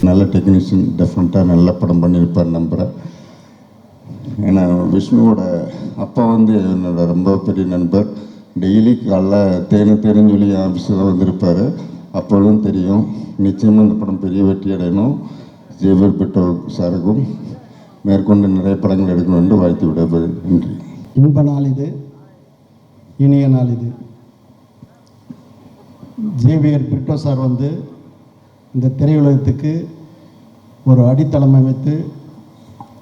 நல்ல டெக்னீஷியன், டெஃபினட்டாக நல்ல படம் பண்ணியிருப்பார் நம்புகிறேன். ஏன்னா விஷ்ணுவோட அப்பா வந்து என்னோட ரொம்ப பெரிய நண்பர். டெய்லி காலைல தேனுன்னு சொல்லி ஆஃபீஸில் வந்திருப்பார். அப்பொழுதும் தெரியும் நிச்சயமாக இந்த படம் பெரிய வெற்றி அடையணும். ஜேவியர் பிரிட்டோ சாருக்கும் மேற்கொண்டு நிறைய படங்கள் எடுக்கணும் என்று வாழ்த்து விடுவது. நன்றி. இன்ப நாள் இது, இனிய நாள் இது. ஜேவியர் பிரிட்டோ சார் வந்து இந்த திரையுலகத்துக்கு ஒரு அடித்தளம் அமைத்து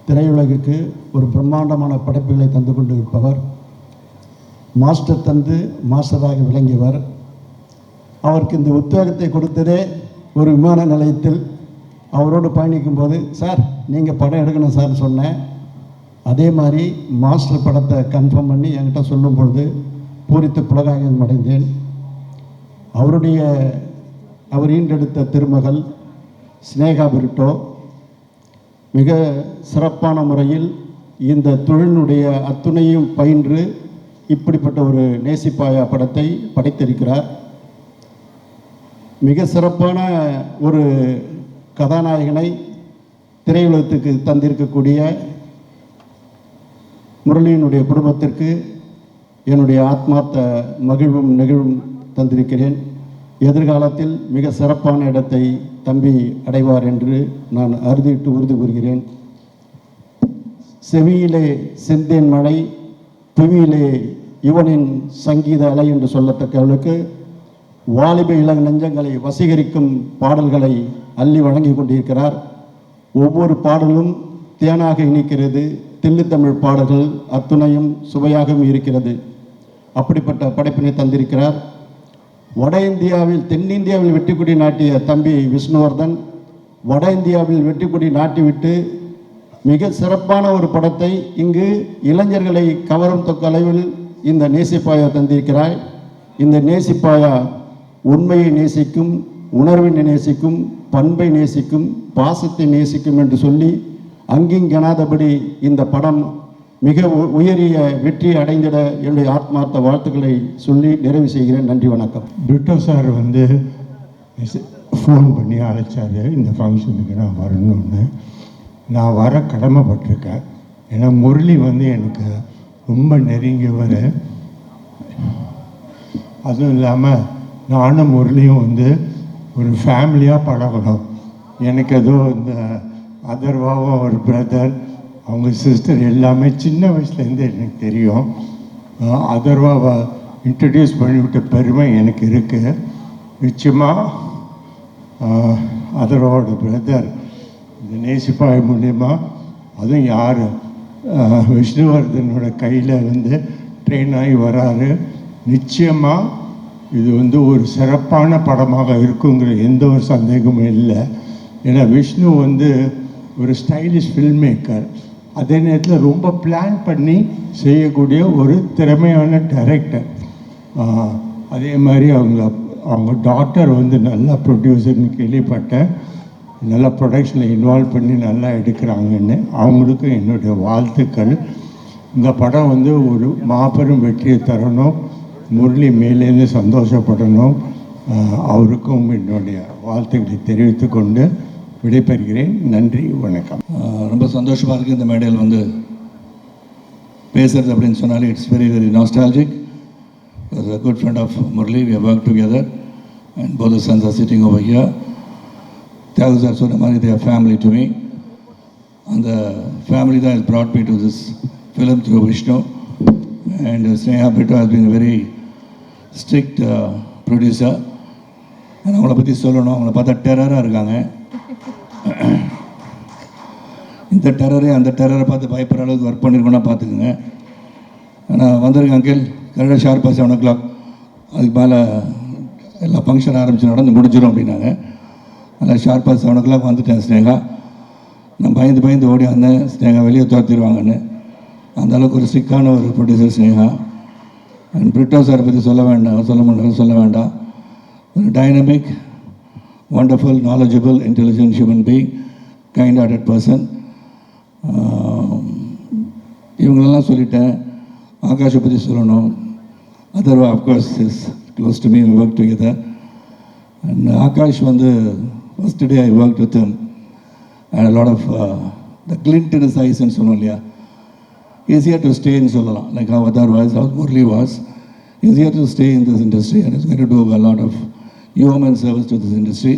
திரையுலகுக்கு ஒரு பிரம்மாண்டமான படைப்புகளை தந்து கொண்டு இருப்பவர். மாஸ்டர் தந்து மாஸ்டராக விளங்கியவர். அவருக்கு இந்த உத்வேகத்தை கொடுத்ததே ஒரு விமான நிலையத்தில் அவரோடு பயணிக்கும் போது, சார் நீங்கள் படம் எடுக்கணும் சார்னு சொன்னேன். அதே மாதிரி மாஸ்டர் படத்தை கன்ஃபார்ம் பண்ணி என்கிட்ட சொல்லும் பொழுது பூரித்து புலகாயம் அடைந்தேன். அவர் ஈண்டெடுத்த திருமகள் ஸ்னேகா பிரிட்டோ மிக சிறப்பான முறையில் இந்த தொழிலினுடைய அத்துணையும் பயின்று இப்படிப்பட்ட ஒரு நேசிப்பாயா படத்தை படைத்திருக்கிறார். மிக சிறப்பான ஒரு கதாநாயகனை திரையுலகத்துக்கு தந்திருக்கக்கூடிய முரளியினுடைய குடும்பத்திற்கு என்னுடைய ஆத்மார்த்த மகிழ்வும் நெகிழ்வும் தந்திருக்கிறேன். எதிர்காலத்தில் மிக சிறப்பான இடத்தை தம்பி அடைவார் என்று நான் அறுதிட்டு உறுதி கூறுகிறேன். செவியிலே செந்தேன் மழை, புவியிலே இவனின் சங்கீத அலை என்று சொல்லத்தக்கவளுக்கு வாலிப இளம் நெஞ்சங்களை வசீகரிக்கும் பாடல்களை அள்ளி வழங்கி கொண்டிருக்கிறார். ஒவ்வொரு பாடலும் தேனாக இனிக்கிறது. தில்லுத்தமிழ் பாடல்கள் அத்துணையும் சுவையாகவும் இருக்கிறது. அப்படிப்பட்ட படைப்பினை தந்திருக்கிறார். வட இந்தியாவில் தென்னிந்தியாவில் வெற்றிக்கொடி நாட்டிய தம்பி விஷ்ணுவர்தன் வட இந்தியாவில் வெற்றிக்கொடி நாட்டிவிட்டு மிக சிறப்பான ஒரு படத்தை இங்கு இளைஞர்களை கவரும் தொக்க அளவில் இந்த நேசிப்பாயா தந்திருக்கிறாய். இந்த நேசிப்பாயா உண்மையை நேசிக்கும், உணர்வை நேசிக்கும், பண்பை நேசிக்கும், பாசத்தை நேசிக்கும் என்று சொல்லி அங்கிங்கெனாதபடி இந்த படம் மிக உயரிய வெற்றி அடைந்திட என்னுடைய ஆத்மார்த்த வாழ்த்துக்களை சொல்லி நிறைவு செய்கிறேன். நன்றி, வணக்கம். பிரிட்டோ சார் வந்து ஃபோன் பண்ணி அழைச்சார் இந்த ஃபங்க்ஷனுக்கு நான் வரணும்னு. நான் வர கடமைப்பட்டிருக்கேன். ஏன்னா முரளி வந்து எனக்கு ரொம்ப நெருங்கியவர். அதுவும் இல்லாமல் நானும் முரளியும் வந்து ஒரு ஃபேமிலியாக பழகணும். எனக்கு ஏதோ இந்த அதர்வாவும் ஒரு பிரதர், அவங்க சிஸ்டர் எல்லாமே சின்ன வயசுலேருந்து எனக்கு தெரியும். அதர்வாவை இன்ட்ரடியூஸ் பண்ணிவிட்ட பெருமை எனக்கு இருக்குது. நிச்சயமாக அதர்வாவோட பிரதர் இந்த நேசிப்பாய் மூலிமா, அதுவும் யார் விஷ்ணுவர்தனோட கையில் வந்து ட்ரெயின் ஆகி வராரு. நிச்சயமாக இது வந்து ஒரு சிறப்பான படமாக இருக்குங்கிற எந்த ஒரு சந்தேகமும் இல்லை. ஏன்னா விஷ்ணு வந்து ஒரு ஸ்டைலிஷ் ஃபில்ம் மேக்கர், அதே நேரத்தில் ரொம்ப பிளான் பண்ணி செய்யக்கூடிய ஒரு திறமையான டைரக்டர். அதே மாதிரி அவங்க டாக்டர் வந்து நல்லா ப்ரொடியூசர்னு கேள்விப்பட்டேன். நல்லா ப்ரொடக்ஷனில் இன்வால்வ் பண்ணி நல்லா எடுக்கிறாங்கன்னு அவங்களுக்கும் என்னுடைய வாழ்த்துக்கள். இந்த படம் வந்து ஒரு மாபெரும் வெற்றியை தரணும். முரளி மேலேருந்து சந்தோஷப்படணும். அவருக்கும் என்னுடைய வாழ்த்துக்களை தெரிவித்து கொண்டு விடைபெறுகிறேன். நன்றி, வணக்கம். ரொம்ப சந்தோஷமாக இருக்குது இந்த மேடையில் வந்து பேசுகிறது அப்படின்னு சொன்னாலே it's very very nostalgic. a good friend of Murali, we have worked together and both the sons are sitting over here. Tyagu sir சொன்ன மாதிரி they are family to me. And the family that has brought me to this film through Vishnu, and Sneha Brito has been a very strict producer. and அவங்கள பற்றி சொல்லணும், அவங்கள பார்த்தா டெரராக இருக்காங்க. இந்த டெரரே அந்த டெரரை பார்த்து பயப்படுற அளவுக்கு ஒர்க் பண்ணியிருக்கோன்னா பார்த்துக்குங்க. ஆனால் வந்திருக்க அங்கிள் கரெக்டாக ஷார்ப்பாக 7 o'clock அதுக்கு மேலே எல்லா ஃபங்க்ஷன் ஆரம்பித்து நடந்து முடிஞ்சிடும் அப்படின்னாங்க. அதில் ஷார்ப்பாக 7 o'clock வந்துட்டேன். ஸ்னேகா நான் பயந்து ஓடி வந்தேன், ஸ்னேகா வெளியே துரத்திடுவாங்கன்னு. அந்த அளவுக்கு ஒரு ஸ்ட்ரிக்டான ஒரு ப்ரொடியூசர் ஸ்னேகா. அண்ட் பிரிட்டோ சாரை பற்றி சொல்ல வேண்டாம். ஒரு dynamic, wonderful, knowledgeable, intelligent human being, kind-hearted person. இவங்களெல்லாம் சொல்லிட்டேன். ஆகாஷை பற்றி சொல்லணும். Atharva of course is close to me, we work together. And Akash வந்து first day I work with him. and a lot of the glint in his eyes and சொல்லுவோம் இல்லையா, is here to stay ன்னு சொல்லலாம். Like how Adar was, how Murli was. He's here to stay in this industry and is going to do a lot of human service to this industry.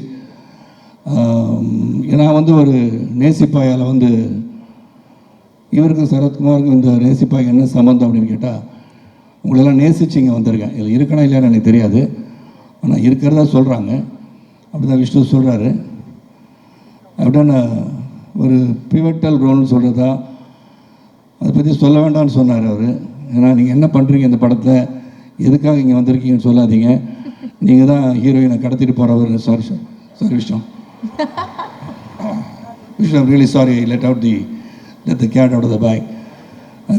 நான் வந்து ஒரு நேசிப்பாயால் வந்து இவருக்கும் சரத்குமாருக்கும் இந்த நேசிப்பாய் என்ன சம்மந்தம் அப்படின்னு கேட்டால், உங்களெல்லாம் நேசிச்சு இங்கே வந்திருக்கேன். இதில் இருக்கணும் இல்லையான்னு எனக்கு தெரியாது, ஆனால் இருக்கிறதா சொல்கிறாங்க. அப்படி தான் விஷ்ணு சொல்கிறாரு. அப்படின்னா ஒரு பிவட்டல் ரோல்னு சொல்கிறதா, அதை பற்றி சொல்ல வேண்டாம்னு சொன்னார் அவர். ஏன்னா நீங்கள் என்ன பண்ணுறீங்க இந்த படத்தில், எதுக்காக இங்கே வந்திருக்கீங்கன்னு சொல்லாதீங்க, நீங்கள் தான் ஹீரோயினை கடத்திட்டு போகிறவர். Sorry Vishnu, I'm really sorry, I let the cat out of the bag.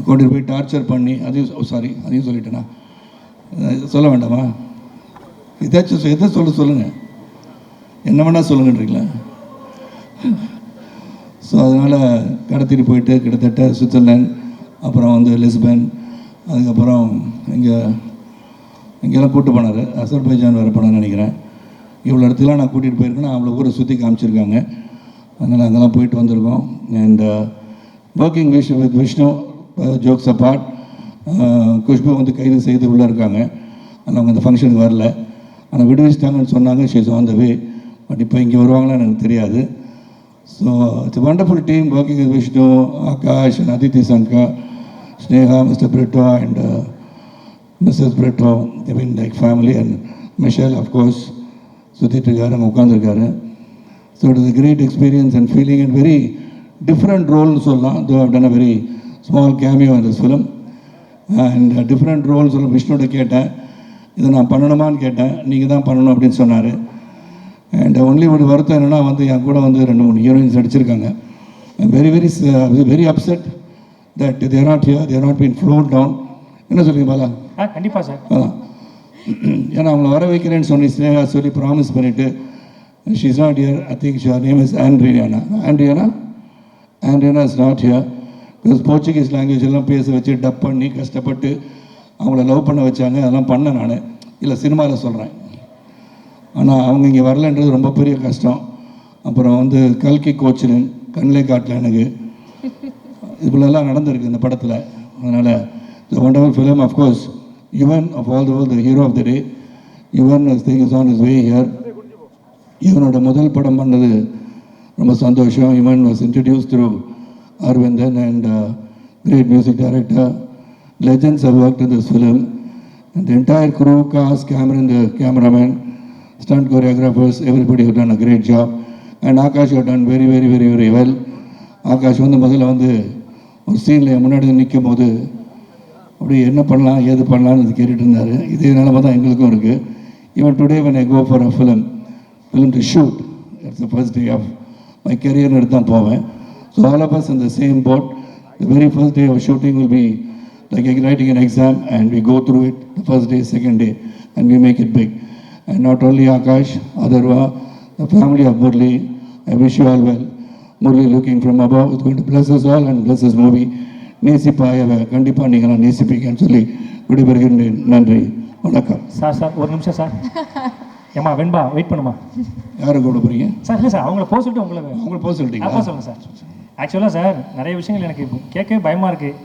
கொண்டு போய் டார்ச்சர் பண்ணி, அதையும் சொல்லிட்டேனா, சொல்ல வேண்டாமா? ஏதாச்சும் எதை சொல்லுங்கள், என்ன வேணால் சொல்லுங்கன்றீங்களா? ஸோ அதனால் கடத்திட்டு போயிட்டு கிட்டத்தட்ட சுவிட்சர்லாந்து, அப்புறம் வந்து லிஸ்பன், அதுக்கப்புறம் இங்கெல்லாம் கூப்பிட்டு போனார். அசர்பைஜான் வேறு போனான்னு நினைக்கிறேன். இவ்வளோ இடத்துலாம் நான் கூட்டிகிட்டு போயிருக்கேன்னா அவ்வளோ ஊரை சுற்றி காமிச்சிருக்காங்க. அதனால் அங்கெல்லாம் போயிட்டு வந்திருக்கோம். And working with Vishnu, jokes apart, Khushbu வந்து கைது செய்து உள்ளே இருக்காங்க. ஆனால் அவங்க அந்த ஃபங்க்ஷனுக்கு வரல. ஆனால் விடுவிச்சிட்டாங்கன்னு சொன்னாங்க. She's on the way. But இப்போ இங்கே வருவாங்களான்னு எனக்கு தெரியாது. So it's wonderful team working with Vishnu, Akash and Aditi Sanga, Sneha, mister Brito and missus Brito. I mean like family. And Michelle of course சுற்றிட்டு இருக்காரு, அங்கே உட்காந்துருக்காரு. So it is a great experience and feeling and very different ரோல்னு சொல்லலாம். Though have done a very small cameo in this film. And different role சொல்ல விஷ்ணுவோட கேட்டேன், இதை நான் பண்ணணுமான்னு கேட்டேன். நீங்கள் தான் பண்ணணும் அப்படின்னு சொன்னார். அண்ட் ஒன்லி ஒரு வருத்தம் என்னென்னா வந்து என் கூட வந்து 2-3 ஹீரோயின்ஸ் நடிச்சிருக்காங்க. Very very very upset that they're not here, they're not been float down. என்ன சொல்லுங்க பாலா? கண்டிப்பாக சார். அதான், ஏன்னா அவங்கள வர வைக்கிறேன்னு ஸ்னேகா சொல்லி ப்ராமிஸ் பண்ணிவிட்டு, she is not here. I think sure name is Andriana is not here. Because Portuguese language எல்லாம் பேச வச்சு டப் பண்ணி கஷ்டப்பட்டு அவங்கள லவ் பண்ண வச்சாங்க. அதெல்லாம் பண்ணேன் நான், இல்லை சினிமாவில் சொல்கிறேன். ஆனால் அவங்க இங்கே வரலன்றது ரொம்ப பெரிய கஷ்டம். அப்புறம் வந்து கல்கி கோச்சின் கண்ணிலே காட்டல எனக்கு, இதுக்குள்ளெல்லாம் நடந்திருக்கு இந்த படத்தில். அதனால் the wonderful film, of course, Yuvan of all the hero of the day. Yuvan is on his way here. இவனோட முதல் படம் பண்ணது ரொம்ப சந்தோஷம். Yuvan was introduced through Arvindan and great music director. Legends have worked in this film. And the entire crew, cast, Cameron, the cameraman, stunt choreographers, everybody have done a great job. And Akash have done very, very, very, very well. Akash வந்து முதல்ல வந்து ஒரு சீனில் முன்னாடி நிற்கும் போது அப்படி என்ன பண்ணலாம் ஏது பண்ணலான்னு கேட்டுட்டு இருந்தார். இதே நிலமை தான் எங்களுக்கும் இருக்குது. Even today when I go for a film to shoot, it's the first day of my career எடுத்து தான் போவேன். So all of us in the same boat. The very first day of shooting will be like writing an exam, and we go through it the first day, second day, and we make it big. And not only Akash, Adarva, the family of Murli, I wish you all well. Murli looking from above is going to bless us all and bless this movie. நேசிப்பாயவை கண்டிப்பாக நீங்களாம் நேசிப்பீங்கன்னு சொல்லி விடைபெறுகின்றேன். நன்றி, வணக்கம். Sir ஒரு நிமிஷம் sir. ஏம்மா வெண்பா wait பண்ணுமா? யாரை கூட போகிறீங்க சார்? இல்லை சார், அவங்கள போக சொல்லிட்டு அவங்கள போக சொல்லிட்டீங்க. அப்போ சொல்லுங்கள் சார். ஆக்சுவலாக சார் நிறைய விஷயங்கள் எனக்கு கேட்கவே பயமாக இருக்குது.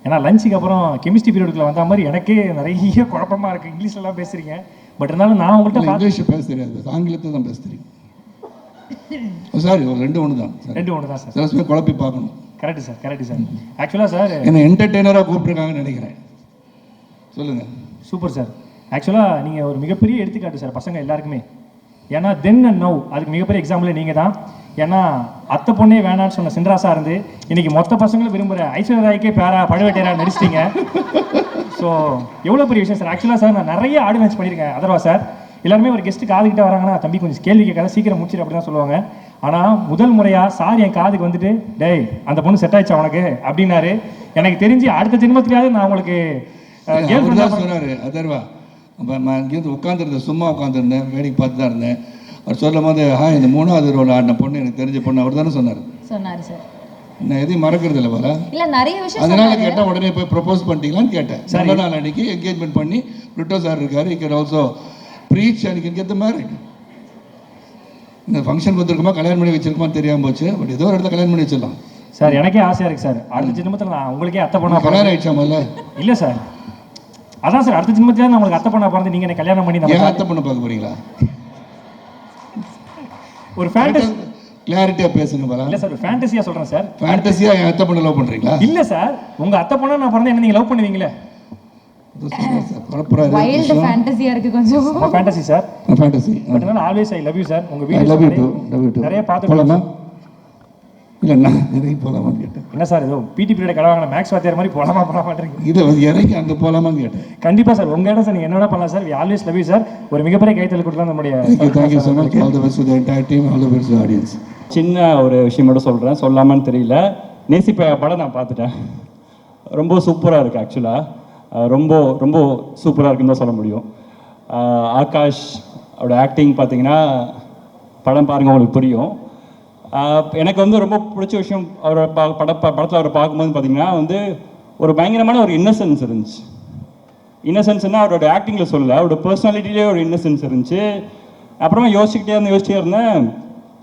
ஏன்னா லஞ்சுக்கு அப்புறம் கெமிஸ்ட்ரி பீரியடுக்குள்ள வந்த மாதிரி எனக்கே நிறைய குழப்பமாக இருக்குது. இங்கிலீஷ்லாம் பேசுகிறீங்க, பட் இருந்தாலும் நான் உங்கள்கிட்ட இங்கிலீஷ் பேச தெரியாது, ஆங்கிலத்தை தான் பேச தெரியும். சாரி, ஒரு 2 ஒன்று தான். 2 ஒன்று தான் சார். சில சமயம் குழப்பி பார்க்கணும். Correct sir, correct sir. ஆக்சுவலாக சார் என்ன என்டர்டெய்னராக கூப்பிட்டுருக்காங்கன்னு நினைக்கிறேன். சொல்லுங்கள். Super sir. ஆக்சுவலாக நீங்கள் ஒரு மிகப்பெரிய எடுத்துக்காட்டு சார் பசங்க எல்லாருக்குமே. ஏன்னா தென் அண்ட் நவ் அதுக்கு மிகப்பெரிய எக்ஸாம்பிள் நீங்கள் தான். ஏன்னா அத்தை பொண்ணே வேணான்னு சொன்ன சின்ராசா இருந்து இன்னைக்கு மொத்த பசங்களும் விரும்புகிற ஐஸ்வர்யா ராய்க்கே பழுவேட்டையராக நடிச்சிட்டீங்க. ஸோ எவ்வளோ பெரிய விஷயம் சார். ஆக்சுவலாக சார் நான் நிறைய ஆடியன்ஸ் பண்ணியிருக்கேன். அதர்வா சார் எல்லாருமே ஒரு கெஸ்ட்டு காதுகிட்ட வராங்கன்னா, தம்பி கொஞ்சம் கேள்வி கேட்காத, சீக்கிரம் முடிச்சிடு அப்படி தான் சொல்லுவாங்க. ஆனால் முதல் முறையாக சார் என் காதுக்கு வந்துட்டு, டேய் அந்த பொண்ணு செட் ஆயிடுச்சா உனக்கு அப்படின்னாரு. எனக்கு தெரிஞ்சு அடுத்த ஜென்மத்திலேயாவது நான் உங்களுக்கு சொன்னார். அதர்வா நான் இங்கேருந்து உட்காந்துருந்தேன், சும்மா உட்காந்துருந்தேன், வேடிக்கை பார்த்து தான் இருந்தேன். அவர் சொல்லும் போது இந்த 3வது ரோல் ஆடின பொண்ணு எனக்கு தெரிஞ்ச பொண்ணு அவர் தானே சொன்னார் சார். நான் எதையும் மறக்கிறது இல்லை போல. இல்லை நிறைய விஷயம் அதனால கேட்டால் உடனே போய் ப்ரப்போஸ் பண்ணிட்டீங்களான்னு கேட்டேன். நல்ல நாள் அன்னைக்கு என்கேஜ்மெண்ட் பண்ணி பிரிட்டோ சார் இருக்காரு. You can also preach and you can get the married. இந்த ஃபங்க்ஷன் வந்திருக்குமா கல்யாணம் பண்ணி வச்சிருக்குமா தெரியாமல் போச்சு. பட் ஏதோ ஒரு இடத்துல கல்யாணம் பண்ணி வச்சிடலாம். சார் எனக்கே ஆசையாக இருக்குது சார், அடுத்த ஜென்மத்தில் நான் உங்களுக்கே அத்தை பொண்ணா கல்யாணம் ஆயிடுச்சா முதல்ல? இல்லை சார், அதான் சார் அடுத்த ஜென்மத்தில் நான் உங்களுக்கு அத்தை பொண்ணா பிறந்து நீங்கள் என்ன கல்யாணம் பண்ணி ஏன் நம்ம அத்தை பண்ண பார்க்க போறீங்களா? ஒரு ஃபேண்டசி. கிளாரிட்டியாக பேசுங்க பாரா. இல்லை சார், ஒரு ஃபேண்டசியாக சொல்கிறேன் சார். ஃபேண்டசியாக என் அத்தை பண்ண லவ் பண்ணுறீங்களா? இல்லை சார், உங்கள் அத்தை பொண்ணா நான் பிறந்து என்ன நீங்கள் லவ் பண்ணுவீங்களே? வைல்ட் ஃபேண்டசியா இருக்கு கொஞ்சம். Fantasy sir, fantasy. பட் நான் always I love you sir. உங்கள் I love you too. Video நிறைய பார்த்து போகலாமா? இல்லை நான் இறங்கி போகலாமான்னு கேட்டேன். என்ன சார் ஏதோ பிடி பீரியட் கடவாங்க மேக்ஸ் வாத்தியார் மாதிரி போகலாமா மாட்டேறீங்க? இதை வந்து இறங்கி அங்கே போகலாமான்னு கேட்டேன். கண்டிப்பாக சார், உங்கள் இடம் சார், நீங்கள் என்னோட பண்ணலாம் sir. We always love you sir. ஒரு மிகப்பெரிய கைத்தல் கொடுக்கலாம் நம்முடைய. Thank you so much. All the best to the entire team, all the best to audience. சின்ன ஒரு விஷயம் மட்டும் சொல்கிறேன், சொல்லாமான்னு தெரியல. நேசிப்ப படம் நான் பார்த்துட்டேன், ரொம்ப சூப்பராக இருக்குது. ஆக்சுவலாக ரொம்ப ரொம்ப சூப்பராக இருக்குன்னு தான் சொல்ல முடியும். ஆகாஷ் அவரோட ஆக்டிங் பார்த்தீங்கன்னா படம் பாருங்கள் உங்களுக்கு புரியும். எனக்கு வந்து ரொம்ப பிடிச்ச விஷயம் அவரோட படத்தில் அவரை பார்க்கும்போது பார்த்தீங்கன்னா வந்து ஒரு பயங்கரமான ஒரு இன்னசென்ஸ் இருந்துச்சு. இன்னசென்ஸ்னால் அவரோட ஆக்டிங்கில் சொல்லலை, அவரோட பர்சனாலிட்டிலே ஒரு இன்னசென்ஸ் இருந்துச்சு. அப்புறமா யோசிச்சுட்டே இருந்தேன்.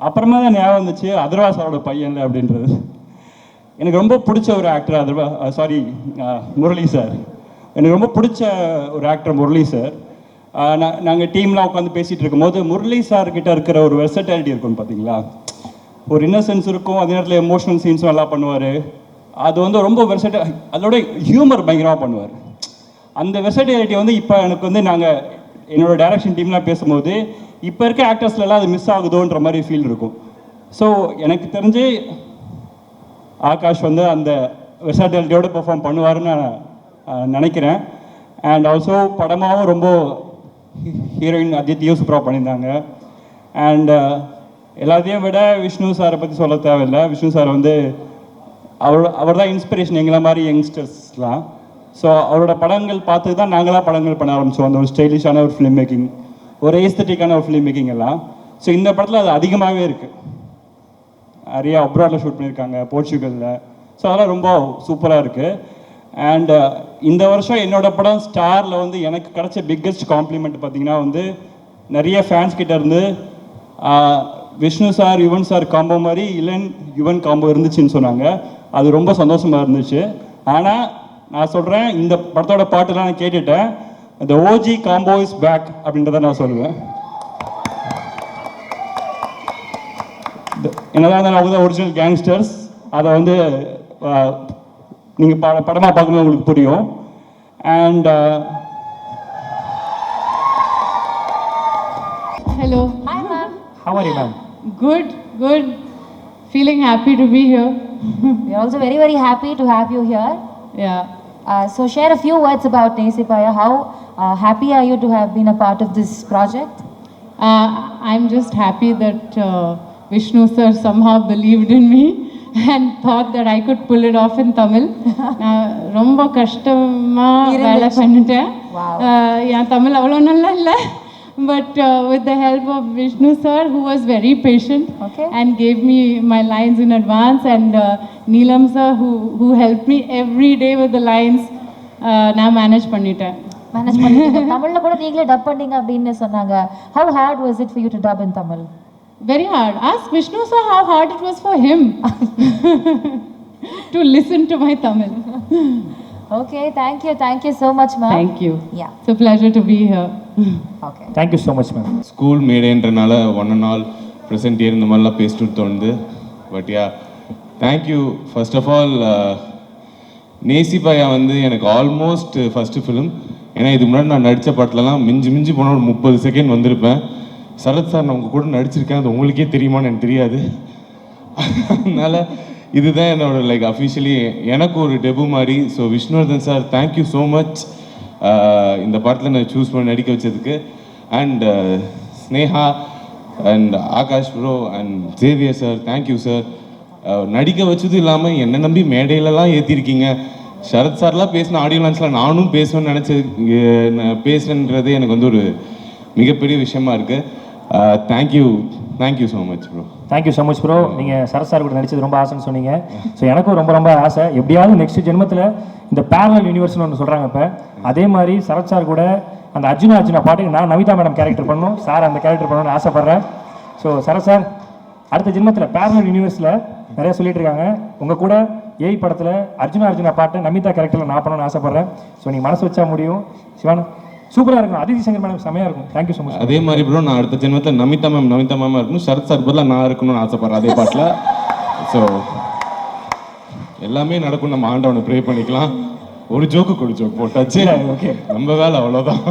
அப்புறமா தான் ஞாபகம் வந்துச்சு அதர்வா சாரோட பையன்ல அப்படின்றது. எனக்கு ரொம்ப பிடிச்ச ஒரு ஆக்டர் முரளி சார். எனக்கு ரொம்ப பிடிச்ச ஒரு ஆக்டர் முரளி சார். நாங்கள் டீம்லாம் உட்காந்து பேசிகிட்டு இருக்கும்போது முரளி சார்கிட்ட இருக்கிற ஒரு வெர்சட்டாலிட்டி இருக்குன்னு பார்த்தீங்களா, ஒரு இன்னசென்ஸ் இருக்கும், அதே நேரத்தில் எமோஷனல் சீன்ஸும் நல்லா பண்ணுவார். அது வந்து ரொம்ப அதோட ஹியூமர் பயங்கரமாக பண்ணுவார். அந்த வெர்சட்டாலிட்டி வந்து இப்போ எனக்கு வந்து நாங்கள் என்னோடய டைரக்ஷன் டீம்லாம் பேசும்போது இப்போ இருக்க ஆக்டர்ஸ்லாம் அது மிஸ் ஆகுதோன்ற மாதிரி ஃபீல் இருக்கும். ஸோ எனக்கு தெரிஞ்சு ஆகாஷ் வந்து அந்த வெர்சட்டாலிட்டியோடு பெர்ஃபார்ம் பண்ணுவாருன்னு நான் நினைக்கிறேன். அண்ட் ஆல்சோ படமாகவும் ரொம்ப ஹீரோயின் அதித்தியும் சூப்பராக பண்ணியிருந்தாங்க. அண்ட் எல்லாத்தையும் விட விஷ்ணு சாரை பற்றி சொல்ல தேவையில்லை. விஷ்ணு சார் வந்து அவர் தான் இன்ஸ்பிரேஷன் எங்களை மாதிரி யங்ஸ்டர்ஸ்லாம். ஸோ அவரோட படங்கள் பார்த்து தான் நாங்களாம் படங்கள் பண்ண ஆரம்பித்தோம். அந்த ஒரு ஸ்டைலிஷான ஒரு ஃபிலிம் மேக்கிங், ஒரு ஏஸ்தட்டிக்கான ஒரு ஃபிலிம் மேக்கிங் எல்லாம். ஸோ இந்த படத்தில் அது அதிகமாகவே இருக்குது. நிறையா அப்ராடில் ஷூட் பண்ணியிருக்காங்க, போர்ச்சுகலில். ஸோ அதெல்லாம் ரொம்ப சூப்பராக இருக்குது. அண்ட் இந்த வருஷம் என்னோட படம் ஸ்டாரில் வந்து எனக்கு கிடச்ச பிக்கஸ்ட் காம்ப்ளிமெண்ட் பார்த்திங்கன்னா வந்து நிறைய ஃபேன்ஸ் கிட்ட இருந்து Vishnu sir Yuvan sir combo மாதிரி இளன் யுவன் காம்போ இருந்துச்சுன்னு சொன்னாங்க. அது ரொம்ப சந்தோஷமாக இருந்துச்சு. ஆனால் நான் சொல்கிறேன், இந்த படத்தோட பாட்டுலாம் நான் கேட்டுட்டேன். The OG combo is back அப்படின்றத நான் சொல்லுவேன். என்னதான் இருந்தாலும் அவங்க தான் ஒரிஜினல் கேங்ஸ்டர்ஸ். அதை வந்து நீங்கள் படமாக பார்க்கும்போது உங்களுக்கு புரியும். And Hello. Hi ma'am. How are you ma'am? Good. Feeling happy to be here. We are also very very happy to have you here. Yeah. So share a few words about Nesipaya. How happy are you to have been a part of this project? I'm just happy that Vishnu sir somehow believed in me and thought that I could pull it off in Tamil. ரொம்ப கஷ்டமா வேலை பண்ணிட்டேன். என் தமிழ் அவ்வளோ நல்லா இல்லை. But with the help of Vishnu sir, who was very patient and gave me my lines in advance, and Neelam sir, who helped me every day with the lines, நான் manage பண்ணிட்டேன். தமிழ்ல கூட நீங்களே டப் பண்ணீங்க அப்படின்னு சொன்னாங்க. How hard was it for you to dub in Tamil? Very hard. Ask Vishnu sir how hard it was for him to listen to my Tamil. Okay, thank you so much ma'am. Thank you. Yeah. It's a pleasure to be here. Okay. Thank you so much ma'am. School மேடேன்றனால one and all present here இந்த மாதிரிலாம் பேசிட்டு தோணுது. But yeah, thank you. First of all நேசிபாயா வந்து எனக்கு almost first film. ஏன்னா இது முன்னாடி நான் நடித்த படத்துலலாம் மிஞ்சி போனால் ஒரு 30 செகண்ட் வந்திருப்பேன். சரத் சார் நான் உங்கள் கூட நடிச்சிருக்கேன், அது உங்களுக்கே தெரியுமான்னு எனக்கு தெரியாது. அதனால் இதுதான் என்னோட லைக் அஃபிஷியலி எனக்கு ஒரு டெபு மாதிரி. So Vishnuvardhan sir thank you so much இந்த படத்தில் நான் சூஸ் பண்ணி நடிக்க வச்சதுக்கு. And Sneha and Akash bro and Xavier sir thank you sir. நடிக்க வச்சதும் இல்லாமல் என்னை நம்பி மேடையிலலாம் ஏற்றிருக்கீங்க. சரத் சார்லாம் பேசின ஆடியோ லான்ச்சில் நானும் பேசுவேன்னு நினச்சது பேசுகிறேன்றது எனக்கு வந்து ஒரு மிகப்பெரிய விஷயமா இருக்குது. Thank you so much bro. Thank you so much bro. நீங்கள் சரத் சார் கூட நடிச்சது ரொம்ப ஆசைன்னு சொன்னீங்க. ஸோ எனக்கும் ரொம்ப ஆசை, எப்படியாவது நெக்ஸ்ட் ஜென்மத்தில் இந்த பேரலல் யூனிவர்ஸ்னு ஒன்று சொல்கிறாங்க. இப்போ அதே மாதிரி சரத் சார் கூட அந்த அர்ஜுனா பாட்டுக்கு நான் நமிதா மேடம் கேரக்டர் பண்ணணும், சார் அந்த கேரக்டர் பண்ணணும்னு ஆசைப்பட்றேன். ஸோ சரத் சார் அடுத்த ஜென்மத்தில் பேரலல் யூனிவர்ஸில் நிறைய சொல்லிட்டு இருக்காங்க. உங்கள் கூட ஏய் படத்தில் அர்ஜுனா பாட்டை நமிதா கேரக்டரில் நான் பண்ணணும்னு ஆசைப்பட்றேன். ஸோ நீங்கள் மனசு வச்சா முடியும். சிவான் சூப்பராக இருக்கும். அதிதி சங்கர் மேடம் செமையாக இருக்கும். Thank you so much. அதே மாதிரி ப்ரோ நான் அடுத்த ஜென்மத்தில் நமிதா மேம் இருக்கணும். சரத் சார் பதிலாக நான் இருக்கணும்னு ஆசைப்பட்றேன் அதே பாட்டில். ஸோ எல்லாமே நடக்கும். நம்ம ஆண்டவனை ப்ரே பண்ணிக்கலாம். ஒரு ஜோக்கு போட்டாச்சு. ஓகே, நம்ம வேலை அவ்வளோதான்.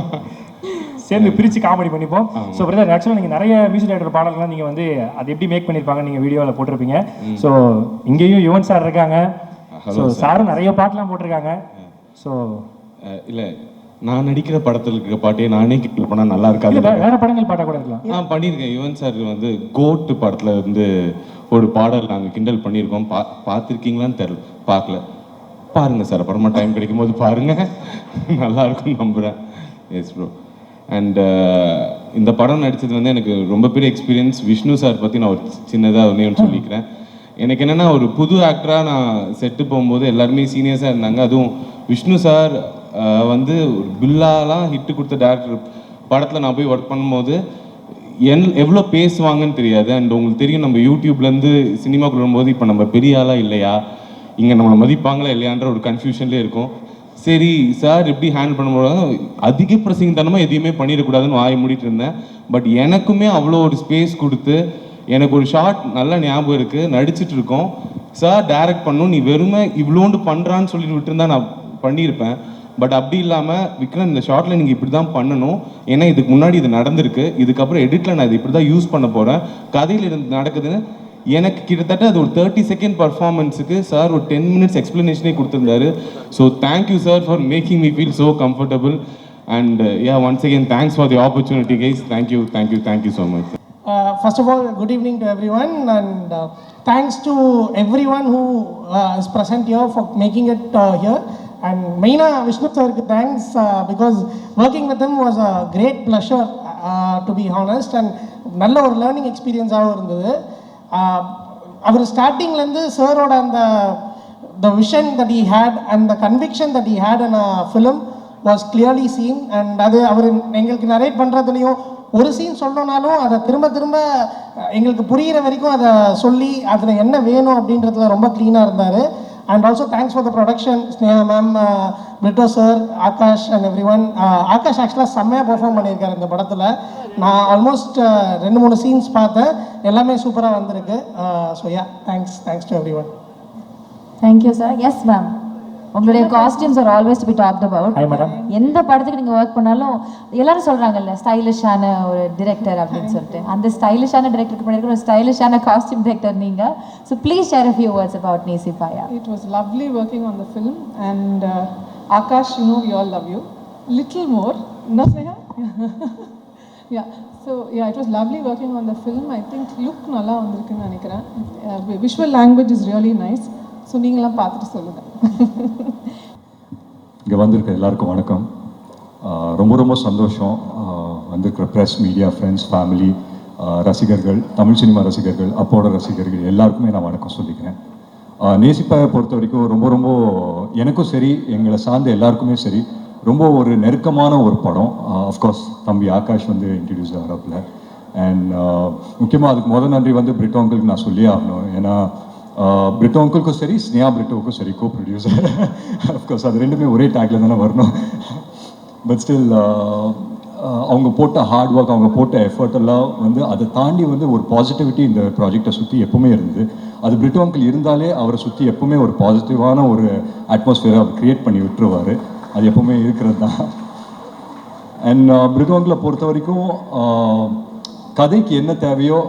சேர்ந்து பிரித்து காமெடி பண்ணிப்போம். ஸோ பிரதர் ஆக்சுவலாக நீங்கள் நிறைய மியூசிக் டைரக்டர் பாடல்கள்லாம் நீங்கள் வந்து அது எப்படி மேக் பண்ணியிருப்பாங்க நீங்கள் வீடியோவில் போட்டிருப்பீங்க. ஸோ இங்கேயும் யுவன் சார் இருக்காங்க. ஸோ சாரும் நிறைய பாட்டெலாம் போட்டிருக்காங்க. ஸோ இல்லை நான் நடிக்கிற படத்தில் இருக்கிற பாட்டையே நானே கிண்டல் பண்ணால் நல்லா இருக்காது. வேற படங்கள் பாட்டை கூட இருக்கலாம். நான் பண்ணியிருக்கேன். யுவன் சார் வந்து கோட்டு படத்தில் வந்து ஒரு பாடல் நாங்கள் கிண்டல் பண்ணியிருக்கோம். பார்த்துருக்கீங்களான்னு தெரியல, பார்க்கல. பாருங்கள் சார், அப்புறமா டைம் கிடைக்கும் போது பாருங்கள், நல்லா இருக்கும்னு நம்புகிறேன். S bro. அண்ட் இந்த படம் நடித்தது வந்து எனக்கு ரொம்ப பெரிய எக்ஸ்பீரியன்ஸ். விஷ்ணு சார் பற்றி நான் ஒரு சின்னதாக ஒன்று சொல்லிக்கிறேன். எனக்கு என்னென்னா ஒரு புது ஆக்டராக நான் செட்டு போகும்போது எல்லாருமே சீனியர்ஸாக இருந்தாங்க. அதுவும் விஷ்ணு சார் வந்து ஒரு பில்லாலாம் ஹிட்டு கொடுத்த டேரக்டர் படத்தில் நான் போய் ஒர்க் பண்ணும்போது எவ்வளோ பேசுவாங்கன்னு தெரியாது. அண்ட் உங்களுக்கு தெரியும், நம்ம யூடியூப்லேருந்து சினிமாக்குள்ள வரும்போது இப்போ நம்ம பெரிய ஆளாக இல்லையா, இங்கே நம்மளை மதிப்பாங்களா இல்லையான்ற ஒரு கன்ஃபியூஷன்லேயே இருக்கும். சரி சார் எப்படி ஹேண்டில் பண்ணும்போது அதிக பிரசிங்கத்தனமாக எதையுமே பண்ணிடக்கூடாதுன்னு வாய் மூடிட்டு இருந்தேன். பட் எனக்குமே அவ்வளோ ஒரு ஸ்பேஸ் கொடுத்து எனக்கு ஒரு ஷார்ட் நல்ல ஞாபகம் இருக்குது. நடிச்சிட்டு இருக்கோம், சார் டைரக்ட் பண்ணும், நீ வெறுமை இவ்வளோண்டு பண்ணுறான்னு சொல்லிட்டு விட்டுருந்தா நான் பண்ணியிருப்பேன். பட் அப்படி இல்லாமல் விக்ரம் இந்த ஷார்ட்டில் நீங்கள் இப்படி தான் பண்ணணும், ஏன்னா இதுக்கு முன்னாடி இது நடந்திருக்கு, இதுக்கப்புறம் எடிட்டில் நான் இது இப்படி தான் யூஸ் பண்ண போகிறேன், கதையில் இருந்து நடக்குதுன்னு எனக்கு கிட்டத்தட்ட அது ஒரு 30 செகண்ட் பர்ஃபார்மன்ஸுக்கு சார் ஒரு 10 minutes எக்ஸ்ப்ளனேஷனே கொடுத்துருந்தாரு. So thank you sir for making me feel so comfortable. And once again thanks for the opportunity guys. Thank you so much. First of all, good evening to everyone, and thanks to everyone who is present here for making it here. And Maina Vishnu sir, thanks because working with him was a great pleasure, to be honest, and நல்ல ஒரு learning எக்ஸ்பீரியன்ஸாகவும் இருந்தது. அவர் ஸ்டார்டிங்லேருந்து சாரோட அந்த the vision that he had and the conviction that he had in a film was clearly seen. And அது அவர் எங்களுக்கு narrate பண்ணுறதுலையும் ஒரு scene சொல்லணும்னாலும் அதை திரும்ப திரும்ப எங்களுக்கு புரிகிற வரைக்கும் அதை சொல்லி அதில் என்ன வேணும் அப்படின்றதுல ரொம்ப க்ளீனாக இருந்தார். And also thanks for the production, Sneha ma'am, Britto sir, Akash and everyone. Akash ஆக்சுவலாக செம்மையாக பெர்ஃபார்ம் பண்ணியிருக்காரு இந்த படத்தில். நான் ஆல்மோஸ்ட் 2-3 சீன்ஸ் பார்த்தேன், எல்லாமே சூப்பராக வந்திருக்கு. So yeah, thanks to everyone. Thank you sir. Yes ma'am, உங்களுடைய costumes are always to be talked about. எந்த படத்துக்கு நீங்கள் ஒர்க் பண்ணாலும் எல்லாரும் சொல்கிறாங்கல்ல ஸ்டைலிஷான ஒரு டிரெக்டர் அப்படின்னு சொல்லிட்டு, அந்த ஸ்டைலிஷான டிரெக்டருக்கு பண்ணியிருக்கிற ஒரு ஸ்டைலிஷான காஸ்டியூம் டிரெக்டர் நீங்கள். So please share a few words about Nesipaya. It was lovely working on the film, and Akash, you know we all love you. Little more, no Sneha? Yeah. So yeah, it was lovely working on the film. I think look நல்லா வந்திருக்குன்னு நினைக்கிறேன். Visual language is really nice. So நீங்களாம் பார்த்துட்டு சொல்லுங்கள். இங்கே வந்திருக்க எல்லாருக்கும் வணக்கம். ரொம்ப சந்தோஷம். வந்திருக்கிற ப்ரெஸ், மீடியா, ஃப்ரெண்ட்ஸ், ஃபேமிலி, ரசிகர்கள், தமிழ் சினிமா ரசிகர்கள், அப்போட ரசிகர்கள் எல்லாருக்குமே நான் வணக்கம் சொல்லிக்கிறேன். நேசிப்பாயை பொறுத்த வரைக்கும் ரொம்ப எனக்கும் சரி, எங்களை சார்ந்த எல்லாருக்குமே சரி, ரொம்ப ஒரு நெருக்கமான ஒரு படம். அஃப்கோர்ஸ் தம்பி ஆகாஷ் வந்து இன்ட்ரடியூஸ் ஆகிறப்பில். அண்ட் முக்கியமாக அதுக்கு நன்றி வந்து பிரிட்டோ அங்கிளுக்கு நான் சொல்லியே ஆகணும். ஏன்னா பிரிட்டோ அங்கிளுக்கும் சரி, ஸ்னேஹா பிரிட்டோவுக்கும் சரி, கோ ப்ரொடியூசர். அஃப்கோர்ஸ் அது ரெண்டுமே ஒரே டேக்கில் தானே வரணும். பட் ஸ்டில் அவங்க போட்ட ஹார்ட் ஒர்க், அவங்க போட்ட எஃபர்ட் எல்லாம் வந்து அதை தாண்டி வந்து ஒரு பாசிட்டிவிட்டி இந்த ப்ராஜெக்டை சுற்றி எப்பவுமே இருந்தது. அது பிரிட்டோ அங்கிள் இருந்தாலே அவரை சுற்றி எப்பவுமே ஒரு பாசிட்டிவான ஒரு அட்மாஸ்ஃபியரை அவர் க்ரியேட் பண்ணி விட்டுருவார். அது எப்பவுமே இருக்கிறது தான். அண்ட் பிரிட்டோ அங்கிளை பொறுத்த வரைக்கும் கதைக்கு என்ன தேவையோ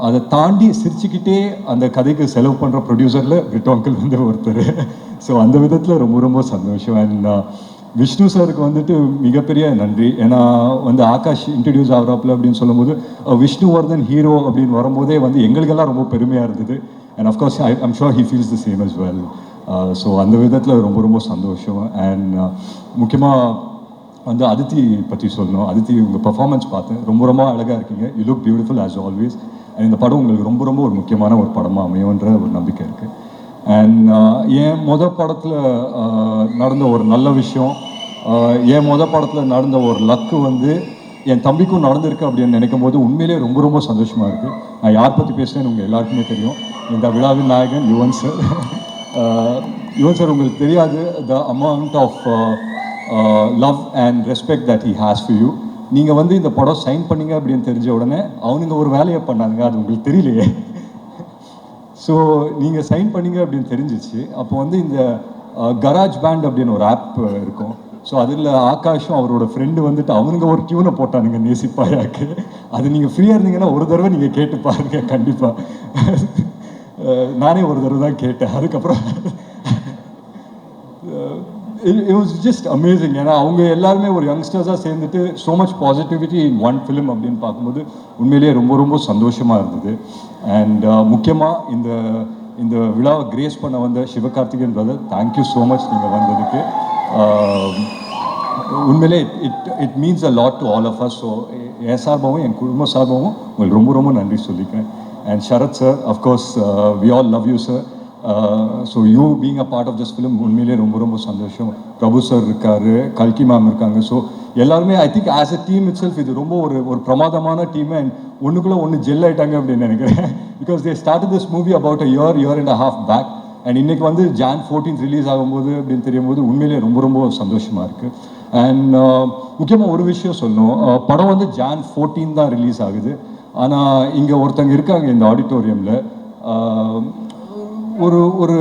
அதை தாண்டி சிரிச்சுக்கிட்டே அந்த கதைக்கு செலவு பண்ணுற ப்ரொடியூசரில் பிரிட்டோ அங்கிள் வந்து ஒருத்தர். ஸோ அந்த விதத்தில் ரொம்ப சந்தோஷம். அண்ட் விஷ்ணு சாருக்கு வந்துட்டு மிகப்பெரிய நன்றி. ஏன்னா வந்து ஆகாஷ் இன்ட்ரடியூஸ் ஆகிறாப்புல அப்படின்னு சொல்லும்போது விஷ்ணுவர்தன் ஹீரோ அப்படின்னு வரும்போதே வந்து எங்களுக்கெல்லாம் ரொம்ப பெருமையாக இருந்தது. And of course I'm sure he feels the same as well. So அந்த விதத்தில் ரொம்ப சந்தோஷம். அண்ட் முக்கியமாக வந்து அதித்தி பற்றி சொல்லணும். அதித்தி உங்கள் பர்ஃபார்மன்ஸ் பார்த்தேன், ரொம்ப அழகாக இருக்கீங்க. You look beautiful as always. And இந்த படம் உங்களுக்கு ரொம்ப ஒரு முக்கியமான ஒரு படமாக அமையுன்ற ஒரு நம்பிக்கை இருக்குது. அண்ட் என் படத்தில் நடந்த ஒரு நல்ல விஷயம், என் படத்தில் நடந்த ஒரு லக்கு வந்து என் தம்பிக்கும் நடந்திருக்கு அப்படின்னு நினைக்கும் போது உண்மையிலேயே ரொம்ப ரொம்ப சந்தோஷமாக இருக்குது. நான் யார் பற்றி பேசுகிறேன்னு உங்கள் எல்லாருக்குமே தெரியும். இந்த விழாவின் நாயகன் யுவன் சார். யுவன் சார், உங்களுக்கு தெரியாது the amount of love and respect that he has for you. நீங்கள் வந்து இந்த படம் சைன் பண்ணீங்க அப்படின்னு தெரிஞ்ச உடனே அவனுங்க ஒரு வேலையை பண்ணானுங்க, அது உங்களுக்கு தெரியலையே. ஸோ நீங்கள் சைன் பண்ணீங்க அப்படின்னு தெரிஞ்சிச்சு. அப்போ வந்து இந்த கராஜ் பேண்ட் அப்படின்னு ஒரு ஆப் இருக்கும். ஸோ அதில் ஆகாஷும் அவரோட ஃப்ரெண்டு வந்துட்டு அவனுங்க ஒரு டியூனை போட்டானுங்க நேசிப்பாயாக்கு. அது நீங்கள் ஃப்ரீயாக இருந்தீங்கன்னா ஒரு தடவை நீங்கள் கேட்டு பாருங்க கண்டிப்பாக. நானே ஒரு தடவை தான் கேட்டேன். அதுக்கப்புறம் it was just amazing. ஏன்னா அவங்க எல்லாருமே ஒரு யங்ஸ்டர்ஸாக சேர்ந்துட்டு so much positivity in one film அப்படின்னு பார்க்கும்போது உண்மையிலேயே ரொம்ப ரொம்ப சந்தோஷமாக இருந்தது. அண்ட் முக்கியமாக இந்த விழாவை கிரேஸ் பண்ண வந்த Sivakarthikeyan brother, thank you so much நீங்கள் வந்ததுக்கு. உண்மையிலே it means a lot to all of us. So என் சார்பாகவும் என் குடும்ப சார்பாகவும் உங்களுக்கு ரொம்ப ரொம்ப நன்றி சொல்லிக்கிறேன். And Sharath sir, of course we all love you sir. So you being a part of this film உண்மையிலே ரொம்ப ரொம்ப சந்தோஷம். பிரபு சார் இருக்காரு, கல்கி மேம் இருக்காங்க. ஸோ எல்லாருமே I think as a team it self இது ரொம்ப ஒரு பிரமாதமான டீம். அண்ட் ஒன்றுக்குள்ளே ஒன்று ஜெல் ஆகிட்டாங்க அப்படின்னு நினைக்கிறேன். Because they started this movie about a year and a half back. அண்ட் இன்றைக்கி வந்து Jan 14th ரிலீஸ் ஆகும்போது அப்படின்னு தெரியும் போது உண்மையிலே ரொம்ப ரொம்ப சந்தோஷமாக இருக்குது. அண்ட் முக்கியமாக ஒரு விஷயம் சொல்லணும், படம் வந்து Jan 14 தான் ரிலீஸ் ஆகுது. ஆனால் இங்கே ஒருத்தங்க இருக்காங்க இந்த ஆடிட்டோரியமில், ஒரு ஒரு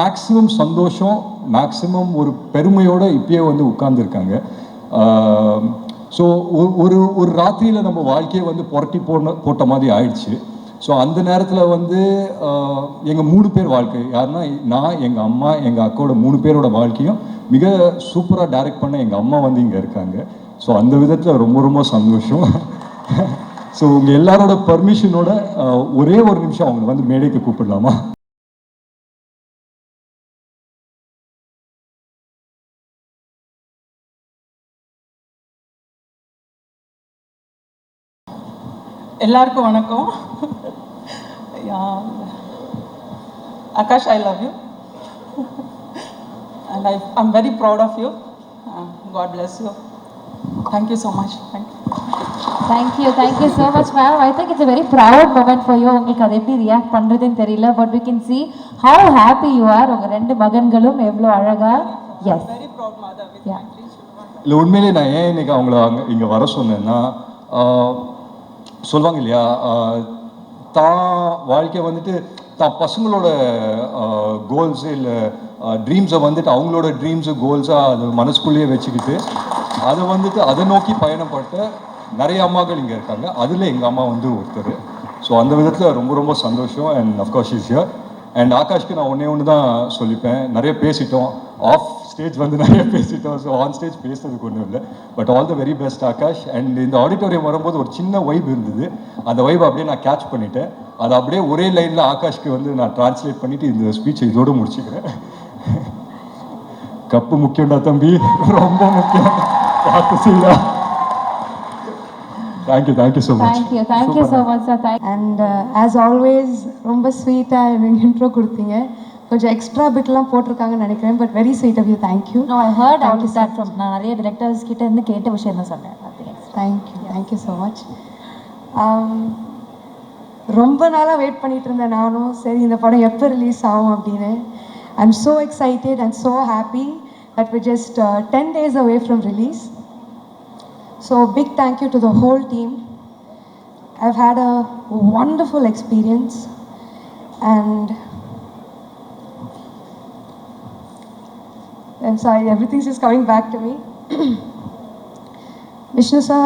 மேக்ஸிமம் சந்தோஷம், மேக்ஸிமம் ஒரு பெருமையோடு இப்பயே வந்து உட்கார்ந்துருக்காங்க. ஸோ ஒரு ராத்திரியில் நம்ம வாழ்க்கையை வந்து புரட்டி போட்ட மாதிரி ஆயிடுச்சு. ஸோ அந்த நேரத்தில் வந்து எங்கள் 3 பேர் வாழ்க்கை, யாருன்னா நான், எங்கள் அம்மா, எங்கள் அக்காவோட 3 பேரோட வாழ்க்கையும் மிக சூப்பராக டைரக்ட் பண்ண எங்கள் அம்மா வந்து இங்கே இருக்காங்க. ஸோ அந்த விதத்தில் ரொம்ப ரொம்ப சந்தோஷம். ஸோ உங்கள் எல்லாரோட பர்மிஷனோட ஒரே ஒரு நிமிஷம் அவங்க வந்து மேடைக்கு கூப்பிடலாமா? எல்லாருக்கும் வணக்கம். Akash, I love you and I'm very proud of you. God bless you. Thank you so much. Thank you so much ma'am. I think it's a very proud moment for you. உங்களுக்கு அதை எப்படி react பண்ணுறதுன்னு தெரியல, but we can see how happy you are. உங்கள் 2 மகன்களும் எவ்வளோ அழகா. Yes, Very proud mother with my 3 children. இல்லை உண்மையிலே நான் ஏன் இன்னைக்கு அவங்கள இங்கே வர சொன்னேன்னா, சொல்லுவாங்க இல்லையா, தான் வாழ்க்கையை வந்துட்டு தான் பசங்களோட கோல்ஸு இல்லை ட்ரீம்ஸை வந்துட்டு அவங்களோட ட்ரீம்ஸு கோல்ஸாக அது மனசுக்குள்ளேயே வச்சுக்கிட்டு அதை வந்துட்டு அதை நோக்கி பயணப்பட்ட நிறைய அம்மாக்கள் இங்கே இருக்காங்க. அதில் எங்கள் அம்மா வந்து ஒருத்தர். ஸோ அந்த விதத்தில் ரொம்ப ரொம்ப சந்தோஷம். And of course is here. And ஆகாஷ்க்கு நான் ஒன்று தான் சொல்லிப்பேன், நிறைய பேசிட்டோம், ஆஃப் ஸ்டேஜ் வந்து நிறைய பேசிட்டோம். ஸோ ஆன் ஸ்டேஜ் பேசுறதுக்கு ஒன்றும் இல்லை. But all the very best Akash. And இந்த ஆடிட்டோரியம் வரும்போது ஒரு சின்ன வைப் இருந்தது, அந்த வைப் அப்படியே நான் கேட்ச் பண்ணிட்டேன். அதை அப்படியே ஒரே லைனில் ஆகாஷ்க்கு வந்து நான் டிரான்ஸ்லேட் பண்ணிவிட்டு இந்த ஸ்பீச்சை இதோடு முடிச்சுக்கிறேன். கப்பு முக்கியம்டா தம்பி, ரொம்ப முக்கியம், பார்த்து செய்யலாம். Thank you so much. Thank you so much sir. And as always ரொம்ப ஸ்வீட்டாக எனக்கு இன்ட்ரோ கொடுத்தீங்க. கொஞ்சம் எக்ஸ்ட்ரா பிட்லாம் போட்டிருக்காங்கன்னு நினைக்கிறேன், but very sweet of you. Thank you. No, I heard out of that from நான் நிறைய டிரெக்டர்ஸ் கிட்ட இருந்து கேட்ட விஷயம் தான் சொன்னேன். Thank you so much. ரொம்ப நாளாக வெயிட் பண்ணிட்டு இருந்தேன் நானும், சரி இந்த படம் எப்போ ரிலீஸ் ஆகும் அப்படின்னு. I'm so excited and so happy that we're just 10 days away from release. So big thank you to the whole team. I've had a wonderful experience and I'm sorry, everything's just coming back to me. Vishnu sir,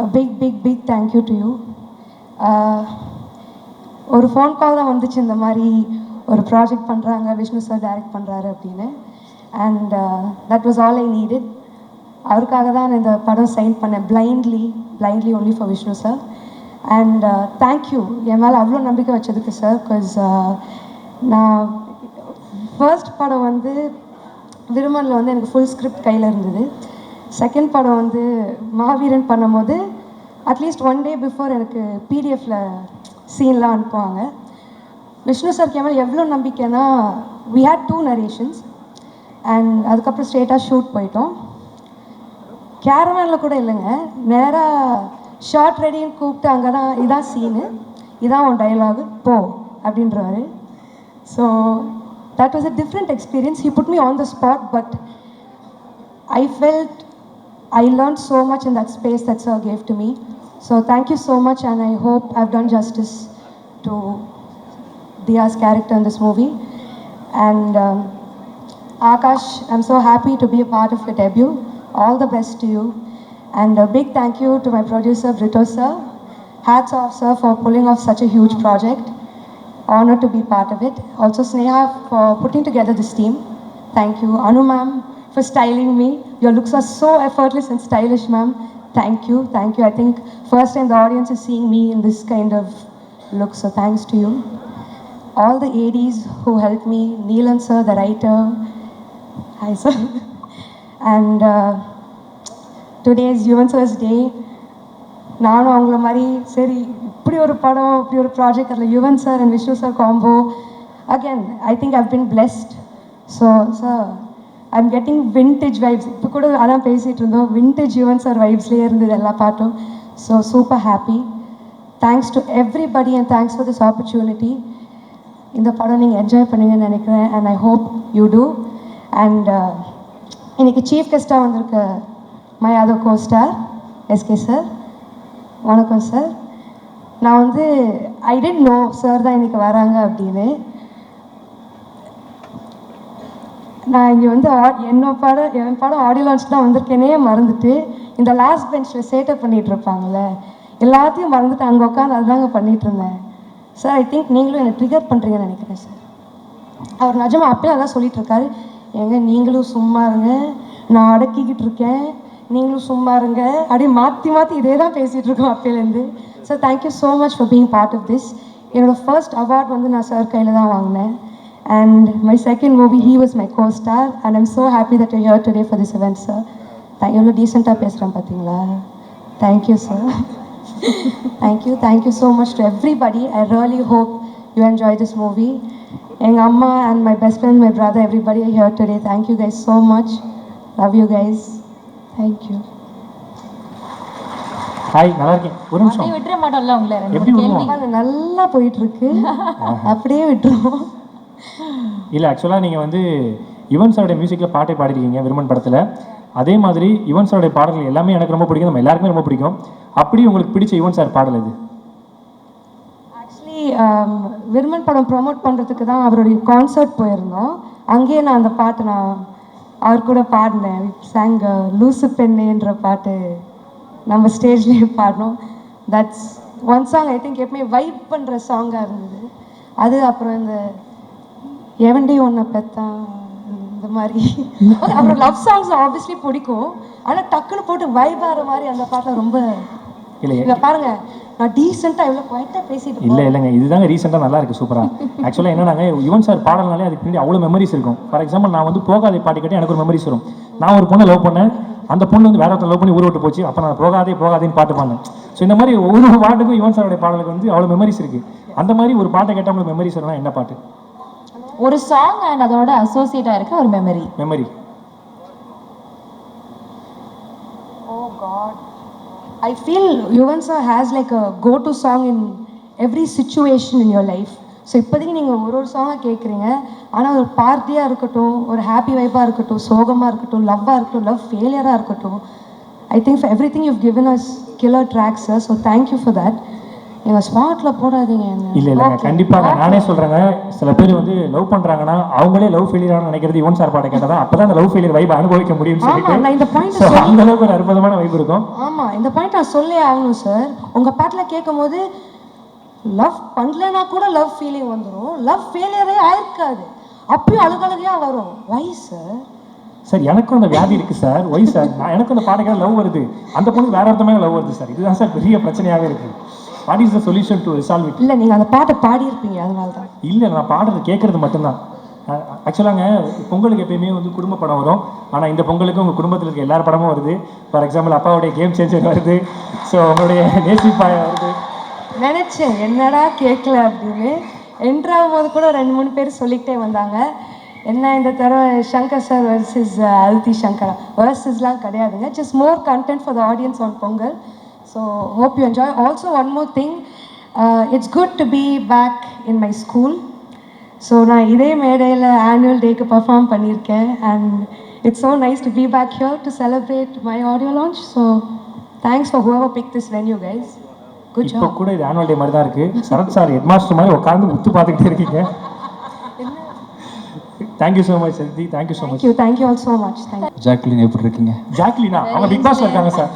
a big thank you to you. ஒரு phone call தான் வந்துச்சு, இந்த மாதிரி ஒரு project பண்ணுறாங்க, Vishnu sir direct பண்ணுறாரு அப்படின்னு. And that was all I needed. அவருக்காக தான் இந்த படம் சைன் பண்ணேன், blindly only for Vishnu sir. And thank you என் மேலே அவ்வளோ நம்பிக்கை வச்சதுக்கு சார். பிகாஸ் நான் ஃபர்ஸ்ட் படம் வந்து விருமனில் வந்து எனக்கு ஃபுல் ஸ்கிரிப்ட் கையில் இருந்தது. செகண்ட் படம் வந்து மாவீரன் பண்ணும்போது அட்லீஸ்ட் 1 day பிஃபோர் எனக்கு பிடிஎஃப்ல சீன்லாம் அனுப்புவாங்க. விஷ்ணு சார் கேமல் எவ்வளோ நம்பிக்கைன்னா, we had 2 narrations அண்ட் அதுக்கப்புறம் ஸ்ட்ரெயிட்டாக ஷூட் போயிட்டோம். கேரவேனில் கூட இல்லைங்க, நேராக ஷார்ட் ரெடின்னு கூப்பிட்டு அங்கே தான் இதான் சீனு, இதான் உன் டைலாகு போ அப்படின்றவாரு. So that was a different experience. He put me on the spot, but I felt I learned so much in that space that sir gave to me. So thank you so much, and I hope I've done justice to Diya's character in this movie. And Akash, I'm so happy to be a part of your debut. All the best to you. And a big thank you to my producer, Brito sir. Hats off, sir, for pulling off such a huge project. Honored to be part of it. Also Sneha for putting together this team. Thank you. Anu ma'am for styling me. Your looks are so effortless and stylish, ma'am. Thank you. Thank you. I think first time the audience is seeing me in this kind of look, so thanks to you. All the ADs who helped me, Neelan sir, the writer. Hi sir. And today is Yuvan sir's day. நானும் அவங்கள மாதிரி சரி இப்படி ஒரு படம் இப்படி ஒரு project, அதில் Yuvan sir and Vishnu sir combo, again I think I've been blessed. So sir I am getting vintage vibes. இப்போ கூட அதான் பேசிகிட்டு இருந்தோம், விண்டேஜ் யுவன் சார் வைப்ஸ்லேயே இருந்தது எல்லா பாட்டும். So super happy. Thanks to everybody and thanks for this opportunity. இந்த படம் நீங்கள் என்ஜாய் பண்ணுவீங்கன்னு நினைக்கிறேன், and I hope you too. And இன்னைக்கு சீஃப் கெஸ்ட்டாக வந்திருக்க my other co star SK sir. வணக்கம் சார். நான் வந்து ஐ டென்ட் நோ சார் தான் இன்றைக்கி வராங்க அப்படின்னு. நான் இங்கே வந்து என் படம் ஆடியோ லான்ச் தான் வந்திருக்கேனே மறந்துட்டு, இந்த லாஸ்ட் பெஞ்சில் சேட்டப் பண்ணிகிட்டு இருப்பாங்கள்ல, எல்லாத்தையும் மறந்துட்டு அங்கே உட்காந்து அதுதாங்க பண்ணிகிட்டு இருந்தேன். சார் ஐ திங்க் நீங்களும் என்னை ட்ரிகர் பண்ணுறீங்கன்னு நினைக்கிறேன் சார். அவர் நிஜமாக அப்பயே அதான் சொல்லிட்டு இருக்காரு, ஏங்க நீங்களும் சும்மா இருங்க, நான் அடக்கிக்கிட்டு இருக்கேன், நீங்களும் சும்மா இருங்க, அப்படியே மாற்றி மாற்றி இதே தான் பேசிகிட்டு இருக்கோம் அப்பேலேருந்து. So thank you so much for being part of this. என்னோடய ஃபர்ஸ்ட் அவார்ட் வந்து நான் சார் கையில் தான் வாங்கினேன். And my second movie he was my costar. And I'm so happy that you here today for this event sir. எவ்வளோ டீசெண்டாக பேசுகிறேன் பார்த்தீங்களா? Thank you sir. Thank you so much to everybody. I really hope you enjoy this movie. எங்கள் அம்மா and my best friend, my brother, everybody here today. Thank you guys so much. Love you guys. Thank you. Hi, நல்லா இருக்கேன். ஒரு நிமிஷம் விட்டுற மாட்டோம்ல உங்களை. எப்படி விடுவோம்? நல்லா போயிட்டு இருக்கு, அப்படியே விட்டுருவோம். இல்லை, ஆக்சுவலாக நீங்கள் வந்து யுவன் சாரோட மியூசிக்கில் பாட்டை பாடிருக்கீங்க விருமன் படத்தில். அதே மாதிரி யுவன் சாரோடைய பாடல்கள் எல்லாமே எனக்கு ரொம்ப பிடிக்கும், நம்ம எல்லாருக்குமே ரொம்ப பிடிக்கும். அப்படி உங்களுக்கு பிடிச்ச யுவன் சார் பாடல் இது? ஆக்சுவலி விருமன் படம் ப்ரொமோட் பண்ணுறதுக்கு தான் அவருடைய கான்சர்ட் போயிருந்தோம். அங்கேயே நான் அந்த பாட்டு நான் அவர் கூட பாடினேன். சாங் லூசு பெண்ணேன்ற பாட்டு நம்ம ஸ்டேஜ்லேயே பாடினோம். That's one song I think எப்பவுமே வைப் பண்ணுற சாங்காக இருந்தது அது. அப்புறம் இந்த எவன்டி ஒன்றை பெத்தான் இந்த மாதிரி அப்புறம் லவ் சாங்ஸ் ஆப்வியஸ்லி பிடிக்கும், ஆனால் டக்குன்னு போட்டு வைப் ஆகிற மாதிரி அந்த பாட்டில் ரொம்ப இல்லை. பாருங்க, நான் டீசெண்டாக எவ்வளோ குவைட்டாக பேசிட்டு இல்லைங்க, இதுதாங்க ரீசெண்டாக நல்லா இருக்குது, சூப்பராக. ஆக்சுவலாக என்னன்னாங்க, யுவன் சார் பாடல்னாலே அதுக்கு பின்னாடி அவ்வளோ மெமரிஸ் இருக்கும். ஃபார் எக்ஸாம்பிள், நான் வந்து போகாதே பாட்டு கேட்டு எனக்கு ஒரு மெமரிஸ் வரும். நான் ஒரு பொண்ணை லவ் பண்ணேன், அந்த பொண்ணு வந்து வேற ஒருத்தர் லவ் பண்ணி ஊர் விட்டு போச்சு, அப்போ நான் போகாதேன்னு பாட்டு பாடினேன். ஸோ இந்த மாதிரி ஒவ்வொரு பாட்டுக்கும் யுவன் சாரோடைய பாடலுக்கு வந்து அவ்வளோ மெமரிஸ் இருக்குது. அந்த மாதிரி ஒரு பாட்டை கேட்டால் உங்களுக்கு மெமரிஸ் வரும்னா என்ன பாட்டு? ஒரு சாங் அண்ட் அதோட அசோசியேட்டாக இருக்க ஒரு memory. Oh God, I feel Yuvan sir has like a go-to song in every situation in your life. So இப்போதைக்கு நீங்கள் ஒரு சாங்காக கேட்குறீங்க, ஆனால் ஒரு பார்ட்டியாக இருக்கட்டும், ஒரு ஹாப்பி வைப்பாக இருக்கட்டும், சோகமாக இருக்கட்டும், லவ்வாக இருக்கட்டும், லவ் ஃபெயிலியராக இருக்கட்டும், I think for everything you given us killer tracks sir. So thank you for that. எங்கள் ஸ்பாட்டில் போடாதீங்க. இல்லைங்க, கண்டிப்பாக நானே சொல்கிறேங்க. சில பேர் வந்து லவ் பண்ணுறாங்கன்னா அவங்களே லவ் ஃபெயிலியராக நினைக்கிறது யுவன் சார் பாட்டை கேட்டால் தான், அப்போ தான் அந்த லவ் ஃபெயிலியர் வைப் அனுபவிக்க முடியும்னு சொல்லிட்டு இந்த பாயிண்ட் அந்த அளவுக்கு ஒரு அற்புதமான வைப் இருக்கும். ஆமாம், இந்த பாயிண்ட் நான் சொல்லே ஆகணும் சார். உங்கள் பாட்டில் கேட்கும் போது லவ் பண்ணலன்னா கூட லவ் ஃபீலிங் வந்துடும், லவ் ஃபெயிலியரே ஆயிருக்காது, அப்பயும் அழுகழுகையாக வரும். வை சார்? சார் எனக்கும் அந்த வியாதி இருக்குது சார். Why sir? எனக்கும் அந்த பாட்டுக்காக லவ் வருது, அந்த பொண்ணு வேற ஒருத்தமே லவ் வருது சார். இதுதான் சார் பெரிய பிரச்சனையாகவே இருக்குது. What is the solution to resolve it? இல்லை, நீங்கள் அந்த பாட்டை பாடியிருப்பீங்க, அதனால தான். இல்லை, நான் பாடுறது கேட்குறது மட்டும்தான். ஆக்சுவலாங்க பொங்கலுக்கு எப்பயுமே வந்து குடும்ப படம் வரும், ஆனால் இந்த பொங்கலுக்கு உங்கள் குடும்பத்தில் இருக்க எல்லார் படமும் வருது. ஃபார் எக்ஸாம்பிள், அப்பாவுடைய கேம் சேஞ்சர் வருது, ஸோ உங்களுடைய நேசிப்பாய் வருது. நினச்சேன் என்னடா கேட்கல அப்படின்னு. என்ட்ராகும் போது கூட 2-3 பேர் சொல்லிக்கிட்டே வந்தாங்க. என்ன இந்த தடவை சங்கர் சார் வர்சஸ் அதித்தி சங்கரா வர்சஸ்லாம் கிடையாதுங்க, just more content for the audience on Pongal. So hope you enjoy. Also one more thing, it's good to be back in my school. So நான் இதே மேடையில் ஆனுவல் டேக்கு பர்ஃபார்ம் பண்ணியிருக்கேன். And it's so nice to be back here to celebrate my audio launch. So thanks for whoever picked this venue, guys. Good job. இப்போ கூட இது annual day மாதிரி தான் இருக்குது. சரத் சார் ஹெட் மாஸ்டர் மாதிரி உட்காந்து உத்து பார்த்துக்கிட்டே இருக்கீங்க. Thank you so much Sarathy, thank you so much. Thank you all so much. Thank you. Jacqueline எப்படி இருக்கீங்க? ஜாக்லினா அவங்க பிக் பாஸ்ல இருக்காங்க சார்.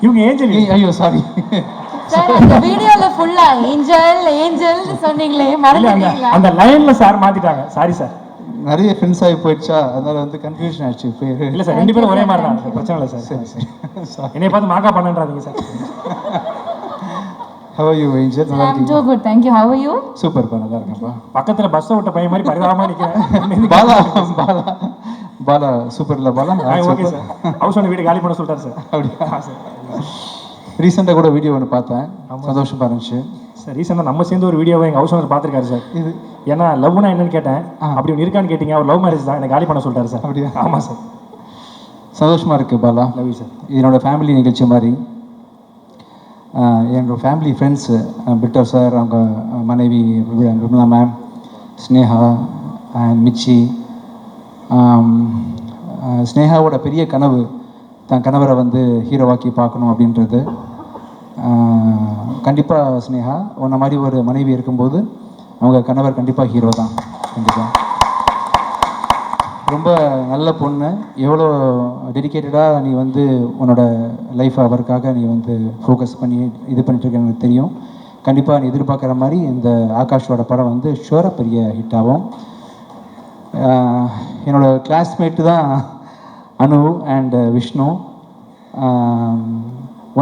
இவங்க ஏஞ்சல். ஐயோ சாரி சார் அந்த வீடியோல ஃபுல்லா ஏஞ்சல் சொன்னீங்களே மறந்துட்டீங்களா? அந்த லைன்ல சார் மாத்திட்டாங்க. Sorry sir. நிறைய ஃப்ரெண்ட்ஸ் ஆகி போயிடுச்சா, அதனால வந்து கன்ஃபியூஷன் ஆயிடுச்சு பேர். இல்லை சார், ரெண்டு பேரும் ஒரே மாதிரி தான், பிரச்சனை இல்லை சார். சரி என்னைய பார்த்து மாக்கா பண்ணன்றாதீங்க sir. How are you, Angel? நல்லா I'm இருக்கீங்க? too good, thank you. How are you? சூப்பர்ப்பா, நல்லா இருக்கேன்ப்பா. பக்கத்துல பஸ் விட்ட பையன் மாதிரி பரிதாபமா நிக்கிறேன். பாலா சூப்பர்ல Bala. Okay sir. House owner வீடு காலி பண்ண சொல்லிட்டாரு சார். அப்படியா சார்? ரீசெண்டாக கூட வீடியோ ஒன்று பார்த்தேன், சந்தோஷமா இருந்துச்சு சார். ரீசெண்டாக நம்ம சேர்ந்து ஒரு வீடியோவை எங்கள் ஹவுஸ் ஓனர் பார்த்துருக்காரு சார். இது ஏன்னா லவ்னா என்னன்னு கேட்டேன், அப்படி ஒன்று இருக்கான்னு கேட்டீங்க. அவர் லவ் மேரேஜ் தான், என்னை காலி பண்ண சொல்லிட்டாரு சார். அப்படியா? ஆமாம் சார். சந்தோஷமா இருக்கு பாலா. Love sir. என்னோட ஃபேமிலி நிகழ்ச்சி மாதிரி என்னோடய ஃபேமிலி ஃப்ரெண்ட்ஸு பிட்டர் சார், அவங்க மனைவி விமலா மேம், ஸ்னேகா அண்ட் மிச்சி. ஸ்னேகாவோட பெரிய கனவு தன் கணவரை வந்து ஹீரோவாக்கி பார்க்கணும் அப்படின்றது. கண்டிப்பாக ஸ்னேகா உன்ன மாதிரி ஒரு மனைவி இருக்கும்போது அவங்க கணவர் கண்டிப்பாக ஹீரோ தான். கண்டிப்பாக ரொம்ப நல்ல பொண்ணு. எவ்வளோ டெடிக்கேட்டடாக நீ வந்து உன்னோட லைஃப் அவருக்காக நீ வந்து ஃபோக்கஸ் பண்ணி இது பண்ணிட்டுருக்க எனக்கு தெரியும். கண்டிப்பாக நீ எதிர்பார்க்குற மாதிரி இந்த ஆகாஷோட படம் வந்து ஷுவராக பெரிய ஹிட் ஆகும். என்னோடய கிளாஸ்மேட்டு தான் Anu and Vishnu.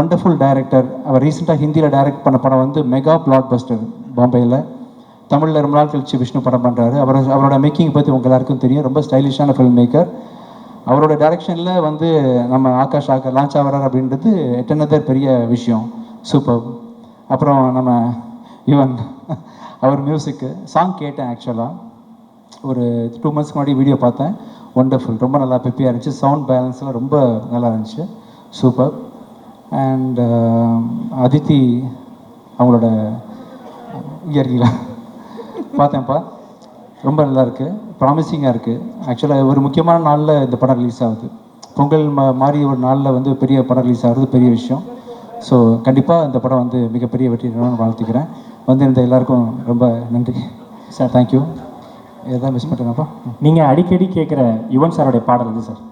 Wonderful director. அவர் ரீசெண்டாக ஹிந்தியில் டைரக்ட் பண்ண படம் வந்து மெகா பிளாக் பஸ்டர் பாம்பேயில். தமிழில் ரொம்ப நாள் கழிச்சு விஷ்ணு படம் பண்ணுறாரு. அவரோட மேக்கிங் பற்றி உங்கள் எல்லாருக்கும் தெரியும். ரொம்ப ஸ்டைலிஷான ஃபில்ம் மேக்கர். அவரோட டைரக்ஷனில் வந்து நம்ம ஆகாஷ் லான்ச் ஆகிறார் அப்படின்றது எட்டனதர் பெரிய விஷயம். சூப்பர். அப்புறம் நம்ம ஈவன் அவர் மியூசிக்கு சாங் கேட்டேன். ஆக்சுவலாக ஒரு 2 months முன்னாடி வீடியோ பார்த்தேன். ஒண்டர்ஃபுல், ரொம்ப நல்லா பெப்பியாக இருந்துச்சு. சவுண்ட் பேலன்ஸ்லாம் ரொம்ப நல்லா இருந்துச்சு. சூப்பர். அண்ட் அதித்தி அவங்களோட இயற்கையில் பார்த்தேன்ப்பா, ரொம்ப நல்லா இருக்குது, ப்ராமிசிங்காக இருக்குது. ஆக்சுவலாக ஒரு முக்கியமான நாளில் இந்த படம் ரிலீஸ் ஆகுது. பொங்கல் மாதிரி ஒரு நாளில் வந்து பெரிய படம் ரிலீஸ் ஆகுறது பெரிய விஷயம். ஸோ கண்டிப்பாக இந்த படம் வந்து மிகப்பெரிய வெற்றி வாழ்த்துக்கிறேன். வந்து இந்த எல்லாருக்கும் ரொம்ப நன்றி சார். தேங்க்யூ. எதாவது மிஸ் பண்ணுறேன்ப்பா. நீங்கள் அடிக்கடி கேட்குற யுவன் சாரோடைய பாடல் இது சார்.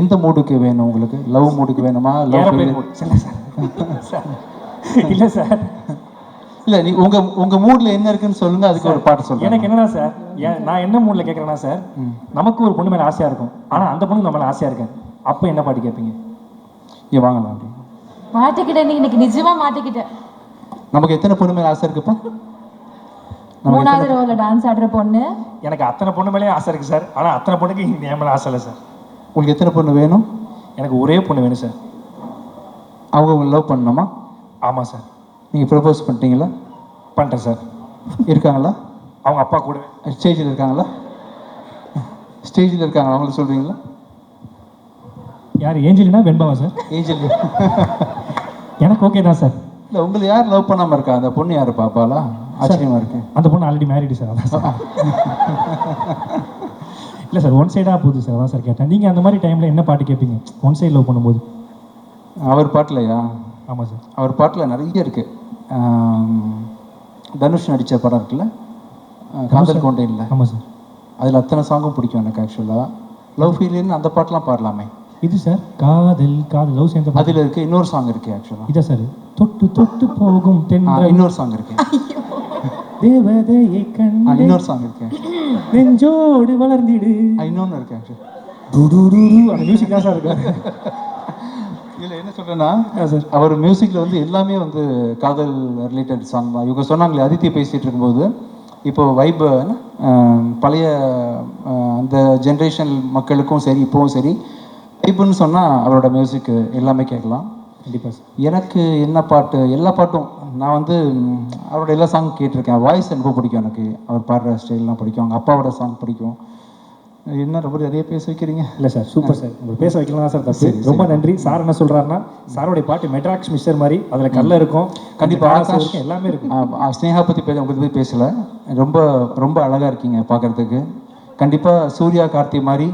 எந்த மூடுக்கு வேணும் உங்களுக்கு? லவ் மூடுக்கு வேணுமா? லவ் இல்லை சார், இல்லை நீ உங்கள் மூடில் என்ன இருக்குன்னு சொல்லுங்கள், அதுக்கு ஒரு பாட்டு சொல்லுங்கள். எனக்கு என்னன்னா சார், நான் என்ன மூடில் கேட்குறேன்னா சார், நமக்கு ஒரு பொண்ணு மேலே ஆசையாக இருக்கும், ஆனால் அந்த பொண்ணு நம்ம மேலே ஆசையாக இருக்கேன். அப்போ என்ன பாட்டு கேட்பீங்க? இங்கே வாங்கலாம். அப்படி மாட்டிக்கிட்டேன், நீ இன்னைக்கு நிஜமா மாட்டிக்கிட்டேன். நமக்கு எத்தனை பொண்ணு மேலே ஆசை இருக்குப்பா? 3வது ரோல டான்ஸ் ஆடுற பொண்ணு. எனக்கு அத்தனை பொண்ணு மேலே ஆசை இருக்குது சார், ஆனால் அத்தனை பொண்ணுக்கு என் மேலே ஆசை இல்லை சார். உங்களுக்கு எத்தனை பொண்ணு வேணும்? எனக்கு ஒரே பொண்ணு வேணும் சார். அவங்க உங்களை லவ் பண்ணணுமா? ஆமாம் சார். நீங்கள் ப்ரப்போஸ் பண்ணிட்டீங்களா? பண்ணிட்டேன் சார். இருக்காங்களா? அவங்க அப்பா கூட. ஸ்டேஜில் இருக்காங்களா? ஸ்டேஜில் இருக்காங்களா? அவங்கள சொல்கிறீங்களா? யார்? ஏஞ்சலினா வெண்பாவா சார்? ஏஞ்சல் எனக்கு ஓகே தான் சார். இல்லை உங்களை யார் லவ் பண்ணாமல் இருக்கா? அந்த பொண்ணு யார் பாப்பாலா? ஆச்சரியமாக இருக்கு. அந்த பொண்ணு ஆல்ரெடி மேரிடு சார். அதான் சார். இல்லை சார், ஒன் சைடாக போகுது சார். அதான் சார் கேட்டேன். நீங்கள் அந்த மாதிரி டைமில் என்ன பாட்டு கேட்பீங்க ஒன் சைடு லவ் பண்ணும்போது? அவர் பாட்டிலையா? ஆமாம் சார். அவர் பாட்டில் நிறைய இருக்குது. தனுஷ் நடித்த படம் இருக்குல்ல, காதல் கொண்டேன்ல. ஆமாம் சார். அதில் அத்தனை சாங்கும் பிடிக்கும் எனக்கு. ஆக்சுவலாக லவ் ஃபீலின்னு அந்த பாட்டெலாம் பாடலாமே. இது சார் காதல் லவ் சேர்ந்த அதில் இருக்குது. இன்னொரு சாங் இருக்குது ஆக்சுவலாக. இதா சார், தொட்டு தொட்டு போகும் தென்றல். இன்னொரு சாங் இருக்கு. தேவதையை கண்டு. இன்னொரு சாங் இருக்கு. நெஞ்சோடு வளர்ந்திடு. இன்னொன்று இருக்கு ஆக்சுவலி. அந்த மியூசிக் தான் சார் இருக்கு. இல்லை என்ன சொல்கிறேன்னா, அவர் மியூசிக்கில் வந்து எல்லாமே வந்து காதல் ரிலேட்டட் சாங் தான். இவங்க சொன்னாங்களே அதித்தி பேசிகிட்டு இருக்கும்போது, இப்போது வைப் பழைய அந்த ஜென்ரேஷன் மக்களுக்கும் சரி இப்போவும் சரி வைப்புன்னு சொன்னால் அவரோட மியூசிக் எல்லாமே கேட்கலாம். கண்டிப்பாக சார். எனக்கு என்ன பாட்டு, எல்லா பாட்டும் நான் வந்து அவரோட எல்லா சாங் கேட்டிருக்கேன். வாய்ஸ் ரொம்ப பிடிக்கும் எனக்கு. அவர் பாடுற ஸ்டைல்லாம் பிடிக்கும். அவங்க அப்பாவோட சாங் பிடிக்கும். என்ன ரொம்ப நிறைய பேச வைக்கிறீங்க. இல்லை சார், சூப்பர் சார். உங்களுக்கு பேச வைக்கலாம் தான் சார் தப்பு. ரொம்ப நன்றி. சார் என்ன சொல்கிறாருன்னா, சாரோடைய பாட்டு மெட்ராக்ஸ் மிக்சர் மாதிரி, அதில் கல்ல இருக்கும், கண்டிப்பாக ஆகாஷ் எல்லாமே இருக்கும். ஸ்னேகா பற்றி உங்களுக்கு பற்றி பேசலை. ரொம்ப ரொம்ப அழகாக இருக்கீங்க பார்க்குறதுக்கு. கண்டிப்பாக சூர்யா கார்த்தி மாதிரி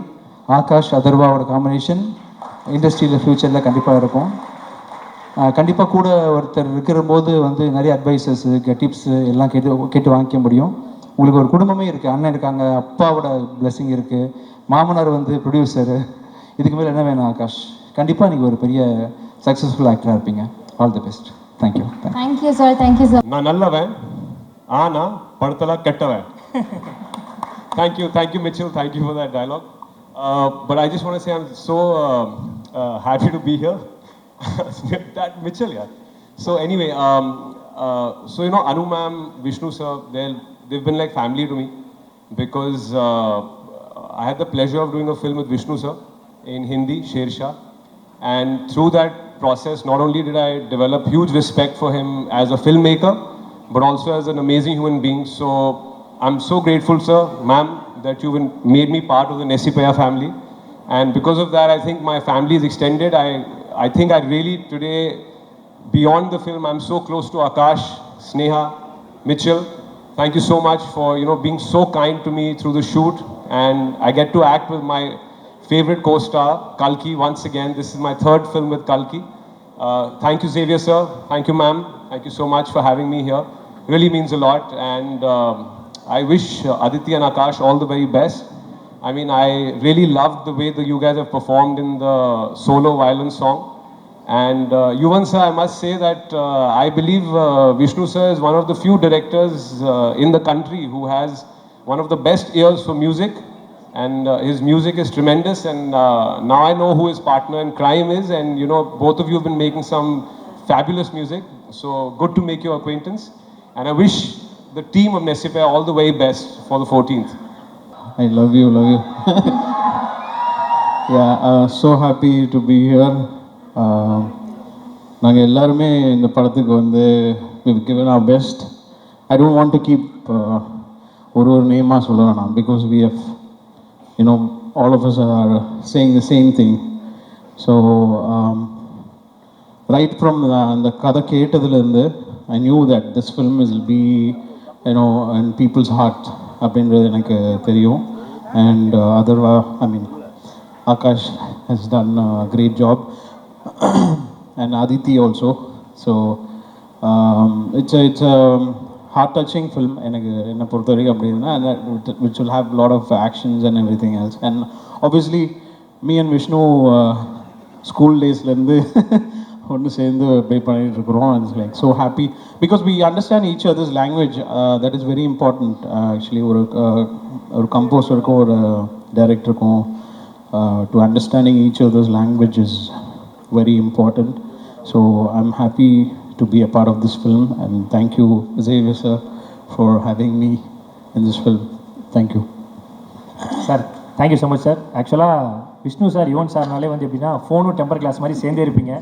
ஆகாஷ் அதர்வாவோட காம்பினேஷன் இண்டஸ்ட்ரியில் ஃப்யூச்சரில் கண்டிப்பாக இருக்கும். கண்டிப்பாக கூட ஒருத்தர் இருக்கிற போது வந்து நிறைய அட்வைசஸ் டிப்ஸு எல்லாம் கேட்டு வாங்கிக்க முடியும். உங்களுக்கு ஒரு குடும்பமே இருக்குது. அண்ணன் இருக்காங்க, அப்பாவோட பிளெஸிங் இருக்குது, மாமனார் வந்து ப்ரொடியூசரு. இதுக்கு மேலே என்ன வேணும் ஆகாஷ்? கண்டிப்பாக நீங்கள் ஒரு பெரிய சக்ஸஸ்ஃபுல் ஆக்டராக இருப்பீங்க. All the best. Thank you. Thank you sir. Thank you sir. நான் நல்லவன் ஆனா படத்தில் கெட்டவன். Thank you Mitchell. Thank you for that dialogue. But I just want to say I'm so happy to be here. That Mitchell, yeah. So anyway, so you know Anu ma'am, Vishnu sir, they've been like family to me because I had the pleasure of doing a film with Vishnu sir in Hindi, Sher Shah, and through that process, not only did I develop huge respect for him as a filmmaker, but also as an amazing human being. So I'm so grateful, sir, ma'am, that you've made me part of the Nesipaya family, and because of that, I think my family is extended. I think I really today, beyond the film, I'm so close to Akash, Sneha, Mitchell. Thank you so much for being so kind to me through the shoot, and I get to act with my favorite co-star Kalki once again. This is my third film with Kalki. Thank you, Xavier sir. Thank you, ma'am. Thank you so much for having me here. Really means a lot, and I wish Aditi and Akash all the very best. I mean, I really loved the way that you guys have performed in the solo violin song. And Yuvan sir, I must say that I believe Vishnu sir is one of the few directors in the country who has one of the best ears for music. And his music is tremendous. And now I know who his partner in crime is. And both of you have been making some fabulous music. So good to make your acquaintance. And I wish the team of Nesipaya all the very best for the 14th. I love you. Yeah, so happy to be here. நாங்கள் எல்லாருமே இந்த படத்துக்கு வந்து we've given our best. I don't want to keep ஒரு நேமாக சொல்ல வேணாம் because we have, all of us are saying the same thing. So right from அந்த கதை கேட்டதுலேருந்து I knew that this film will be in people's heart அப்படின்றது எனக்கு தெரியும். And Akash has done a great job and Aditi also. So it's a heart-touching film என்னை பொறுத்த வரைக்கும் அப்படின்னா, which will have a lot of actions and everything else. And obviously me and Vishnu school daysலேருந்து ஒன்று சேர்ந்து play பண்ணிட்டு இருக்கிறோம். It's like so happy because we understand each others language. That is very important actually. ஒரு கம்போசருக்கும் ஒரு டைரக்டருக்கும் to understanding each others language is very important. So I am happy to be a part of this film and thank you Xavier sir for having me in this film. Thank you sir. Thank you so much sir. ஆக்சுவலாக Vishnu sir Yuvan சார்னாலே வந்து எப்படின்னா ஃபோனும் temper glass மாதிரி சேர்ந்தே இருப்பீங்க.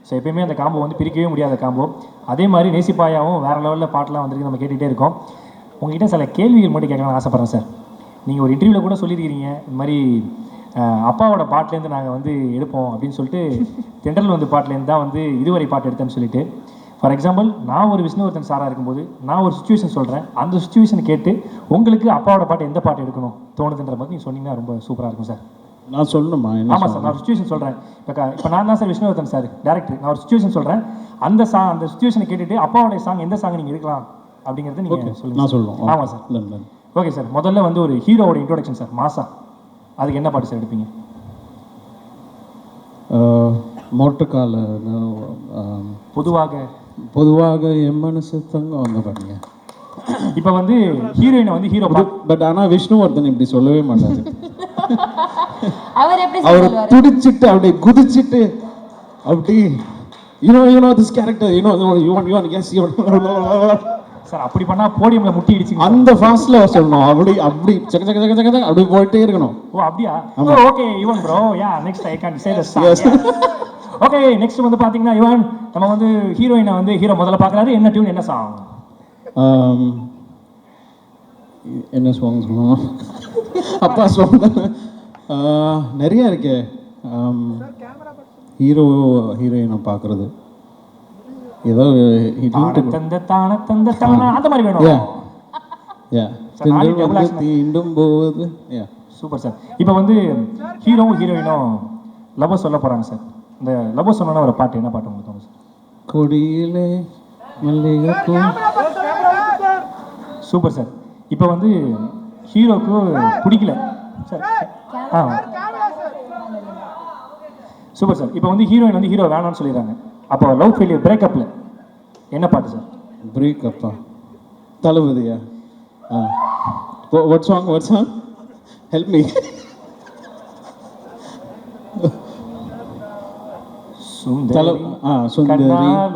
So எப்பயுமே அந்த combo வந்து பிரிக்கவே முடியாத காம்போ. அதே மாதிரி நேசிப்பாயாவும் வேறு லெவலில் பாட்டெலாம் வந்துருக்கு, நம்ம கேட்டுகிட்டே இருக்கோம். உங்கள்கிட்ட சில கேள்விகள் மட்டும் கேட்கலாம்னு ஆசைப்பட்றேன் சார். நீங்கள் ஒரு இன்டர்வியூவில் கூட சொல்லியிருக்கிறீங்க, இந்த மாதிரி அப்பாவோட பாட்டிலேருந்து நாங்கள் வந்து எடுப்போம் அப்படின்னு சொல்லிட்டு, தென்றல் வந்து பாட்டிலேருந்து தான் வந்து இதுவரை பாட்டு எடுத்தேன்னு சொல்லிட்டு. ஃபார் எக்ஸாம்பிள், நான் ஒரு விஷ்ணுவர்தன் சாராக இருக்கும்போது நான் ஒரு சுச்சுவேஷன் சொல்கிறேன், அந்த சுச்சுவேஷன் கேட்டு உங்களுக்கு அப்பாவோட பாட்டு எந்த பாட்டு எடுக்கணும் தோணுதுன்ற மாதிரி நீங்கள் சொன்னீங்கன்னா ரொம்ப சூப்பராக இருக்கும் சார். நான் சொல்லணுமா? ஆமாம் சார், நான் ஒரு சுச்சுவேஷன் சொல்கிறேன். இப்போ நான் தான் சார் விஷ்ணுவர்தன் சார் டேரக்டர். நான் ஒரு சுச்சுவேஷன் சொல்கிறேன், அந்த சுச்சுவேஷனை கேட்டுட்டு அப்பாவோடைய சாங் எந்த சாங் நீங்கள் எடுக்கலாம் அப்படிங்கிறது நீங்கள் சொல்லுங்கள். நான் சொல்லுவோம். ஆமாம் சார். Okay sir. முதல்ல வந்து ஒரு ஹீரோவோட இன்ட்ரோடக்ஷன் சார், மாசா. அதுக்கு என்ன பாட்டு சார் எடுப்பீங்க? மோட்டுக்கால பொதுவாக என் மனசு தங்கம் அந்த பாருங்க. இப்போ வந்து ஹீரோயினை வந்து ஹீரோ பட் ஆனால் விஷ்ணுவர்தன் இப்படி சொல்லவே மாட்டாரு. அவர் துடிச்சிட்டு அப்படியே குதிச்சிட்டு அப்படி this character you want yes sir அப்படி பண்ணா போடியம்ல முட்டி இடிச்சு அந்த ஃபாஸ்ட்ல சொல்லணும். அப்படி சக சக சக சக அப்படி போயிட்டே இருக்கணும். ஓ அப்படியா? Okay even bro yeah next I can say the song. Okay next வந்து பார்த்தீங்கன்னா இவன் நம்ம வந்து ஹீரோயினை வந்து ஹீரோ முதல்ல பார்க்குறாரு. என்ன டியூன் என்ன சாங்? என்ன சாங் சொல்லணும்? அப்பா சாங் நிறைய இருக்கே. ஹீரோயினை பார்க்குறது ஏதோ தந்த தான தந்த தான அந்த மாதிரி வேணும். தீண்டும் போது சூப்பர் சார். இப்போ வந்து ஹீரோவும் ஹீரோயினும் லவ் சொல்ல போகிறாங்க சார். இந்த லவ் சொன்னா ஒரு பாட்டு என்ன பாட்டு உங்களுக்கு தோணும் சார்? கொடியிலே மல்லிகைப்பூ. Super sir. இப்போ வந்து ஹீரோக்கு பிடிக்கல சார். Super sir. இப்போ வந்து ஹீரோயின் வந்து ஹீரோ வேணாம்னு சொல்லிடுறாங்க. அப்போ லவ் ஃபெயிலியர் பிரேக்கப்பில் என்ன பாட்டு சார்? பிரேக்கப்பா தளபதியா? What song help me. சுந்தரி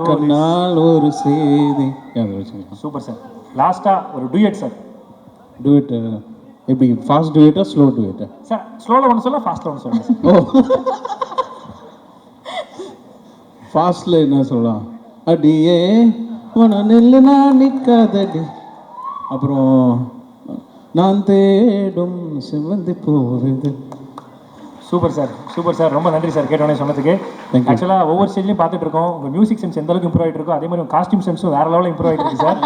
கண்ணால் ஒரு செய்தி. Super sir. லாஸ்டா ஒரு டூயட் சார். டூயட் எப்படி? ஃபாஸ்ட் டூயட்டா ஸ்லோ டூயட்டா சார்? ஸ்லோல ஒன்று சொல்ல ஃபாஸ்ட்ல ஒன்று சொல்லுங்க. ஓ ஃபாஸ்ட்ல என்ன சொல்லலாம்? அடியே உன நெல்லு நான் நிற்காதடி. அப்புறம் நான் தேடும் சிவந்தி போகுது. Super sir, super sir. ரொம்ப நன்றி சார் கேட்டோன்னே சொன்னதுக்கு. ஆக்சுவலாக ஒவ்வொரு ஸ்டேஜ்லையும் பார்த்துட்டு இருக்கோம் உங்கள் மியூசிக் சென்ஸ் எந்த அளவுக்கு இம்ப்ரூவ் ஆகிட்டு இருக்கோ அதே மாதிரி உங்கள் காஸ்டியூம் சென்ஸும் வேற லெவலில் இம்ப்ரூவ் ஆகிட்டு இருக்கு சார்.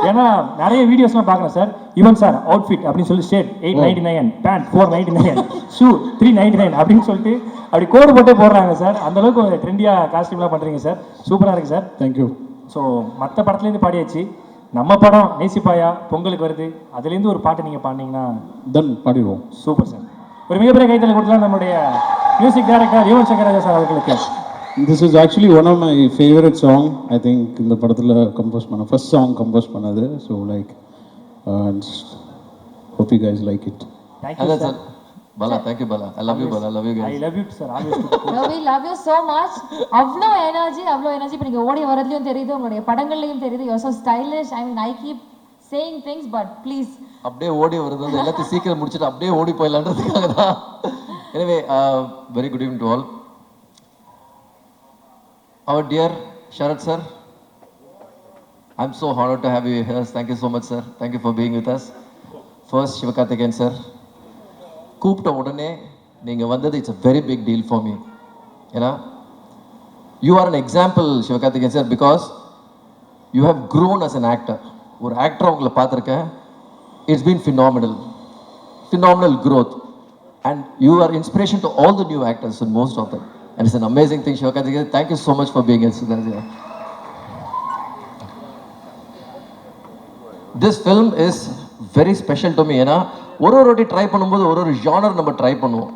ஏன்னா நிறைய வீடியோஸ்லாம் பார்க்குறேன் சார். ஈவன் சார் அவுட்ஃபிட் அப்படின்னு சொல்லி ஷர்ட் 899, பேண்ட் 499, ஷூ 399 அப்படின்னு சொல்லிட்டு அப்படி கோடு போட்டே போடுறாங்க சார். அந்த அளவுக்கு ஒரு ட்ரெண்டியாக காஸ்டியூம்லாம் பண்ணுறீங்க சார். சூப்பராக இருக்குது சார். தேங்க்யூ. ஸோ மற்ற படத்துலேருந்து பாடியாச்சு. நம்ம படம் நேசிப்பாயா பொங்கலுக்கு வருது, அதுலேருந்து ஒரு பாட்டு நீங்கள் பாடினீங்கன்னா தென் பாடிடுவோம். Super sir. ஒரு மிகப்பெரிய கைத்தலை கொடுக்கலாம் நம்முடைய music director Yuvan Shankar Raja sir அவர்களுக்கு. This is actually one of my favourite song. I think இந்த படத்தில் கம்போஸ் பண்ண ஃபர்ஸ்ட் சாங் கம்போஸ் பண்ணது. So like hope you guys like it. Thank you sir. Bala, thank you Bala. I love you Bala. I love you guys. I love you sir. Always. We love you so much. அவ்வளோ energy இப்போ நீங்கள் ஓடி வரதுலையும் தெரியுது, உங்களுடைய படங்கள்லையும் தெரியுது. You are so stylish. I mean I keep saying things but please அப்படியே ஓடி வருது வந்து எல்லாத்தையும் சீக்கிரம் முடிச்சுட்டு அப்படியே ஓடி போயிடலான்றதுக்காக தான். Anyway very good evening to all. Our dear Sharat sir, I'm so honored to have you here. Thank you so much sir. Thank you for being with us. First Sivakarthikeyan sir, கூப்பிட்ட உடனே நீங்கள் வந்தது it's a very big deal for me. ஏன்னா you are an example Sivakarthikeyan sir because you have grown as an actor. ஒரு actor உங்களை பார்த்துருக்கேன். It's been phenomenal growth, and you are inspiration to all the new actors and most of them, and it's an amazing thing. Sivakarthikeyan, thank you so much for being here. This film is very special to me. ஏன்னா ஒரு வாட்டி try பண்ணும்போது ஒரு genre நம்ம try பண்ணுவோம்.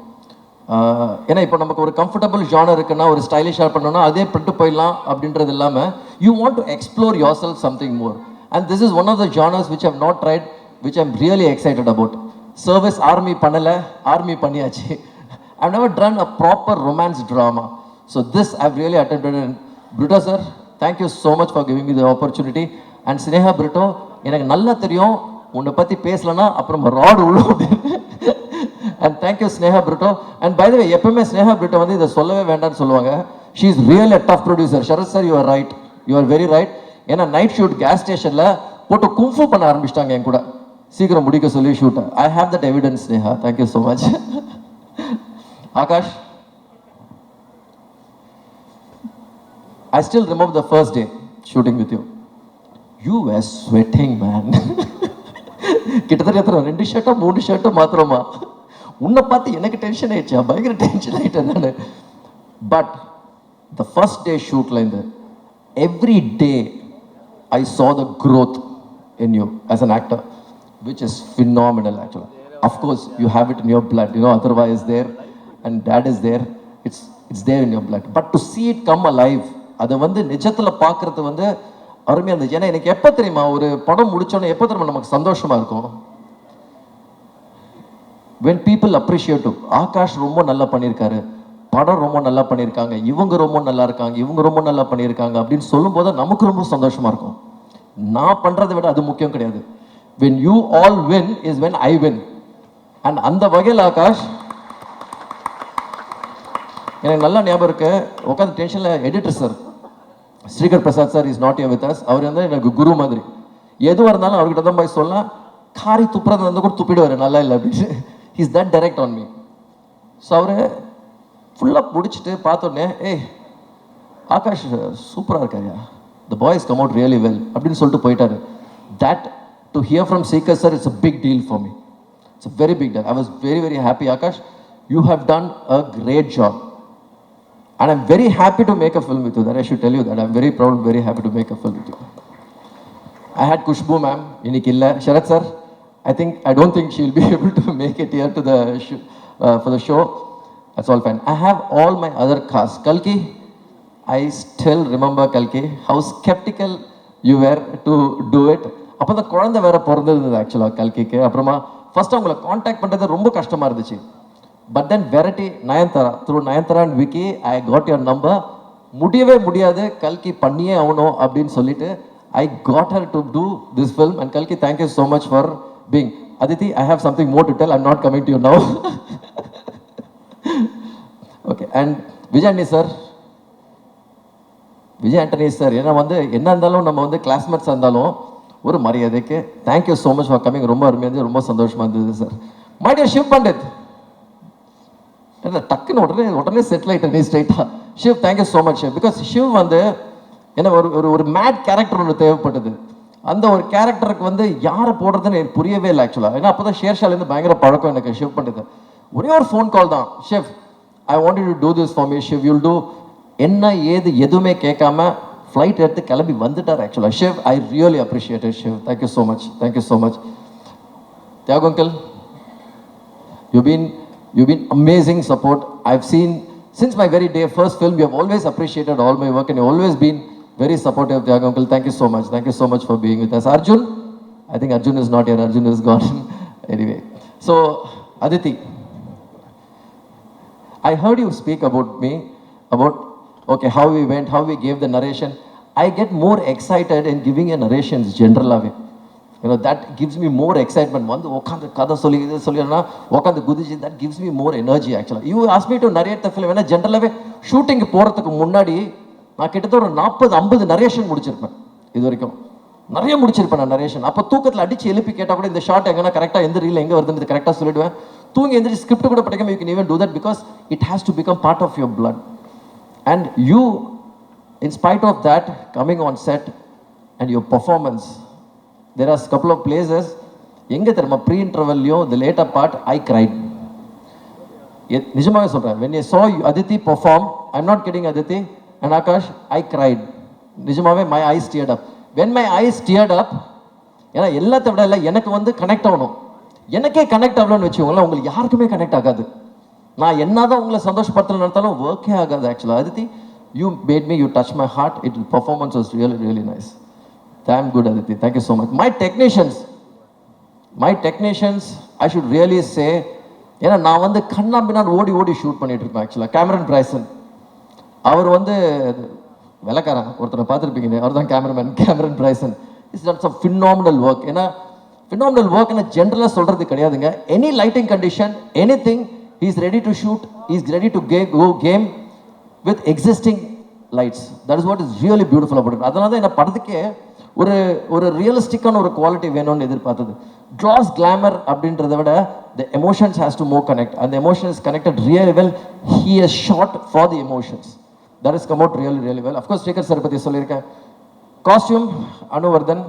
ஏன்னா இப்போ நமக்கு ஒரு கம்ஃபர்டபுள் ஜானர் இருக்குன்னா ஒரு ஸ்டைலிஷாக பண்ணோன்னா அதே பிரிட்டு போயிடலாம் அப்படின்றது இல்லாமல் you want to explore yourself something more. And this is one of the genres which I've not tried, which I'm really excited about. Service army பண்ணல, army பண்ணியாச்சு. I've never done a proper romance drama. So this I've really attempted. And Brito sir, thank you so much for giving me the opportunity. And Sneha Brito, எனக்கு நல்லா தெரியும் உன்னை பற்றி பேசலன்னா அப்புறம் rod உள்ள. And thank you Sneha Brito. And by the way, எப்பவுமே Sneha Brito வந்து இதை சொல்லவே வேண்டாம்னு சொல்லுவாங்க. She is really a tough producer. Sharat sir, you are right. You are very right. ஏன்னா நைட் ஷூட் கேஸ் ஸ்டேஷனில் போட்டு கும்ஃபு பண்ண ஆரம்பிச்சிட்டாங்க என் கூட. சீக்கிரம் முடிக்க சொல்லி shoot. I have that evidence Neha. Thank you so much. Akash, I still remember the first day shooting with you. You were sweating man. கிட்டத்தட்ட எத்தனை 2 ஷர்ட்டோ 3 ஷர்ட்டோ மாத்திரமா. உன்னை பார்த்து எனக்கு டென்ஷன் ஆயிடுச்சா? பயங்கர டென்ஷன் ஆகிட்டேன் நான். பட் த ஃபர்ஸ்ட் டே ஷூட்ல இருந்து every day I saw the growth in you as an actor, which is phenomenal actually. Of course, you have it in your blood, you know, otherwise is there and dad is there. It's there in your blood. But to see it come alive, அதை வந்து நிஜத்தில் பார்க்குறது வந்து அருமையாக இருந்துச்சு. ஏன்னா எனக்கு எப்போ தெரியுமா ஒரு படம் முடிச்சோன்னே எப்போ தெரியுமா நமக்கு சந்தோஷமாக இருக்கும்? when people appreciate you. Akash ரொம்ப நல்லா பண்ணியிருக்காரு, படம் ரொம்ப நல்லா பண்ணியிருக்காங்க, இவங்க ரொம்ப நல்லா இருக்காங்க, இவங்க ரொம்ப நல்லா பண்ணியிருக்காங்க அப்படின்னு சொல்லும்போது நமக்கு ரொம்ப சந்தோஷமா இருக்கும். நான் பண்றதை விட அது முக்கியம் கிடையாது. when you all win is when I win. and அந்த வகையில் ஆகாஷ் எனக்கு நல்லா ஞாபகம் இருக்கு, உட்காந்து டென்ஷனில் editor sir Sreekar Prasad sir is not with us. அவர் வந்து எனக்கு குரு மாதிரி. எதுவாக இருந்தாலும் அவர்கிட்ட தான் போய் சொல்லலாம், காரி துப்புறது வந்து கூட துப்பிடுவார் நல்லா இல்லை அப்படின்னு. Is that direct on me. So அவர் ஃபுல்லாக பிடிச்சிட்டு பார்த்தோன்னே, ஏய் ஆகாஷ் சூப்பராக இருக்காரியா, the boys come out really well அப்படின்னு சொல்லிட்டு போயிட்டாரு. That to hear from Shekhar sir it's a big deal for me. It's a very big deal. I was very very happy. Akash, you have done a great job. And I'm very happy to make a film with you. That I should tell you that I'm very proud, very happy to make a film with you. I had Kushbu ma'am, இன்னைக்கு இல்ல. Sharat sir, I don't think she'll be able to make it here to the for the show. That's all fine. I have all my other cast. Kalki, I still remember Kalki, how skeptical you were to do it. அப்போ அந்த குழந்தை வேற பிறந்திருந்தது ஆக்சுவலாக கல்கிக்கு. அப்புறமா first அவங்களை contact பண்ணுறது ரொம்ப கஷ்டமாக இருந்துச்சு. But then Verity, Nayanthara, through Nayanthara and Vicky, I got your number. முடியவே முடியாது, கல்கி பண்ணியே ஆகணும் அப்படின்னு சொல்லிட்டு I got her to do this film. And Kalki, thank you so much for being. Aditi, I have something more to tell. I'm not coming to you now. Okay, and Vijay Antony sir, ஏன்னா வந்து என்ன இருந்தாலும் நம்ம வந்து classmates இருந்தாலும் ஒரு மரியாதைக்கு thank you so much for coming. ரொம்ப அருமையாக இருந்தது, ரொம்ப சந்தோஷமாக இருந்தது sir. My dear Shiv Pandit, டக்குன்னு உடனே செட்டில் ஆகிட்டேன் நீ ஸ்ட்ரைட்டாக. Shiv, thank you so much. Because Shiv வந்து என்ன ஒரு மேட் கேரக்டர் ஒன்று தேவைப்பட்டது. அந்த ஒரு கேரக்டருக்கு வந்து யாரை போடுறதுன்னு எனக்கு புரியவே இல்லை ஆக்சுவலாக. ஏன்னா அப்போ தான் ஷேர்ஷாலேருந்து பயங்கர பழக்கம் எனக்கு ஷிவ் பண்ணிட்டு. ஒரே ஒரு ஃபோன் கால் தான், Shiv I wanted to do this for me Shiv, you'll two. என்ன ஏது எதுவுமே கேட்காம ஃப்ளைட் எடுத்து கிளம்பி வந்துட்டார் ஆக்சுவலாக. Shiv, I really appreciate it Shiv. Thank you so much, thank you so much. Thiyagu uncle, you've been amazing support. I've seen since my very day first film, you have always appreciated all my work and you've always been very supportive. Thiagu uncle, thank you so much. Thank you so much for being with us. Arjun, I think Arjun is not here. Arjun is gone. Anyway, so Aditi, I heard you speak about me, about okay, how we went, how we gave the narration. I get more excited in giving a narrations general way. You know, that gives me more excitement. One okand kada solina okand gudichi, that gives me more energy actually. You asked me to narrate the film. When general way shooting போறதுக்கு முன்னாடி நான் கிட்டத்தட்ட ஒரு 40-50 narration முடிச்சிருப்பேன். இது வரைக்கும் நிறைய முடிச்சிருப்பேன் நான் narration. அப்போ தூக்கத்தில் அடிச்சு எழுப்பி கேட்டால் கூட இந்த ஷார்ட் எங்கன்னா கரெக்டாக எந்த ரீல் எங்கே வருதுன்னு கரெக்டாக சொல்லிடுவேன். தூங்கி எந்திரிச்சு ஸ்கிரிப்ட் கூட படிக்காம you can even do that because it has to become part of your blood. And you, in spite of that, coming on set and your performance, there are a couple of places எங்கே தெரியுமா, ப்ரீ இன்டர்வல்லையும் the later part I cried. நிஜமாவே சொல்கிறேன், when I saw Aditi perform, I'm not kidding Aditi and Akash, I cried. நிஜமாவே my eyes teared up. When my eyes teared up, ஏன்னா எல்லாத்த விட இல்லை எனக்கு வந்து கனெக்ட் ஆகணும். எனக்கே கனெக்ட் ஆகலன்னு வச்சுக்கோங்களேன், உங்களுக்கு யாருக்குமே கனெக்ட் ஆகாது. நான் என்னதான் உங்களை சந்தோஷப்படுத்தல நடத்தாலும் ஒர்க்கே ஆகாது ஆக்சுவலாக. Aditi, you made me, you touched my heart. It performance was really really nice. Damn good Aditi, thank you so much. My technicians, I should really say, ஏன்னா நான் வந்து கண்ணா பின்னாடி ஓடி ஷூட் பண்ணிட்டு இருப்பேன் ஆக்சுவலாக. கேமரன் பிரைசன், அவர் வந்து வெள்ளக்காரன் ஒருத்தரை பார்த்துருப்பீங்க, அவர் தான் cameraman Cameron Bryson. It's done some phenomenal work. ஏன்னா ஃபினாமினல் ஒர்க்னு ஜென்ரலாக சொல்கிறது கிடையாதுங்க. Any lighting condition, anything, he is ready to shoot, he is ready to go game with existing lights. That is what is really beautiful about it. அதனால தான் என்ன படத்துக்கே ஒரு ரியலிஸ்டிக்கான ஒரு குவாலிட்டி வேணும்னு எதிர்பார்த்தது. க்ளாஸ் கிளாமர் அப்படின்றத விட the emotions has to more connect, and the emotion is connected really well. He has shot for the emotions. That has come out really really well. Of course Shekhar sir பத்தி சொல்லியிருக்கேன். Costume Anuvardhan,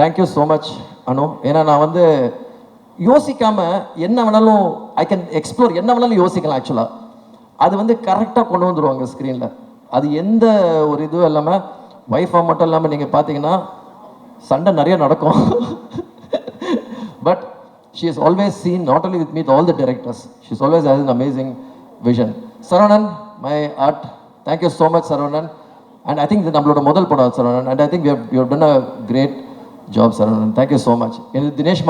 thank you so much Anu. ஏன்னா நான் வந்து யோசிக்காமல் என்ன வேணாலும் I can explore, என்ன வேணாலும் யோசிக்கலாம் ஆக்சுவலாக. அது வந்து கரெக்டாக கொண்டு வந்துடுவாங்க ஸ்க்ரீனில். அது எந்த ஒரு இதுவும் இல்லாமல், ஒய்ஃபாக மட்டும் இல்லாமல் நீங்கள் பார்த்தீங்கன்னா சண்டை நிறைய நடக்கும். But she is always seen not only with me, all the directors. She is always has an amazing vision. Saravanan, my art, thank you so much Saravanan. And I think இது நம்மளோட முதல் படம் Saravanan. And I think you have done a great job Saravanan. Thank you so much. எனக்கு Dinesh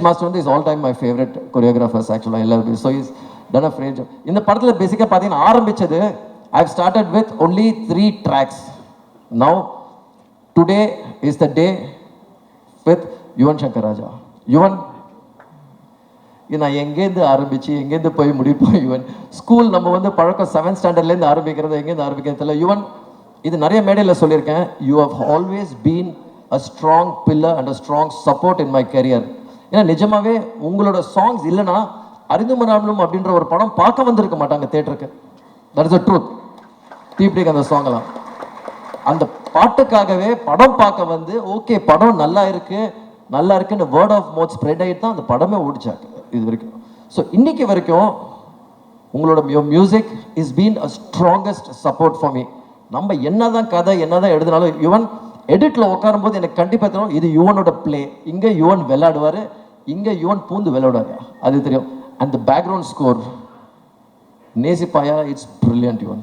master வந்து is all time my favourite choreographers ஆக்சுவலாக எல்லாருமே. So is done a great job. இந்த படத்தில் பேசிக்காக பார்த்தீங்கன்னா ஆரம்பித்தது I have started with only 3 tracks. Now, today is the day with Yuvan Shankar Raja. Yuvan, இது நான் எங்கேருந்து ஆரம்பிச்சு எங்கேருந்து போய் முடிப்போம் யுவன். ஸ்கூல் நம்ம வந்து பழக்கம் 7th ஸ்டாண்டர்ட்லேருந்து ஆரம்பிக்கிறது, எங்கேருந்து ஆரம்பிக்கிறது தெரியல. யுவன், இது நிறைய மேடையில் சொல்லியிருக்கேன், you have always been a strong pillar and a strong support in my career. ஏன்னா நிஜமாவே உங்களோட சாங்ஸ் இல்லைன்னா அறிந்துமராமலும் அப்படின்ற ஒரு படம் பார்க்க வந்திருக்க மாட்டாங்க தேட்டருக்கு. That is a truth. தீப்டிக்கு அந்த சாங்கெல்லாம் அந்த பாட்டுக்காகவே படம் பார்க்க வந்து ஓகே படம் நல்லா இருக்குன்னு வேர்ட் ஆஃப் மவுத் ஸ்ப்ரெட் ஆகிட்டு தான் அந்த படமே ஓடிச்சாங்க இது வரைக்கும். ஸோ இன்னைக்கு வரைக்கும் உங்களோட music is been a strongest support for me. நம்ம என்னதான் கதை என்னதான் எழுதினாலும் யுவன் எடிட்ல உட்காரும் போது எனக்கு கண்டிப்பாக தெரியும் இது யுவனோட பிளே, இங்கே யுவன் விளையாடுவார், இங்கே யுவன் பூந்து விளையாடுவார், அது தெரியும். And the background score நேசிப்பாயா, it's brilliant Yuvan.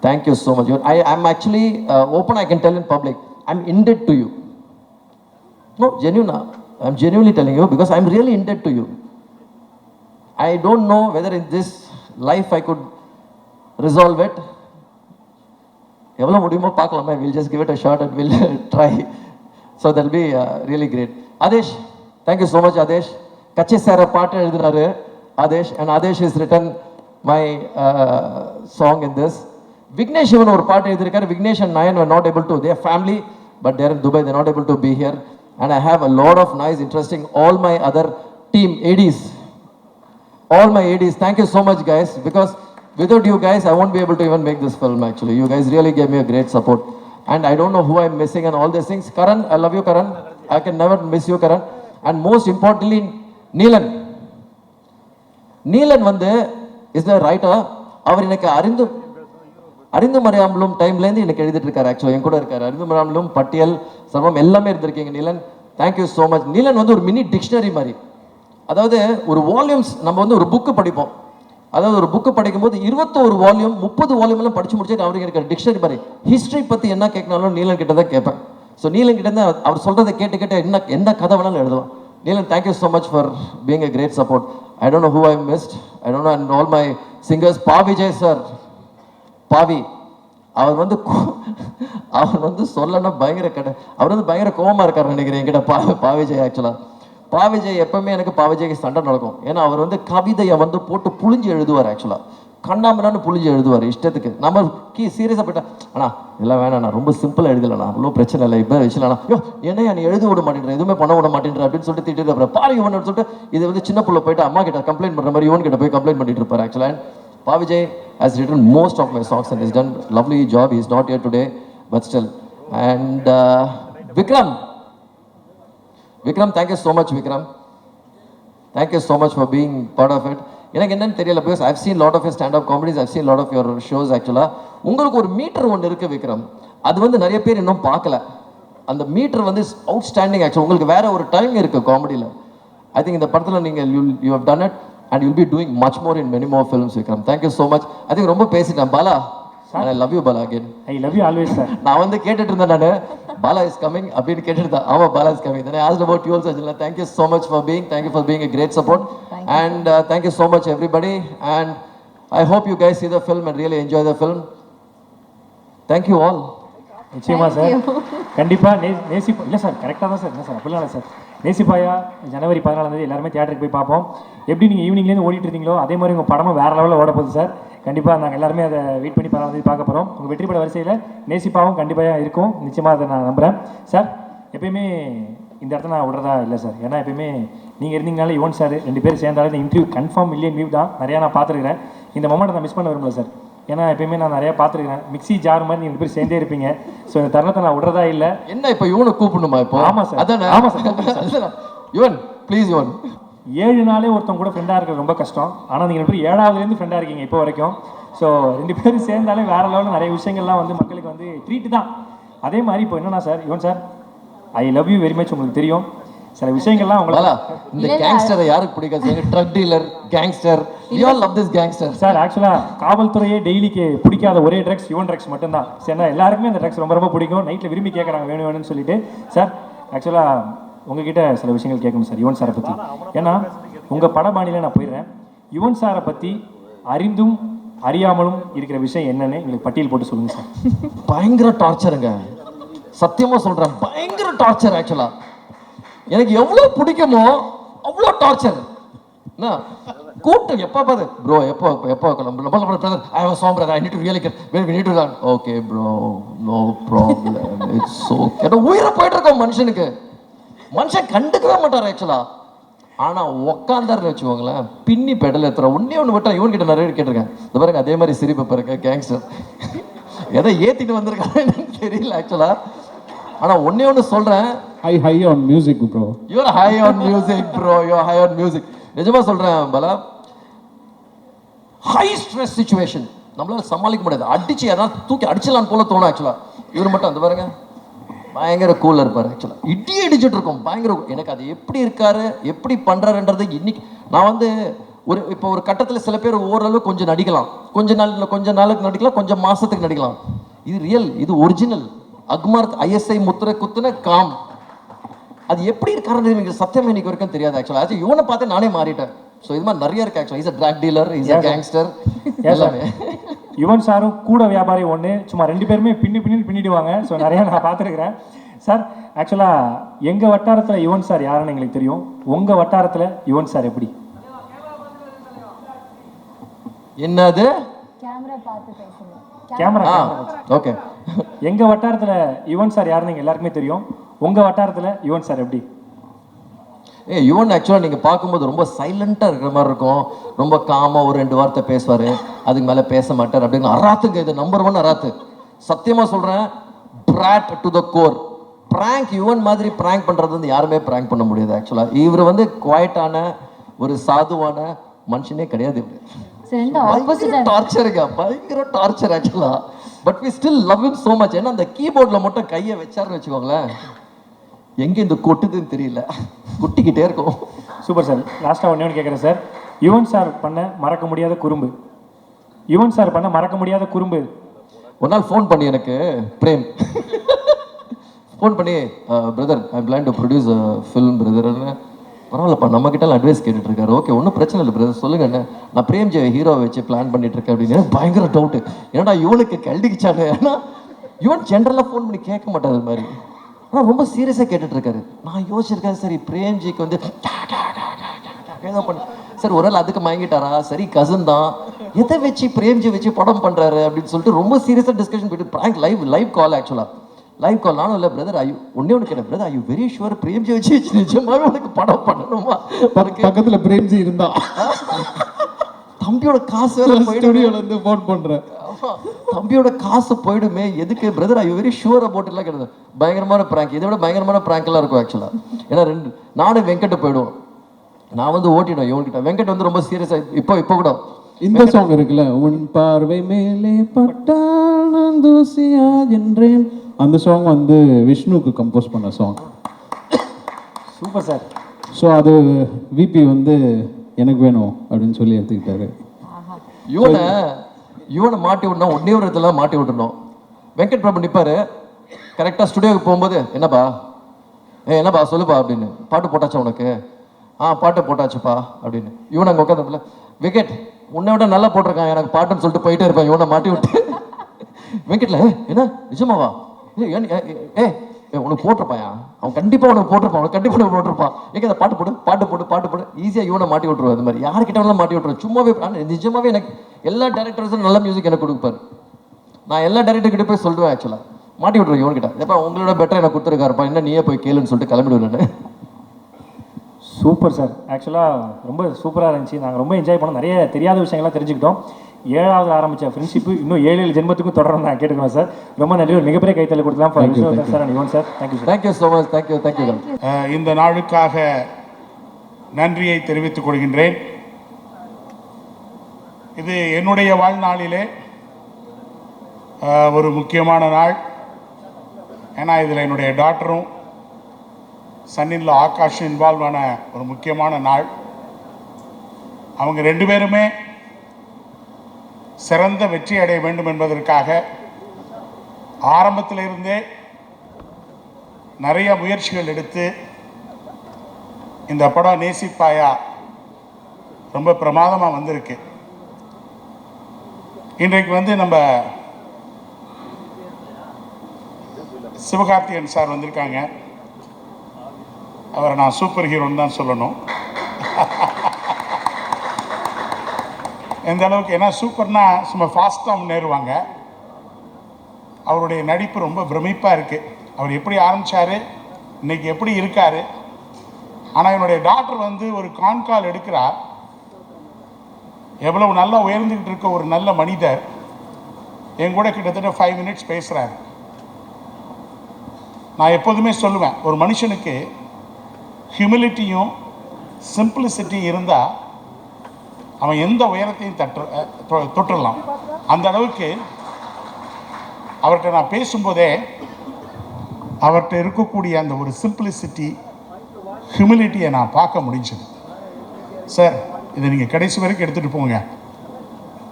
Thank you so much. I'm actually open, I can tell in public, I'm indebted to you. No, genuine. I'm genuinely telling you because I'm really indebted to you. I don't know whether in this life I could resolve it. எவ்வளோ முடியுமோ பார்க்கலாமே, we'll just give it a shot and we'll try. So that'll be really great. Adesh, thank you so much Adesh. Kachche சார பாட்டு எழுதுறாரு Adesh, and Adesh has written my song in this. Vignesh even ஒரு பாட்டு எழுதிருக்காரு. Vignesh and Nayan were not able to, they are family but they are in Dubai, they are not able to be here. And I have a lot of nice interesting, all my other team ADs, all my ADs, thank you so much guys, because without you guys I won't be able to even make this film actually. You guys really gave me a great support and I don't know who I'm missing and all these things. Karan, I love you Karan, I can never miss you Karan. And most importantly Neelan வந்து is the writer. அவர் எனக்கு அறிந்து மறையாமலும் டைம்லேருந்து எனக்கு எழுதிட்டு இருக்காரு. ஆக்சுவலாக என் கூட இருக்காரு. அறிந்து மறையாமலும் பட்டியல் சர்வம் எல்லாமே இருந்திருக்கீங்க Neelan. Thank you so much. Neelan வந்து ஒரு மினி டிக்ஷனரி மாதிரி. அதாவது ஒரு வால்யூம்ஸ் நம்ம வந்து ஒரு புக்கு படிப்போம். அதாவது ஒரு புக்கு படிக்கும்போது 21 வால்யூம் 30 வால்யூம்லாம் படிச்சு முடிச்சுட்டு அவருக்கு எனக்கு டிக்ஷனரி மாதிரி ஹிஸ்ட்ரி பற்றி என்ன கேட்கனாலும் நீலன் கிட்ட தான் கேட்பேன். ஸோ நீலன் கிட்ட தான் அவர் சொல்கிறத கேட்டு என்ன கதை வேணாலும் எழுதலாம். Neelan, thank you so much for being a great support. I don't know who I missed, I don't know. And all my singers, Pa Vijay sir, Pavi அவர் வந்து சொல்லனா பயங்கர அவர் வந்து பயங்கர கோவமா இருக்காரு நினைக்கிறேன் என்கிட்ட. பாவிஜய் ஆக்சுவலா பாவிஜய் எப்பவுமே எனக்கு பாவிஜய்க்கு சண்டை நடக்கும். ஏன்னா அவர் வந்து கவிதையை வந்து போட்டு புளிஞ்சு எழுதுவார். ஆக்சுவலா கண்ணாமண்ணான்னு புளிஞ்சு எழுதுவார் இஷ்டத்துக்கு. நம்ம சீரியஸா போயிட்டா அண்ணா இதெல்லாம் வேணாண்ணா, ரொம்ப சிம்பிளா எழுதலண்ணா, அவ்வளோ பிரச்சனை இல்லை, இப்போ வச்சுலண்ணா, ஐயோ என்னையா நீ எழுத விட மாட்டேன்ற, எதுவுமே பண்ண விட மாட்டேன்ற அப்படின்னு சொல்லிட்டு திட்டு. அப்புறம் பாரு இவன் சொல்லிட்டு இது வந்து சின்ன பிள்ளை போயிட்டு அம்மா கிட்ட கம்ப்ளைண்ட் பண்ற மாதிரி இவன் கிட்ட போய் கம்ப்ளைண்ட் பண்ணிட்டு இருப்பார். ஆக்சுவலா Pavijay has written most of my songs and he's done a lovely job. He's not here today, but still. And Vikram, thank you so much, Vikram. Thank you so much for being part of it. எனக்கு என்னன்னு தெரியல, because I've seen a lot of your stand-up comedies, I've seen a lot of your shows actually. உங்களுக்கு ஒரு metre ஒன்று இருக்கு விக்ரம், அது வந்து நிறைய பேர் இன்னும் பார்க்கல. அந்த மீட்டர் வந்து அவுட்ஸ்டாண்டிங். ஆக்சுவலி உங்களுக்கு வேற ஒரு டைம் இருக்கு காமெடியில். ஐ திங்க் இந்த படத்தில் நீங்கள் you have done it. And you'll be doing much more in many more films, Vikram. Thank you so much. I think ரொம்ப பேசிட்டேன். Bala, and I love you Bala again. I love you always sir. நான் வந்து கேட்டுட்டு இருந்தேன் நானு Bala is coming அப்படின்னு கேட்டுட்டு ஆமா Bala is coming. Then I asked about you also. Thank you so much for being a great support. And thank you so much everybody. And I hope you guys see the film and really enjoy the film. Thank you all. நிச்சயமா sir, கண்டிப்பா நேசிப்பா இல்லை sir, கரெக்டாக தான் sir. என்ன sir அப்படிலாம் இல்லை sir. நேசிப்பாயா ஜனவரி 14 எல்லாருமே தியேட்டருக்கு போய் பார்ப்போம். எப்படி நீங்கள் ஈவினிங்லேருந்து ஓடிட்டு இருந்தீங்களோ அதே மாதிரி உங்கள் படமும் வேறு லெவலில் ஓட போகுது சார். கண்டிப்பாக நாங்கள் எல்லாருமே அதை வெயிட் பண்ணி 14 பார்க்க போகிறோம். உங்கள் வெற்றி பட வரிசையில் நேசிப்பாவும் கண்டிப்பாக இருக்கும். நிச்சயமாக அதை நான் நம்புகிறேன் சார். எப்பயுமே இந்த இடத்துல நான் விடுறதா இல்லை சார். ஏன்னா எப்பயுமே நீங்கள் இருந்தீங்கனாலே யுவன் சார் 2 பேர் சேர்ந்தாலும் இந்த இன்டர்வியூ கன்ஃபார்ம் மில்லியன் வியூ தான். நிறையா நான் பார்த்துருக்கிறேன். இந்த மொமெண்ட்டை நான் மிஸ் பண்ண விரும்பல சார். ஏன்னா எப்பயுமே நான் நிறையா பார்த்துருக்கிறேன். மிக்ஸி ஜார் மாதிரி நீங்கள் 2 பேர் சேர்ந்தே இருப்பீங்க. ஸோ இந்த தருணத்தை நான் விடுறதா இல்லை. என்ன இப்போ யுவனை கூப்பிடணுமா இப்போ? ஆமாம் சார், அதான் ஆமாம் சார். யுவன் ப்ளீஸ் யுவன். 7 நாளே ஒருத்தவங்க கூட ஃப்ரெண்டாக இருக்கிறது ரொம்ப கஷ்டம். ஆனால் நீங்கள் 2 பேர் 7வதுலேருந்து ஃப்ரெண்டாக இருக்கீங்க இப்போ வரைக்கும். ஸோ 2 பேரும் சேர்ந்தாலே வேறு லெவலில் நிறைய விஷயங்கள்லாம் வந்து மக்களுக்கு வந்து ட்ரீட் தான். அதே மாதிரி இப்போ என்னன்னா sir, Yuvan sir I love you very much. உங்களுக்கு தெரியும் சில விஷயங்கள்லாம் உங்களால இந்த கேங்ஸ்டரை யாருக்கு பிடிக்காது? Drug dealer, gangster, we all love this gangster. Sir ஆக்சுவலாக காவல்துறையே டெய்லிக்கு பிடிக்காத ஒரே ட்ரக்ஸ் யுவன் ட்ரக்ஸ் மட்டும்தான். சரிண்ணா, எல்லாருக்குமே அந்த ட்ரக்ஸ் ரொம்ப ரொம்ப பிடிக்கும். நைட்டில் விரும்பி கேட்குறாங்க வேணும் வேணும்னு சொல்லிட்டு. சார் ஆக்சுவலாக உங்ககிட்ட சில விஷயங்கள் கேட்கணும் சார் யுவன் சாரை பற்றி. ஏன்னா உங்கள் படபாணியில் நான் போயிடுறேன். யுவன் சாரை பற்றி அறிந்தும் அறியாமலும் இருக்கிற விஷயம் என்னன்னு எங்களுக்கு பட்டியல் போட்டு சொல்லுங்கள் சார். பயங்கர டார்ச்சருங்க, சத்தியமாக சொல்கிறேன், பயங்கர டார்ச்சர். ஆக்சுவலாக எனக்கு எவ்வளோ பிடிக்குமோ அவ்வளோ டார்ச்சர். என்ன கூப்பிட்டு எப்போ பார்த்து ப்ரோ எப்போ I was song brother I need to really get we need to learn okay bro no problem it's okay ஏன்னா உயிரை போயிட்டு இருக்கோம் மனுஷனுக்கு. மனுஷன் கண்டுக்கவே மாட்டார் ஆக்சுவலா. ஆனால் உக்காந்தாருன்னு வச்சுக்கோங்களேன், பின்னி பெடல் ஏற்றுற ஒன்றே ஒன்று விட்டா இவன்கிட்ட நிறைய கேட்டிருக்கேன். இந்த பாருங்க அதே மாதிரி சிரிப்பு பாருங்க கேங்ஸ்டர் எதை ஏற்றிட்டு வந்திருக்காங்க தெரியல ஆக்சுவலா. ஆனால் ஒன்றே ஒன்று சொல்கிறேன், high on music bro. You're high on music bro, you're high on music. நிஜமாக சொல்கிறேன் பலா, ஹை ஸ்ட்ரெஸ் சுச்சுவேஷன் நம்மளால சமாளிக்க முடியாது. அடிச்சு ஏதாவது தூக்கி அடிச்சலான்னு போல தோணும் ஆக்சுவலா. இவர் மட்டும் அந்த பாருங்க பயங்கர கூலாக இருப்பார் ஆக்சுவலாக. இடி அடிச்சுட்டு இருக்கோம் பயங்கர. எனக்கு அது எப்படி இருக்காரு எப்படி பண்ணுறாருன்றது இன்னைக்கு நான் வந்து இப்போ ஒரு கட்டத்தில் சில பேர் ஓரளவு கொஞ்சம் நடிக்கலாம், கொஞ்ச நாளுக்கு நடிக்கலாம், கொஞ்சம் மாசத்துக்கு நடிக்கலாம். இது ரியல், இது ஒரிஜினல் அக்மார்க் ஐஎஸ்ஐ முத்திரை குத்துன காம். அது எப்படி இருக்காருன்னு எனக்கு சத்தியமாக இன்னைக்கு வரைக்கும் தெரியாது ஆக்சுவலாக. ஆக்சுவலி இவனை பார்த்து நானே மாறிட்டேன். ஸோ இது மாதிரி நிறைய இருக்கு ஆக்சுவலாக. Is a drug dealer, is a gangster எல்லாமே. யுவன் சாரும் கூட வியாபாரி ஒன்று, சும்மா 2 பேருமே பின்னிடுவாங்க. ஸோ நிறையா நான் பார்த்துருக்குறேன் சார். ஆக்சுவலாக எங்கள் வட்டாரத்தில் யுவன் சார் யாருன்னு எங்களுக்கு தெரியும். உங்கள் வட்டாரத்தில் யுவன் சார் எப்படி? என்னது கேமரா ஓகே. எங்கள் வட்டாரத்தில் யுவன் சார் யாருன்னு எங்கள் எல்லாருக்குமே தெரியும். உங்கள் வட்டாரத்தில் யுவன் சார் எப்படி? யுவன் ஆக்சுவலாக நீங்கள் பார்க்கும்போது ரொம்ப சைலண்ட்டாக இருக்கிற மாதிரி இருக்கும். ரொம்ப காமாக ஒரு 2 வார்த்தை பேசுவார், அதுக்கு மேலே பேச மாட்டார் அப்படின்னு. அராத்துங்க, இது நம்பர் 1 அராத்து. சத்தியமாக சொல்கிறேன், Brad to the core. Prank Yuvan மாதிரி ப்ராங்க் பண்ணுறது வந்து யாருமே ப்ராங்க் பண்ண முடியாது ஆக்சுவலாக. இவர் வந்து குவாய்ட்டான ஒரு சாதுவான மனுஷனே கிடையாது. டார்ச்சருங்க, பயங்கர டார்ச்சர் ஆக்சுவலாக. But we still love him so much. ஏன்னா அந்த கீபோர்டில் மட்டும் கையை வச்சாருன்னு வச்சுக்கோங்களேன், எங்கே இந்த கொட்டுதுன்னு தெரியல, குட்டிக்கிட்டே இருக்கும். Super sir. லாஸ்ட்டாக ஒன்று கேட்குறேன் சார். யுவன் சார் பண்ண மறக்க முடியாத குறும்பு, யுவன் சார் பண்ண மறக்க முடியாத குறும்பு. ஒரு நாள் ஃபோன் பண்ணி எனக்கு பிரேம் ஃபோன் பண்ணி, brother I plan to produce film பிரதர்ன்னு. பரவாயில்லப்பா, நம்ம கிட்ட அட்வைஸ் கேட்டுட்டு இருக்காரு. ஓகே ஒன்றும் பிரச்சனை இல்லை பிரதர், சொல்லுங்க என்ன, நான் பிரேம்ஜி ஹீரோவை வச்சு பிளான் பண்ணிட்டு இருக்கேன் அப்படின்னு. பயங்கர டவுட்டு, ஏன்னா இவனுக்கு கல்டிக்கிச்சாங்க. ஏன்னா இவன் ஜென்ரலாக ஃபோன் பண்ணி கேட்க மாட்டார் அது மாதிரி. ஆனால் ரொம்ப சீரியஸாக கேட்டுட்டு இருக்காரு. நான் யோசிச்சிருக்கேன், சரி பிரேம்ஜிக்கு வந்து ஏதோ பண்ண சார், ஒரு நாள் அதுக்கு மயங்கிட்டாரா, சரி கசன் தான், எதை வச்சு பிரேம்ஜி வச்சு படம் பண்ணுறாரு அப்படின்னு சொல்லிட்டு ரொம்ப சீரியஸாக டிஸ்கஷன் போயிட்டு ப்ராங்க் லைவ் கால் ஆக்சுவலாக லைவ் கால். நானும் இல்லை பிரதர், ஒன்னே ஒன்று கேட்டேன், brother I you very sure Premji வச்சு நிஜமாவே உனக்கு படம் பண்ணணுமா? பக்கத்தில் பிரேம்ஜி இருந்தா தம்பியோட காசு ஸ்டுடியோலேருந்து ஃபோன் பண்ணுறேன், தம்பியோட காசு போயிடுமே எதுக்கு brother, I you very sure about எல்லாம் கிடையாது. பயங்கரமான ப்ராங்க், இதை விட பயங்கரமான ப்ராங்க் எல்லாம் இருக்கும் ஆக்சுவலாக. ஏன்னா நானும் வெங்கட் போயிடுவோம். நான் வந்து ஓட்டிடுவேன் இவன்கிட்ட, வெங்கட் வந்து ரொம்ப சீரியஸாக. இப்போ கூட இந்த சாங் இருக்குல்ல, உன் பார்வை மேலே பட்டான் தூசியா என்றேன், அந்த சாங் வந்து விஷ்ணுக்கு கம்போஸ் பண்ண சாங். Super sir. ஸோ அது விபி வந்து எனக்கு வேணும் அப்படின்னு சொல்லி எடுத்துக்கிட்டாரு. இவனை மாட்டி விடணும், ஒன்னே ஒரு இடத்துல மாட்டி விடணும். வெங்கட் பிரபு நிற்பாரு கரெக்டாக ஸ்டுடியோவுக்கு போகும்போது, என்னப்பா சொல்லுப்பா அப்படின்னு. பாட்டு போட்டாச்சா உனக்கு? பாட்டு போட்டாச்சுப்பா அப்படின்னு. இவனை அங்கே உட்காந்து, வெங்கட் உன்னை விட நல்லா போட்டிருக்கான் எனக்கு பாட்டுன்னு சொல்லிட்டு போயிட்டே இருப்பான் இவனை மாட்டி விட்டு. வெங்கட்ல என்ன நிஜமாவா? உனக்கு போட்டிருப்பாயா, அவன் கண்டிப்பாக உனக்கு போட்டிருப்பான், அவனுக்கு கண்டிப்பாக போட்டிருப்பான். எங்கே பாட்டு போடு ஈஸியாக இவனை மாட்டி விட்டுருவான். அது மாதிரி யார்கிட்ட வேணாலும் மாட்டி விட்டுருவேன் சும்மாவே. நிஜமாவே எனக்கு எல்லா டேரக்டர்ஸும் நல்ல மியூசிக் எனக்கு கொடுப்பாரு. நான் எல்லா டேரக்டர்கிட்ட போய் சொல்லுவேன் ஆக்சுவலாக, மாட்டி விட்டுருவேன் இவன்கிட்ட. எப்போ உங்களோட பெட்டர் எனக்கு கொடுத்துருக்காருப்பா, என்ன நீயே போய் கேளுன்னு சொல்லிட்டு கிளம்பிடுவேன். Super sir. ஆக்சுவலாக ரொம்ப சூப்பராக இருந்துச்சு. நாங்கள் ரொம்ப என்ஜாய் பண்ணோம், நிறைய தெரியாத விஷயங்கள்லாம் தெரிஞ்சுக்கிட்டோம். 7வது ஆரம்பித்த ஃப்ரெண்ட்ஷிப்பு இன்னும் 7 ஜென்மத்துக்கும் தொடரும் நான் கேட்டுக்கிறோம் சார். ரொம்ப நன்றி. ஒரு மிகப்பெரிய கைத்தலை கொடுக்கலாம் for Vishnuvardhan sir and Yuvan sir. Thank you so much. Thank you. இந்த நாளுக்காக நன்றியை தெரிவித்துக் கொள்கின்றேன். இது என்னுடைய வாழ்நாளிலே ஒரு முக்கியமான நாள். ஏன்னா இதில் என்னுடைய டாக்டரும் சன்னின்ல ஆகாஷும் இன்வால்வ் ஆன ஒரு முக்கியமான நாள். அவங்க 2 பேருமே சிறந்த வெற்றி அடைய வேண்டும் என்பதற்காக ஆரம்பத்திலிருந்தே நிறைய முயற்சிகள் எடுத்து இந்த படம் நேசிப்பாயா ரொம்ப பிரமாதமாக வந்திருக்கு. இன்றைக்கு வந்து நம்ம சிவகார்த்திகேயன் சார் வந்திருக்காங்க. அவரை நான் சூப்பர் ஹீரோன்னு தான் சொல்லணும். எந்த அளவுக்கு, ஏன்னா சூப்பர்னா சும்மா ஃபாஸ்ட்டாக முன்னேறுவாங்க. அவருடைய நடிப்பு ரொம்ப பிரமிப்பாக இருக்குது. அவர் எப்படி ஆரம்பித்தார், இன்றைக்கி எப்படி இருக்கார். ஆனால் என்னுடைய டாக்டர் வந்து ஒரு கால் எடுக்கிறார். எவ்வளவு நல்லா உயர்ந்துக்கிட்டு இருக்க ஒரு நல்ல மனிதர் என் கூட கிட்டத்தட்ட 5 மினிட்ஸ் பேசுகிறார். நான் எப்போதுமே சொல்லுவேன், ஒரு மனுஷனுக்கு ஹியூமிலிட்டியும் சிம்பிளிசிட்டி இருந்தால் அவன் எந்த உயரத்தையும் தொட்டுடலாம். அந்த அளவுக்கு அவர்கிட்ட நான் பேசும்போதே அவர்கிட்ட இருக்கக்கூடிய அந்த ஒரு சிம்பிளிசிட்டி, ஹியூமிலிட்டியை நான் பார்க்க முடிஞ்சது. சார், இதை நீங்கள் கடைசி வரைக்கும் எடுத்துகிட்டு போங்க,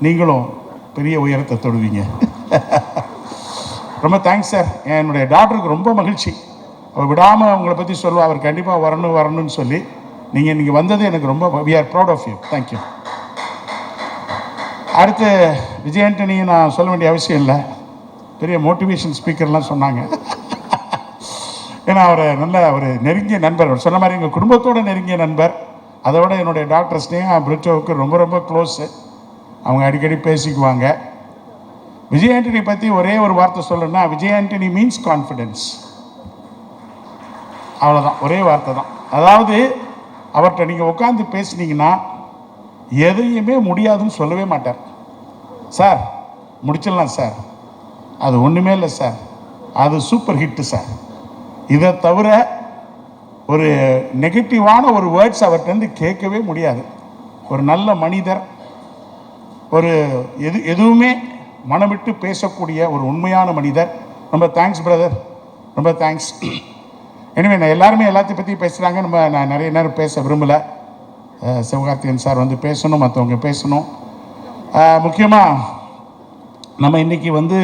நீங்களும் பெரிய உயரத்தை தொடுவீங்க. ரொம்ப தேங்க்ஸ் சார். என்னுடைய டாக்டருக்கு ரொம்ப மகிழ்ச்சி. அவர் விடாமல் உங்களை பற்றி சொல்லுவாள், அவர் கண்டிப்பாக வரணும்னு சொல்லி. நீங்கள் இன்றைக்கி வந்தது எனக்கு ரொம்ப, we are proud of you. Thank you. அடுத்து விஜய் ஆண்டனி நான் சொல்ல வேண்டிய அவசியம் இல்லை, பெரிய மோட்டிவேஷன் ஸ்பீக்கர்லாம் சொன்னாங்க. ஏன்னா அவர் நல்ல ஒரு நெருங்கிய நண்பர். அவர் சொன்ன மாதிரி எங்கள் குடும்பத்தோட நெருங்கிய நண்பர். அதை விட என்னுடைய டாக்டர் ஸ்னேகா பிரிட்டோவுக்கு ரொம்ப ரொம்ப க்ளோஸு. அவங்க அடிக்கடி பேசிக்குவாங்க. விஜய் ஆண்டனி பற்றி ஒரே ஒரு வார்த்தை சொல்லணும்னா, விஜய் ஆண்டனி மீன்ஸ் கான்ஃபிடென்ஸ். அவ்வளோதான், ஒரே வார்த்தை தான். அதாவது அவர்கிட்ட நீங்கள் உட்காந்து பேசுனீங்கன்னா எதையுமே முடியாதுன்னு சொல்லவே மாட்டார். சார் முடிச்சிடலாம் சார், அது ஒன்றுமே இல்லை சார், அது சூப்பர் ஹிட்டு சார். இதை தவிர ஒரு நெகட்டிவான ஒரு வேர்ட்ஸ் அவர்கிட்ட கேட்கவே முடியாது. ஒரு நல்ல மனிதர், ஒரு எதுவுமே மனமிட்டு பேசக்கூடிய ஒரு உண்மையான மனிதர். ரொம்ப தேங்க்ஸ் பிரதர், ரொம்ப தேங்க்ஸ். எனவே நான் எல்லாருமே எல்லாத்தையும் பற்றி பேசுகிறாங்க. நான் நிறைய நேரம் பேச விரும்பலை. சிவகார்த்திகேயன் சார் வந்து பேசணும், மற்றவங்க பேசணும். முக்கியமாக நம்ம இன்றைக்கி வந்து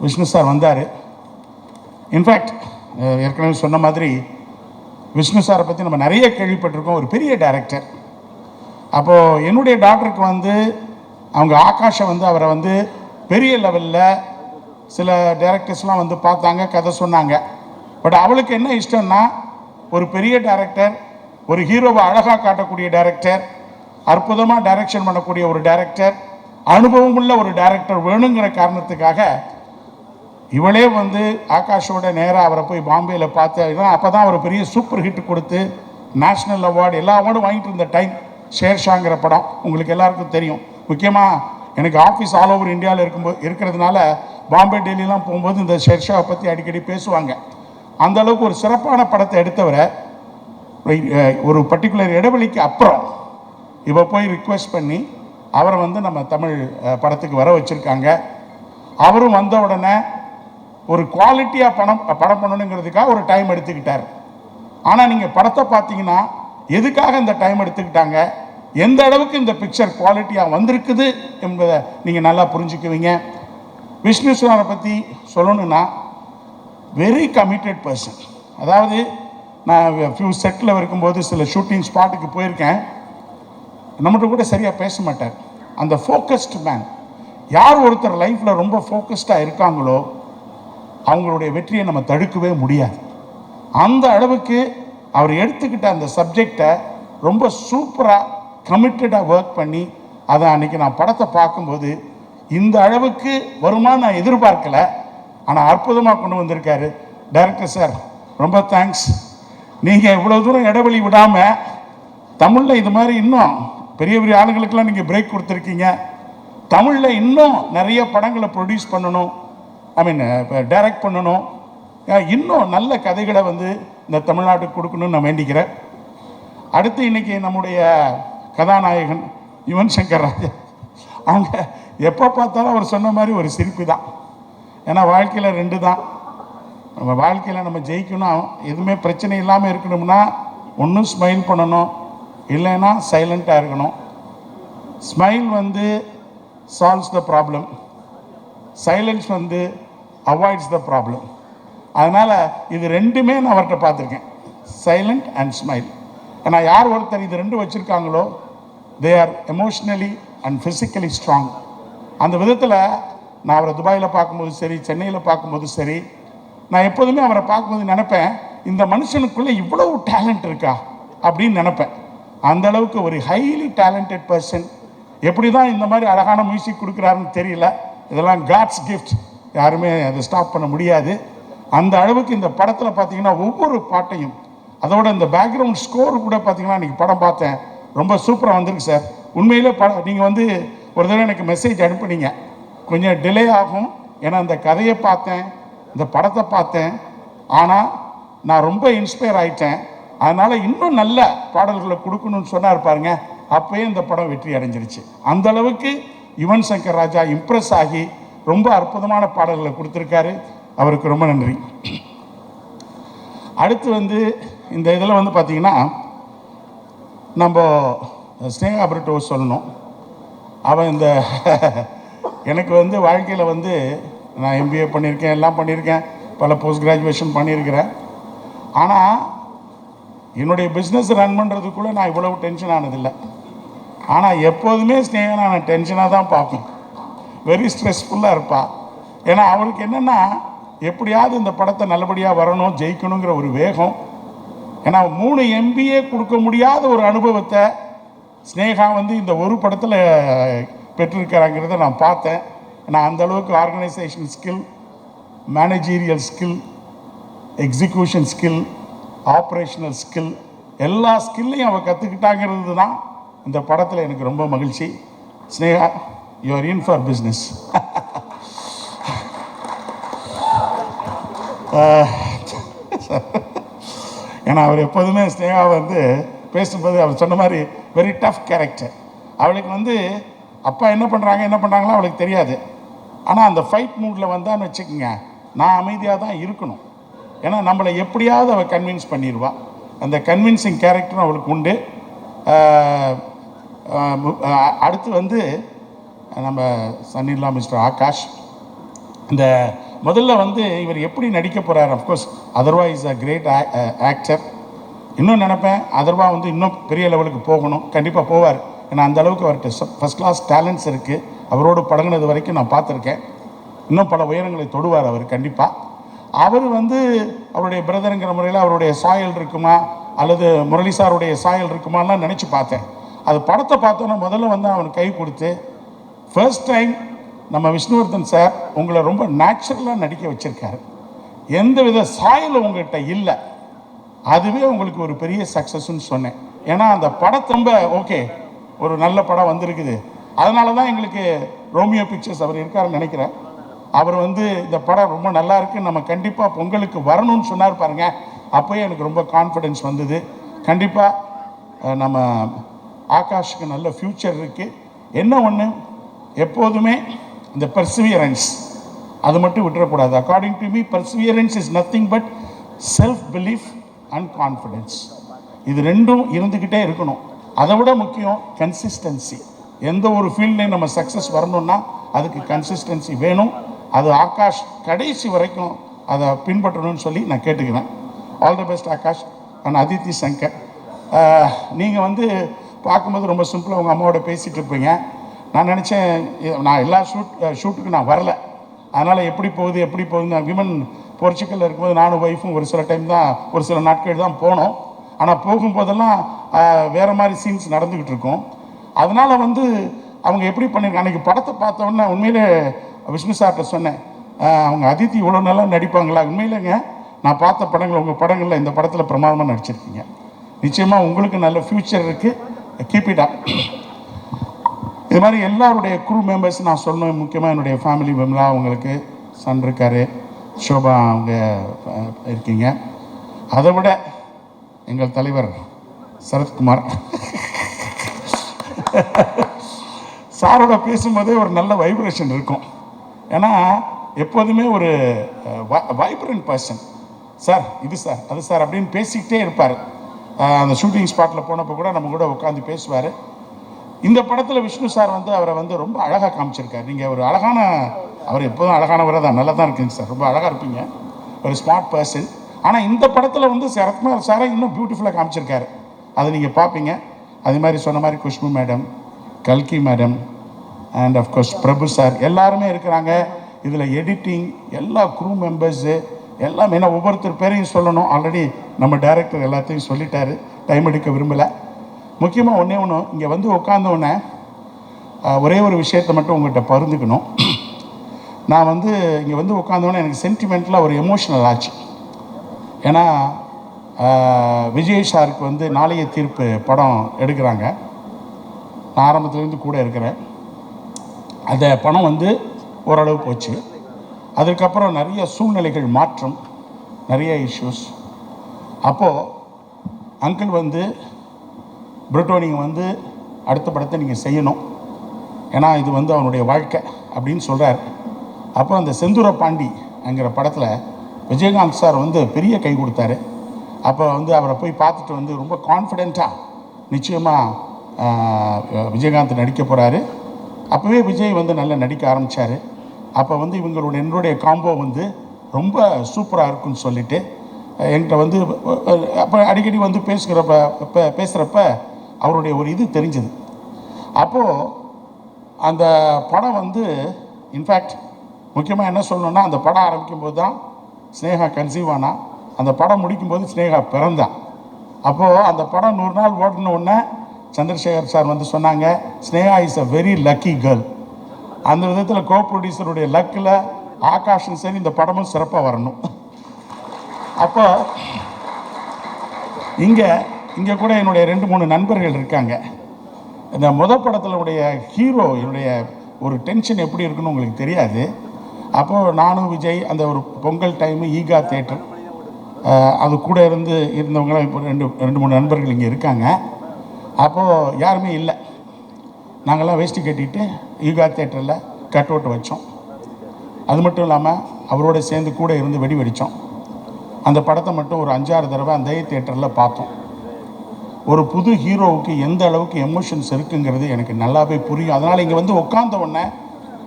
விஷ்ணு சார் வந்தார். இன்ஃபேக்ட் ஏற்கனவே சொன்ன மாதிரி விஷ்ணு சாரை பற்றி நம்ம நிறைய கேள்விப்பட்டிருக்கோம். ஒரு பெரிய டைரக்டர். அப்போது என்னுடைய டாக்டருக்கு வந்து அவங்க ஆகாஷை வந்து அவரை வந்து பெரிய லெவலில் சில டைரக்டர்ஸ்லாம் வந்து பார்த்தாங்க, கதை சொன்னாங்க. பட் அவளுக்கு என்ன இஷ்டம்னா, ஒரு பெரிய டைரக்டர், ஒரு ஹீரோவை அழகாக காட்டக்கூடிய டைரக்டர், அற்புதமாக டைரக்ஷன் பண்ணக்கூடிய ஒரு டைரக்டர், அனுபவம் உள்ள ஒரு டைரக்டர் வேணுங்கிற காரணத்துக்காக இவளே வந்து ஆகாஷோட நேராக அவரை போய் பாம்பேயில் பார்த்து, அப்போ தான் அவர் பெரிய சூப்பர் ஹிட் கொடுத்து நேஷ்னல் அவார்டு எல்லா அவார்டும் வாங்கிட்டு இருந்த டைம். ஷேர்ஷாங்கிற படம் உங்களுக்கு எல்லாருக்கும் தெரியும். முக்கியமாக எனக்கு ஆஃபீஸ் ஆல் ஓவர் இந்தியாவில் இருக்கிறதுனால பாம்பே டெல்லிலாம் போகும்போது இந்த ஷேர்ஷாவை பற்றி அடிக்கடி பேசுவாங்க. அந்த அளவுக்கு ஒரு சிறப்பான படத்தை எடுத்தவரை ஒரு பர்டிகுலர் இடைவெளிக்கு அப்புறம் இவ போய் ரிக்வெஸ்ட் பண்ணி அவரை வந்து நம்ம தமிழ் படத்துக்கு வர வச்சுருக்காங்க. அவரும் வந்த உடனே ஒரு குவாலிட்டியாக படம் பண்ணணுங்கிறதுக்காக ஒரு டைம் எடுத்துக்கிட்டார். ஆனால் நீங்கள் படத்தை பார்த்தீங்கன்னா எதுக்காக இந்த டைம் எடுத்துக்கிட்டாங்க, எந்த அளவுக்கு இந்த பிக்சர் குவாலிட்டியாக வந்திருக்குது என்பதை நீங்கள் நல்லா புரிஞ்சுக்குவீங்க. விஷ்ணு சாரை பற்றி சொல்லணுன்னா வெரி கமிட்டட் பர்சன். அதாவது நான் ஃபியூ செட்டில் இருக்கும்போது சில ஷூட்டிங் ஸ்பாட்டுக்கு போயிருக்கேன். நம்மகிட்ட கூட சரியாக பேச மாட்டார். அந்த ஃபோக்கஸ்டு மேன். யார் ஒருத்தர் லைஃப்பில் ரொம்ப ஃபோக்கஸ்டாக இருக்காங்களோ அவங்களுடைய வெற்றியை நம்ம தடுக்கவே முடியாது. அந்த அளவுக்கு அவர் எடுத்துக்கிட்ட அந்த சப்ஜெக்டை ரொம்ப சூப்பராக கமிட்டடாக ஒர்க் பண்ணி அதை அன்றைக்கி நான் படத்தை பார்க்கும்போது இந்த அளவுக்கு வருமானு நான் எதிர்பார்க்கல. ஆனால் அற்புதமாக கொண்டு வந்திருக்காரு டைரக்டர் சார். ரொம்ப தேங்க்ஸ். நீங்கள் இவ்வளோ தூரம் இடைவெளி விடாமல் தமிழில் இது மாதிரி இன்னும் பெரிய பெரிய ஆளுங்களுக்கெல்லாம் நீங்கள் பிரேக் கொடுத்துருக்கீங்க. தமிழில் இன்னும் நிறைய படங்களை ப்ரொடியூஸ் பண்ணணும், டைரக்ட் பண்ணணும், இன்னும் நல்ல கதைகளை வந்து இந்த தமிழ்நாட்டுக்கு கொடுக்கணும்னு நான் வேண்டிக்கிறேன். அடுத்து இன்றைக்கி நம்முடைய கதாநாயகன் யுவன் சங்கர் ராஜா, அவங்க எப்போ பார்த்தாலும் அவர் சொன்ன மாதிரி ஒரு சிரிப்பு தான். ஏன்னா வாழ்க்கையில் 2 தான். நம்ம வாழ்க்கையில் நம்ம ஜெயிக்கணும், எதுவுமே பிரச்சனை இல்லாமல் இருக்கணும்னா ஒன்று ஸ்மைல் பண்ணணும், இல்லைன்னா சைலண்ட்டாக இருக்கணும். ஸ்மைல் வந்து சால்வ்ஸ் த ப்ராப்ளம், சைலன்ஸ் வந்து அவாய்ட்ஸ் த ப்ராப்ளம். அதனால் இது 2மே நான் அவர்கிட்ட பார்த்துருக்கேன், சைலண்ட் அண்ட் ஸ்மைல். ஏன்னா யார் ஒருத்தர் இது 2 வச்சுருக்காங்களோ they are emotionally and physically strong. அந்த விதத்தில் நான் அவரை துபாயில் பார்க்கும்போது சரி, சென்னையில் பார்க்கும்போது சரி, நான் எப்போதுமே அவரை பார்க்கும்போது நினைப்பேன், இந்த மனுஷனுக்குள்ளே இவ்வளவு டேலண்ட் இருக்கா அப்படின்னு நினைப்பேன். அந்த அளவுக்கு ஒரு ஹைலி டேலண்டட் பர்சன். எப்படி தான் இந்த மாதிரி அழகான மியூசிக் கொடுக்குறாருன்னு தெரியல. இதெல்லாம் காட்ஸ் கிஃப்ட், யாருமே அதை ஸ்டாப் பண்ண முடியாது. அந்த அளவுக்கு இந்த படத்தில் பார்த்தீங்கன்னா ஒவ்வொரு பாட்டையும், அதோட இந்த பேக்ரவுண்ட் ஸ்கோர் கூட பார்த்தீங்கன்னா இன்றைக்கி படம் பார்த்தேன், ரொம்ப சூப்பராக வந்திருக்கு சார். உண்மையிலே நீங்கள் வந்து ஒரு தடவை எனக்கு மெசேஜ் அனுப்புனீங்க, கொஞ்சம் டிலே ஆகும் ஏன்னா இந்த கதையை பார்த்தேன், இந்த படத்தை பார்த்தேன், ஆனால் நான் ரொம்ப இன்ஸ்பயர் ஆகிட்டேன், அதனால் இன்னும் நல்ல பாடல்களை கொடுக்கணும்னு சொன்னார் பாருங்க. அப்போயே இந்த படம் வெற்றி அடைஞ்சிருச்சு. அந்த அளவுக்கு யுவன் சங்கர் ராஜா இம்ப்ரெஸ் ஆகி ரொம்ப அற்புதமான பாடல்களை கொடுத்துருக்காரு. அவருக்கு ரொம்ப நன்றி. அடுத்து வந்து இந்த இதில் வந்து பார்த்திங்கன்னா நம்ம ஸ்னேகா பிரிட்டோ சொல்லணும். அவன் இந்த எனக்கு வந்து வாழ்க்கையில் வந்து நான் MBA பண்ணியிருக்கேன், எல்லாம் பண்ணியிருக்கேன், பல போஸ்ட் கிராஜுவேஷன் பண்ணியிருக்கிறேன். ஆனால் என்னுடைய பிஸ்னஸ் ரன் பண்ணுறதுக்குள்ளே நான் இவ்வளவு டென்ஷன் ஆனதில்லை. ஆனால் எப்போதுமே ஸ்னேகா நான் டென்ஷனாக தான் பார்ப்பேன், வெரி ஸ்ட்ரெஸ்ஃபுல்லாக இருப்பாள். ஏன்னா அவருக்கு என்னென்னா எப்படியாவது இந்த படத்தை நல்லபடியாக வரணும், ஜெயிக்கணுங்கிற ஒரு வேகம். ஏன்னா 3 MBA கொடுக்க முடியாத ஒரு அனுபவத்தை ஸ்னேகா வந்து இந்த ஒரு படத்தில் பெற்றிருக்கிறாங்கிறத நான் பார்த்தேன். நான் அந்தளவுக்கு organisation skill, managerial skill, execution skill, operational skill, எல்லா ஸ்கில்லையும் அவள் கற்றுக்கிட்டாங்கிறது தான் இந்த படத்தில் எனக்கு ரொம்ப மகிழ்ச்சி. Sneha, you are in for business. ஏன்னா அவர் எப்போதுமே ஸ்னேகா வந்து பேசும்போது அவர் சொன்ன மாதிரி வெரி டஃப் கேரக்டர். அவளுக்கு வந்து அப்பா என்ன பண்ணுறாங்களோ அவளுக்கு தெரியாது. ஆனால் அந்த ஃபைட் மூடில் வந்தான்னு வச்சுக்கோங்க, நான் அமைதியாக தான் இருக்கணும். ஏன்னா நம்மளை எப்படியாவது அவள் கன்வின்ஸ் பண்ணிடுவா. அந்த கன்வின்சிங் கேரக்டரும் அவளுக்கு உண்டு. அடுத்து வந்து நம்ம சன்னில்லா மிஸ்டர் ஆகாஷ். இந்த முதல்ல வந்து இவர் எப்படி நடிக்க போகிறார், of course Atharva is a great actor. இன்னும் நினைப்பேன் அதர்வா வந்து இன்னும் பெரிய லெவலுக்கு போகணும், கண்டிப்பாக போவார். ஏன்னா அந்தளவுக்கு அவர்கிட்ட ஃபஸ்ட் கிளாஸ் டேலண்ட்ஸ் இருக்குது. அவரோடு பழகினது வரைக்கும் நான் பார்த்துருக்கேன். இன்னும் பல உயரங்களை தொடுவார் அவர் கண்டிப்பாக. அவர் வந்து அவருடைய பிரதருங்கிற முறையில் அவருடைய சாயல் இருக்குமா அல்லது முரளி சாருடைய சாயல் இருக்குமாலாம் நினச்சி பார்த்தேன். அது படத்தை பார்த்தோன்னா முதல்ல வந்து அவனுக்கு கை கொடுத்து ஃபர்ஸ்ட் டைம் நம்ம விஷ்ணுவர்தன் சார் உங்களை ரொம்ப நேச்சுரலாக நடிக்க வச்சுருக்காரு, எந்த வித சாயலும் உங்கள்கிட்ட இல்லை, அதுவே உங்களுக்கு ஒரு பெரிய சக்ஸஸ்ன்னு சொன்னேன். ஏன்னா அந்த படத்தை ரொம்ப ஓகே, ஒரு நல்ல படம் வந்திருக்குது. அதனால தான் எங்களுக்கு ரோமியோ பிக்சர்ஸ் அவர் இருக்காருன்னு நினைக்கிறேன். அவர் வந்து இந்த படம் ரொம்ப நல்லா இருக்குது, நம்ம கண்டிப்பாக பொங்கலுக்கு வரணும்னு சொன்னார் பாருங்க. அப்போயே எனக்கு ரொம்ப கான்ஃபிடென்ஸ் வந்தது. கண்டிப்பாக நம்ம ஆகாஷுக்கு நல்ல ஃப்யூச்சர் இருக்குது. என்ன ஒன்று, எப்போதுமே இந்த பர்சிவியரன்ஸ் அது மட்டும் விட்டுறக்கூடாது. According to me perseverance is nothing but self belief and confidence. இது ரெண்டும் இருந்துக்கிட்டே இருக்கணும். அதை விட முக்கியம் கன்சிஸ்டன்சி. எந்த ஒரு ஃபீல்ட்லேயும் நம்ம சக்ஸஸ் வரணும்னா அதுக்கு கன்சிஸ்டன்சி வேணும். அது ஆகாஷ் கடைசி வரைக்கும் அதை பின்பற்றணும்னு சொல்லி நான் கேட்டுக்கிறேன். All the best Akash and Aditi Shankar. நீங்கள் வந்து பார்க்கும்போது ரொம்ப சிம்பிளாக உங்கள் அம்மாவோட பேசிகிட்டு இருப்பீங்க. நான் நினச்சேன் நான் எல்லா ஷூட்டுக்கு நான் வரல, அதனால் எப்படி போகுது நான் விமன் போர்ச்சுக்கலில் இருக்கும்போது நானும் ஒய்ஃபும் ஒரு சில டைம் தான், ஒரு சில நாட்கள் தான் போனோம். ஆனால் போகும்போதெல்லாம் வேறு மாதிரி சீன்ஸ் நடந்துக்கிட்டு இருக்கும். அதனால் வந்து அவங்க எப்படி பண்ணியிருக்காங்க, அன்றைக்கி படத்தை பார்த்தோன்னே உண்மையிலே விஷ்ணு சார்கிட்ட சொன்னேன், அவங்க அதித்தி இவ்வளோ நல்லா நடிப்பாங்களா? உண்மையிலேங்க நான் பார்த்த படங்கள், உங்கள் படங்களில் இந்த படத்தில் பிரமாதமாக நடிச்சிருக்கீங்க. நிச்சயமாக உங்களுக்கு நல்ல ஃப்யூச்சர் இருக்குது, கீப் இட் அப். இது மாதிரி எல்லாருடைய குரூ மெம்பர்ஸ் நான் சொல்லணும். முக்கியமாக என்னுடைய ஃபேமிலி மெம்பராக அவங்களுக்கு சன் இருக்கார், ஷோபா அவங்க இருக்கீங்க. அதை விட எங்கள் தலைவர் சரத்குமார் சாரோட பேசும்போதே ஒரு நல்ல வைப்ரேஷன் இருக்கும். ஏன்னா எப்போதுமே ஒரு வைப்ரண்ட் பர்சன். சார் இது சார் அது சார் அப்படின்னு பேசிக்கிட்டே இருப்பார். அந்த ஷூட்டிங் ஸ்பாட்டில் போனப்போ கூட நம்ம கூட உட்காந்து பேசுவார். இந்த படத்தில் விஷ்ணு சார் வந்து அவரை வந்து ரொம்ப அழகாக காமிச்சிருக்கார். நீங்கள் ஒரு அழகான, அவர் எப்போதும் அழகானவராக தான், நல்லா தான் இருக்குங்க சார், ரொம்ப அழகாக இருப்பீங்க, ஒரு ஸ்மார்ட் பர்சன். ஆனால் இந்த படத்தில் வந்து சரத்குமார் சாரை இன்னும் பியூட்டிஃபுல்லாக காமிச்சிருக்காரு, அதை நீங்கள் பார்ப்பீங்க. அது மாதிரி சொன்ன மாதிரி குஷ்பு மேடம், கல்கி madam and of course Prabhu sir எல்லாருமே இருக்கிறாங்க. இதில் எடிட்டிங், எல்லா க்ரூ மெம்பர்ஸு எல்லாம், ஏன்னா ஒவ்வொருத்தர் பேரையும் சொல்லணும். ஆல்ரெடி நம்ம டைரக்டர் எல்லாத்தையும் சொல்லிட்டாரு, டைம் எடுக்க விரும்பலை. முக்கியமாக ஒன்றே ஒன்று, இங்கே வந்து உட்காந்தோடனே ஒரே ஒரு விஷயத்தை மட்டும் உங்கள்கிட்ட பகிர்ந்துக்கணும். நான் வந்து இங்கே வந்து உட்காந்தோன்னே எனக்கு சென்டிமெண்ட்டில் ஒரு எமோஷனல் ஆச்சு. ஏன்னா விஜய் சாருக்கு வந்து நாளைய தீர்ப்பு படம் எடுக்கிறாங்க. நான் ஆரம்பத்துலேருந்து கூட இருக்கிறேன். அந்த படம் வந்து ஓரளவு போச்சு. அதுக்கப்புறம் நிறைய சூழ்நிலைகள் மாற்றம், நிறைய இஷ்யூஸ். அப்போது அங்கிள் வந்து பிரிட்டோ நீங்கள் வந்து அடுத்த படத்தை நீங்கள் செய்யணும், ஏன்னா இது வந்து அவனுடைய வாழ்க்கை அப்படின்னு சொல்கிறார். அப்போ அந்த செந்தூர பாண்டிங்கிற படத்தில் விஜயகாந்த் சார் வந்து பெரிய கை கொடுத்தாரு. அப்போ வந்து அவரை போய் பார்த்துட்டு வந்து ரொம்ப கான்ஃபிடெண்ட்டாக நிச்சயமாக விஜயகாந்த் நடிக்க போகிறாரு. அப்போவே விஜய் வந்து நல்லா நடிக்க ஆரம்பித்தார். அப்போ வந்து என்னுடைய காம்போ வந்து ரொம்ப சூப்பராக இருக்குன்னு சொல்லிட்டு என்கிட்ட வந்து அப்போ அடிக்கடி வந்து பேசுகிறப்ப அவருடைய ஒரு இது தெரிஞ்சது. அப்போது அந்த படம் வந்து இன்ஃபேக்ட் முக்கியமாக என்ன சொல்லணுன்னா, அந்த படம் ஆரம்பிக்கும் போது தான் ஸ்னேகா கன்சீவ் ஆனா, அந்த படம் முடிக்கும்போது ஸ்னேகா பிறந்தா. அப்போது அந்த படம் 100 நாள் ஓடின உடனே சந்திரசேகர் சார் வந்து சொன்னாங்க, Sneha is a very lucky girl. அந்த விதத்தில் கோ ப்ரொடியூசருடைய லக்கில் ஆகாஷும் சரி இந்த படமும் சிறப்பாக வரணும். அப்போ இங்கே கூட என்னுடைய 2-3 நண்பர்கள் இருக்காங்க. இந்த படத்தினுடைய ஹீரோ என்னுடைய ஒரு டென்ஷன் எப்படி இருக்குன்னு உங்களுக்கு தெரியாது. அப்போது நானும் விஜய் அந்த ஒரு பொங்கல் டைமு ஈகா தேட்டர் அது கூட இருந்தவங்களாம் இப்போ 2-3 நண்பர்கள் இங்கே இருக்காங்க. அப்போது யாருமே இல்லை. நாங்கள்லாம் வேஷ்டி கட்டிட்டு ஈகா தேட்டரில் கட் அவுட் வச்சோம். அது மட்டும் இல்லாமல் அவரோட சேர்ந்து கூட இருந்து வெடி வெடித்தோம். அந்த படத்தை மட்டும் ஒரு 5-6 தடவை அந்த தேட்டரில் பார்த்தோம். ஒரு புது ஹீரோவுக்கு எந்த அளவுக்கு எமோஷன்ஸ் இருக்குங்கிறது எனக்கு நல்லாவே புரியும். அதனால் இங்கே வந்து உட்கார்ந்த உடனே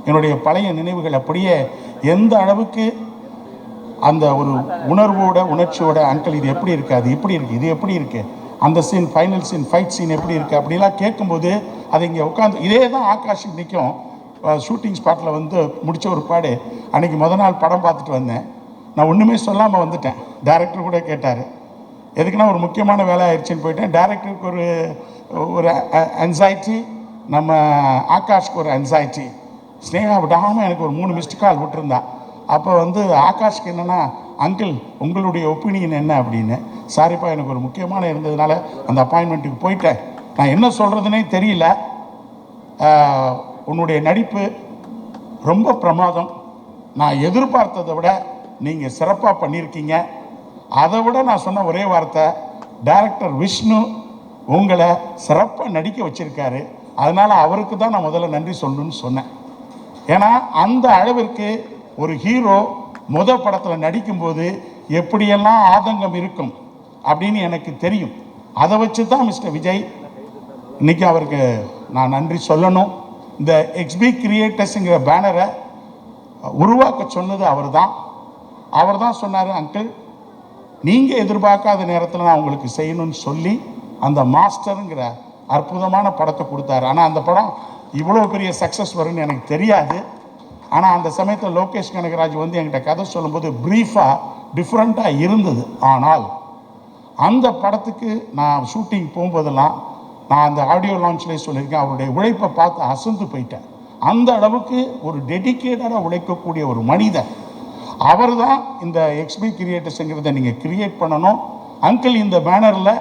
என்னுடைய பழைய நினைவுகள் அப்படியே எந்த அளவுக்கு அந்த ஒரு உணர்ச்சியோட அங்கிள் இது எப்படி இருக்குது, அது எப்படி இருக்குது, இது எப்படி இருக்குது, அந்த scene final scene fight scene எப்படி இருக்குது அப்படிலாம் கேட்கும்போது அது இங்கே உட்காந்து இதே தான் ஆகாஷுக்கு நிற்கும். ஷூட்டிங் ஸ்பாட்டில் வந்து முடித்த ஒரு பாடு அன்றைக்கி நாள் படம் பார்த்துட்டு வந்தேன். நான் ஒன்றுமே சொல்லாமல் வந்துட்டேன். டைரக்டர் கூட கேட்டார், எதுக்குன்னா ஒரு முக்கியமான வேலை ஆயிடுச்சுன்னு போயிட்டேன். டைரக்டருக்கு ஒரு அன்சைட்டி, நம்ம ஆகாஷ்க்கு ஒரு அன்சைட்டி. ஸ்னேகா விடாமல் எனக்கு ஒரு 3 மிஸ்டு கால் விட்டுருந்தா. அப்போ வந்து ஆகாஷ்க்கு என்னென்னா, அங்கிள் உங்களுடைய ஒப்பீனியன் என்ன அப்படின்னு. சாரிப்பா எனக்கு ஒரு முக்கியமான இருந்ததுனால அந்த அப்பாயின்மெண்ட்டுக்கு போயிட்டேன், நான் என்ன சொல்கிறதுனே தெரியல. உன்னுடைய நடிப்பு ரொம்ப பிரமாதம், நான் எதிர்பார்த்ததை விட நீங்கள் சிறப்பாக பண்ணியிருக்கீங்க. அதை விட நான் சொன்ன ஒரே வார்த்தை, டைரக்டர் விஷ்ணு உங்களை சிறப்பாக நடிக்க வச்சுருக்காரு, அதனால் அவருக்கு தான் நான் முதல்ல நன்றி சொல்லணும்னு சொன்னேன். ஏன்னா அந்த அளவிற்கு ஒரு ஹீரோ படத்தில் நடிக்கும்போது எப்படியெல்லாம் ஆதங்கம் இருக்கும் அப்படின்னு எனக்கு தெரியும். அதை வச்சு தான் மிஸ்டர் விஜய் இன்றைக்கி அவருக்கு நான் நன்றி சொல்லணும். இந்த எக்ஸ்பி கிரியேட்டர்ஸுங்கிற பேனரை உருவாக்க சொன்னது அவர் தான் சொன்னார், அங்கிள் நீங்கள் எதிர்பார்க்காத நேரத்தில் நான் உங்களுக்கு செய்யணும்னு சொல்லி அந்த மாஸ்டருங்கிற அற்புதமான படத்தை கொடுத்தாரு. ஆனால் அந்த படம் இவ்வளோ பெரிய சக்ஸஸ் வரும்னு எனக்கு தெரியாது. ஆனால் அந்த சமயத்தில் லோகேஷ் கனகராஜ் வந்து என்கிட்ட கதை சொல்லும்போது ப்ரீஃபாக டிஃப்ரெண்ட்டாக இருந்தது. ஆனால் அந்த படத்துக்கு நான் ஷூட்டிங் போகும்போதெல்லாம் நான் அந்த ஆடியோ லான்ச்லேயே சொல்லியிருக்கேன், அவருடைய உழைப்பை பார்த்து அசந்து போயிட்டேன். அந்த அளவுக்கு ஒரு டெடிக்கேட்டடாக உழைக்கக்கூடிய ஒரு மனிதன் அவர் தான். இந்த எக்ஸ்பி கிரியேட்டர்ஸுங்கிறத நீங்கள் கிரியேட் பண்ணணும். அங்கிள் இந்த பேனரில்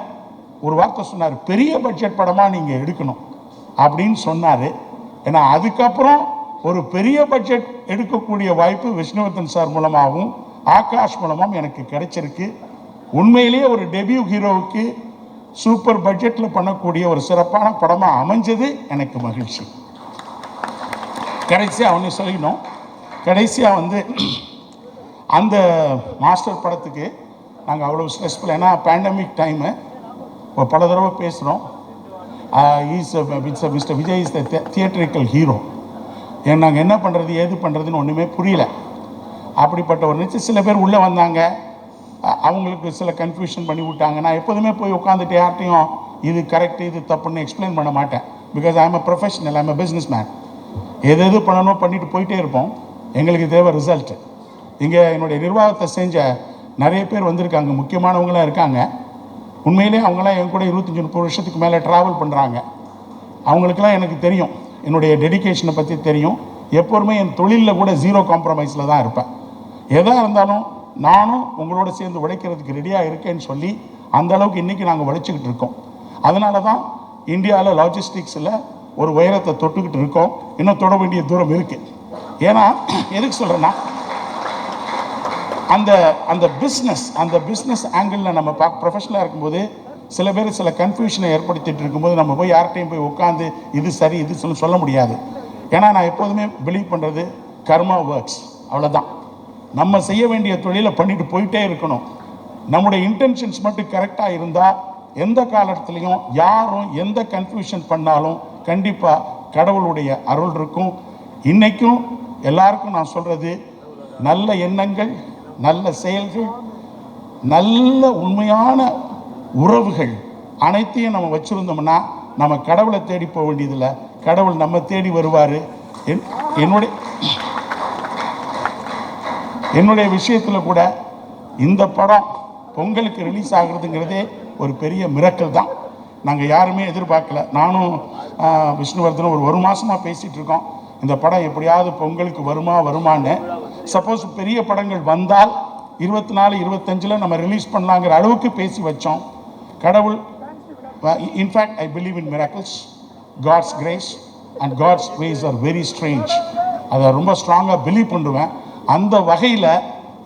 ஒரு வார்த்தை சொன்னார், பெரிய பட்ஜெட் படமாக நீங்கள் எடுக்கணும் அப்படின்னு சொன்னார். ஏன்னா அதுக்கப்புறம் ஒரு பெரிய பட்ஜெட் எடுக்கக்கூடிய வாய்ப்பு விஷ்ணுவர்தன் சார் மூலமாகவும் ஆகாஷ் மூலமாகவும் எனக்கு கிடைச்சிருக்கு. உண்மையிலேயே ஒரு டெபியூ ஹீரோவுக்கு சூப்பர் பட்ஜெட்டில் பண்ணக்கூடிய ஒரு சிறப்பான படமாக அமைஞ்சது எனக்கு மகிழ்ச்சி. கடைசியாக ஒன்று சொல்லணும், கடைசியாக வந்து அந்த மாஸ்டர் படத்துக்கு நாங்கள் அவ்வளோ ஸ்ட்ரெஸ்ஃபுல், ஏன்னா பேண்டமிக் டைமு பல தடவை பேசுகிறோம். Mister Vijay is the theatrical hero. நாங்கள் என்ன பண்ணுறது ஏது பண்ணுறதுன்னு ஒன்றுமே புரியல. அப்படிப்பட்ட ஒரு நிச்சயம் சில பேர் உள்ளே வந்தாங்க, அவங்களுக்கு சில கன்ஃபியூஷன் பண்ணி விட்டாங்க. நான் எப்போதுமே போய் உட்காந்துட்டு யார்ட்டையும் இது கரெக்டு இது தப்புன்னு எக்ஸ்பிளைன் பண்ண மாட்டேன். Because I am a professional, I am a business man. எது பண்ணணும் பண்ணிட்டு போயிட்டே இருப்போம். எங்களுக்கு தேவை ரிசல்ட்டு. இங்கே என்னுடைய நிர்வாகத்தை செஞ்ச நிறைய பேர் வந்திருக்காங்க, முக்கியமானவங்களாம் இருக்காங்க. உண்மையிலே அவங்களாம் என் கூட 25-30 வருஷத்துக்கு மேலே ட்ராவல் பண்ணுறாங்க. அவங்களுக்கெல்லாம் எனக்கு தெரியும் என்னுடைய டெடிகேஷனை பற்றி தெரியும். எப்போதுமே என் தொழிலில் கூட ஜீரோ காம்ப்ரமைஸில் தான் இருப்பேன். எதாக இருந்தாலும் நானும் உங்களோட சேர்ந்து உழைக்கிறதுக்கு ரெடியாக இருக்கேன்னு சொல்லி அந்த அளவுக்கு இன்றைக்கி நாங்கள் உழைச்சிக்கிட்டு இருக்கோம். அதனால தான் இந்தியாவில் லாஜிஸ்டிக்ஸில் ஒரு உயரத்தை தொட்டுக்கிட்டு இருக்கோம். இன்னும் தொட வேண்டிய தூரம் இருக்குது. ஏன்னா எதுக்கு சொல்கிறேன்னா, அந்த பிஸ்னஸ் ஆங்கிளில் நம்ம ப்ரொஃபஷனலாக இருக்கும்போது சில பேர் சில கன்ஃபியூஷனை ஏற்படுத்திட்டு இருக்கும்போது நம்ம போய் யார்கிட்டையும் போய் உட்காந்து இது சரி இது சொல்ல முடியாது. ஏன்னா நான் எப்போதுமே பிலீவ் பண்ணுறது கர்மா ஒர்க்ஸ், அவ்வளோதான். நம்ம செய்ய வேண்டிய தொழிலை பண்ணிட்டு போயிட்டே இருக்கணும். நம்முடைய இன்டென்ஷன்ஸ் மட்டும் கரெக்டாக இருந்தால் எந்த காலத்துலேயும் யாரும் எந்த கன்ஃபியூஷன் பண்ணாலும் கண்டிப்பாக கடவுளுடைய அருள் இருக்கும். இன்றைக்கும் எல்லாருக்கும் நான் சொல்கிறது, நல்ல எண்ணங்கள், நல்ல செயல்கள், நல்ல உண்மையான உறவுகள் அனைத்தையும் நம்ம வச்சுருந்தோம்னா நம்ம கடவுளை தேடி போக வேண்டியதில்லை, கடவுள் நம்ம தேடி வருவார். என்னுடைய விஷயத்தில் கூட இந்த படம் பொங்கலுக்கு ரிலீஸ் ஆகுறதுங்கிறதே ஒரு பெரிய மிரக்கல் தான். நாங்கள் யாருமே எதிர்பார்க்கல. நானும் விஷ்ணுவர்தனும் ஒரு மாதமாக பேசிகிட்டு இருக்கோம், இந்த படம் எப்படியாவது பொங்கலுக்கு வருமான்னு. சப்போஸ் பெரிய படங்கள் வந்தால் 24, 25 நம்ம ரிலீஸ் பண்ணலாங்கிற அளவுக்கு பேசி வச்சோம். கடவுள், in fact I believe in miracles, God's grace and God's ways are very strange. அதை ரொம்ப ஸ்ட்ராங்காக பிலீவ் பண்ணுவேன். அந்த வகையில்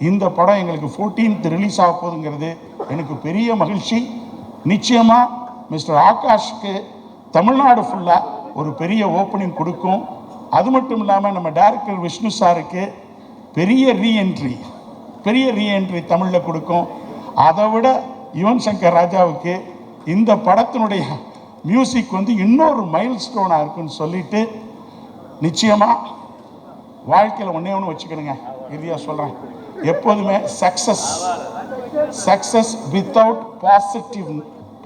இந்த படம் எங்களுக்கு 14th ரிலீஸ் ஆக போகுதுங்கிறது எனக்கு பெரிய மகிழ்ச்சி. நிச்சயமாக மிஸ்டர் ஆகாஷ்க்கு தமிழ்நாடு ஃபுல்லாக ஒரு பெரிய ஓப்பனிங் கொடுக்கும். அது மட்டும் இல்லாமல் நம்ம டைரக்டர் விஷ்ணு சாருக்கு பெரிய ரீஎன்ட்ரி தமிழில் கொடுக்கும். அதை விட யுவன் சங்கர் ராஜாவுக்கு இந்த படத்தினுடைய மியூசிக் இன்னொரு மைல் ஸ்டோனாக இருக்குன்னு சொல்லிட்டு, நிச்சயமாக வாழ்க்கையில் ஒன்றே ஒன்று வச்சுக்கணுங்க, இறுதியாக சொல்கிறேன், எப்போதுமே success without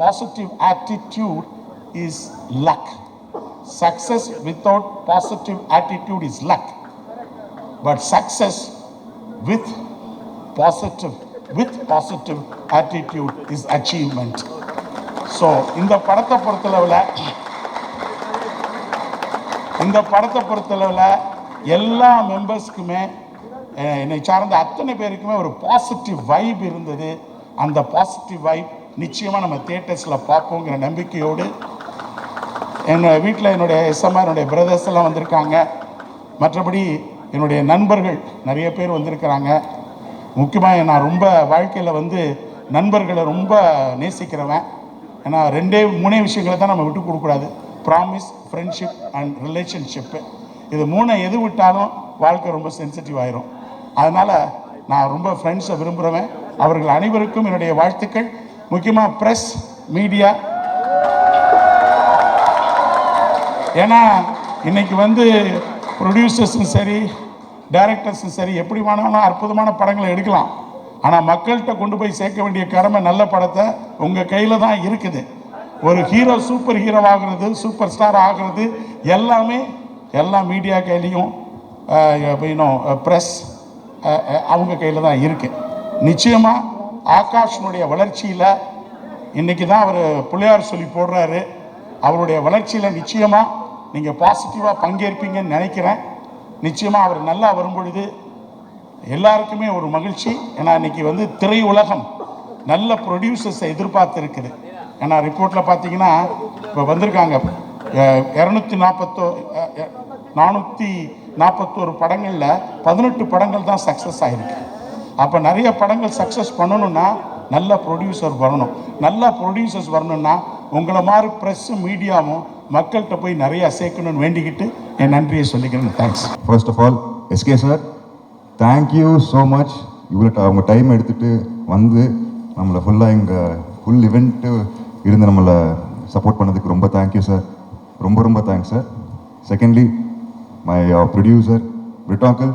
positive attitude is luck. Success without positive attitude is luck, but success with positive attitude is achievement. So இந்த படத்தை பொறுத்தளவில் எல்லா மெம்பர்ஸ்க்குமே, என்னை சார்ந்த அத்தனை பேருக்குமே ஒரு பாசிட்டிவ் வைப் இருந்தது. அந்த பாசிட்டிவ் வைப் நிச்சயமாக நம்ம தியேட்டர்ஸில் பார்ப்போங்கிற நம்பிக்கையோடு என்னோடய வீட்டில் என்னுடைய எஸ்எம்ஆர், என்னுடைய பிரதர்ஸ் எல்லாம் வந்திருக்காங்க. மற்றபடி என்னுடைய நண்பர்கள் நிறைய பேர் வந்திருக்கிறாங்க. முக்கியமாக நான் ரொம்ப வாழ்க்கையில் நண்பர்களை ரொம்ப நேசிக்கிறவன். ஏன்னா 2-3 விஷயங்களை தான் நம்ம விட்டு கொடுக்கக்கூடாது, ப்ராமிஸ், ஃப்ரெண்ட்ஷிப் அண்ட் ரிலேஷன்ஷிப்பு. இது 3 எது விட்டாலும் வாழ்க்கை ரொம்ப சென்சிட்டிவ் ஆயிரும். அதனால் நான் ரொம்ப ஃப்ரெண்ட்ஸை விரும்புகிறவன். அவர்கள் அனைவருக்கும் என்னுடைய வாழ்த்துக்கள். முக்கியமாக ப்ரெஸ், மீடியா, ஏன்னா இன்னைக்கு ப்ரொடியூசர்ஸும் சரி, டைரக்டர்ஸும் சரி, எப்படி வேணாலும் அற்புதமான படங்களை எடுக்கலாம். ஆனால் மக்கள்கிட்ட கொண்டு போய் சேர்க்க வேண்டிய கடமை நல்ல படத்தை உங்கள் கையில் தான் இருக்குது. ஒரு ஹீரோ சூப்பர் ஹீரோவாகிறது, சூப்பர் ஸ்டார் ஆகிறது எல்லாம் மீடியா கையிலையும் ப்ரெஸ் அவங்க கையில் தான் இருக்குது. நிச்சயமாக ஆகாஷ்னுடைய வளர்ச்சியில் இன்றைக்கி தான் அவர் பிள்ளையார் சொல்லி போடுறாரு. அவருடைய வளர்ச்சியில் நிச்சயமாக நீங்கள் பாசிட்டிவாக பங்கேற்பீங்கன்னு நினைக்கிறேன். நிச்சயமாக அவர் நல்லா வரும்பொழுது எல்லாருக்குமே ஒரு மகிழ்ச்சி. ஏன்னா இன்றைக்கி திரையுலகம் நல்ல ப்ரொடியூசர்ஸை எதிர்பார்த்துருக்குது. ஏன்னா ரிப்போர்ட்டில் பார்த்தீங்கன்னா இப்போ வந்திருக்காங்க 441 படங்களில் 18 படங்கள் தான் சக்ஸஸ் ஆகிருக்கு. அப்போ நிறைய படங்கள் சக்ஸஸ் பண்ணணுன்னா நல்ல ப்ரொடியூசர் வரணும். நல்ல ப்ரொடியூசர்ஸ் வரணுன்னா உங்களை மாதிரி ப்ரெஸ்ஸும் மீடியாவும் மக்கள்கிட்ட போய் நிறையா சேர்க்கணும்னு வேண்டிக்கிட்டு என் நன்றியை சொல்லிக்கிறேன். Thanks. First of all SK sir, thank you so much. இவ்வளோ அவங்க டைம் எடுத்துகிட்டு நம்மளை ஃபுல்லாக இங்கே ஃபுல் இவெண்ட்டு இருந்து நம்மளை சப்போர்ட் பண்ணதுக்கு ரொம்ப தேங்க்யூ சார். ரொம்ப thanks sir. Secondly my producer Brito uncle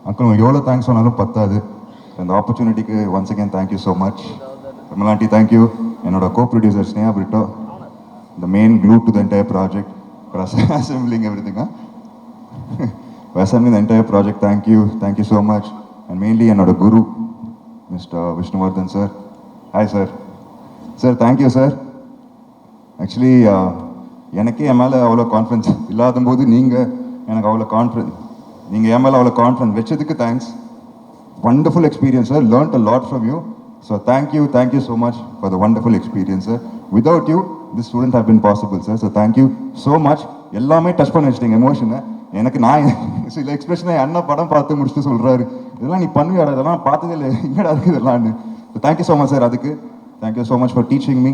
உங்களுக்கு எவ்வளோ தேங்க்ஸ் சொன்னாலும் பத்தாது. இந்த ஆப்பர்ச்சுனிட்டிக்கு once again thank you so much. விமலாண்டி தேங்க்யூ. என்னோட coproducer Sneha Brito, the main glue to the entire project, for assembling everything. For assembling the entire project, thank you so much. And mainly another guru, Mr. Vishnuvardhan sir. Hi sir. Sir, thank you sir. Actually, எனக்கே என் மேலே அவ்வளோ confidence இல்லாத போது நீங்கள் எனக்கு அவ்வளோ நீங்கள் என் மேலே அவ்வளோ கான்ஃபிடன்ஸ் வச்சதுக்கு thanks. Wonderful experience, sir. Learned a lot from you. So thank you so much for the wonderful experience, sir. Without you, this wouldn't have been possible, sir. So thank you so much. எல்லாமே touch பண்ண வச்சிட்டீங்க எமோஷனை. எனக்கு நான் சில எக்ஸ்பிரஷனை அண்ணா படம் பார்த்து முடிச்சுட்டு சொல்கிறாரு, இதெல்லாம் நீ பண்ணுவியாடா, இதெல்லாம் பார்த்ததே இல்லை, எங்கடா இருக்குது இதெல்லாம்னு. So thank you so much sir. அதுக்கு thank you so much for teaching me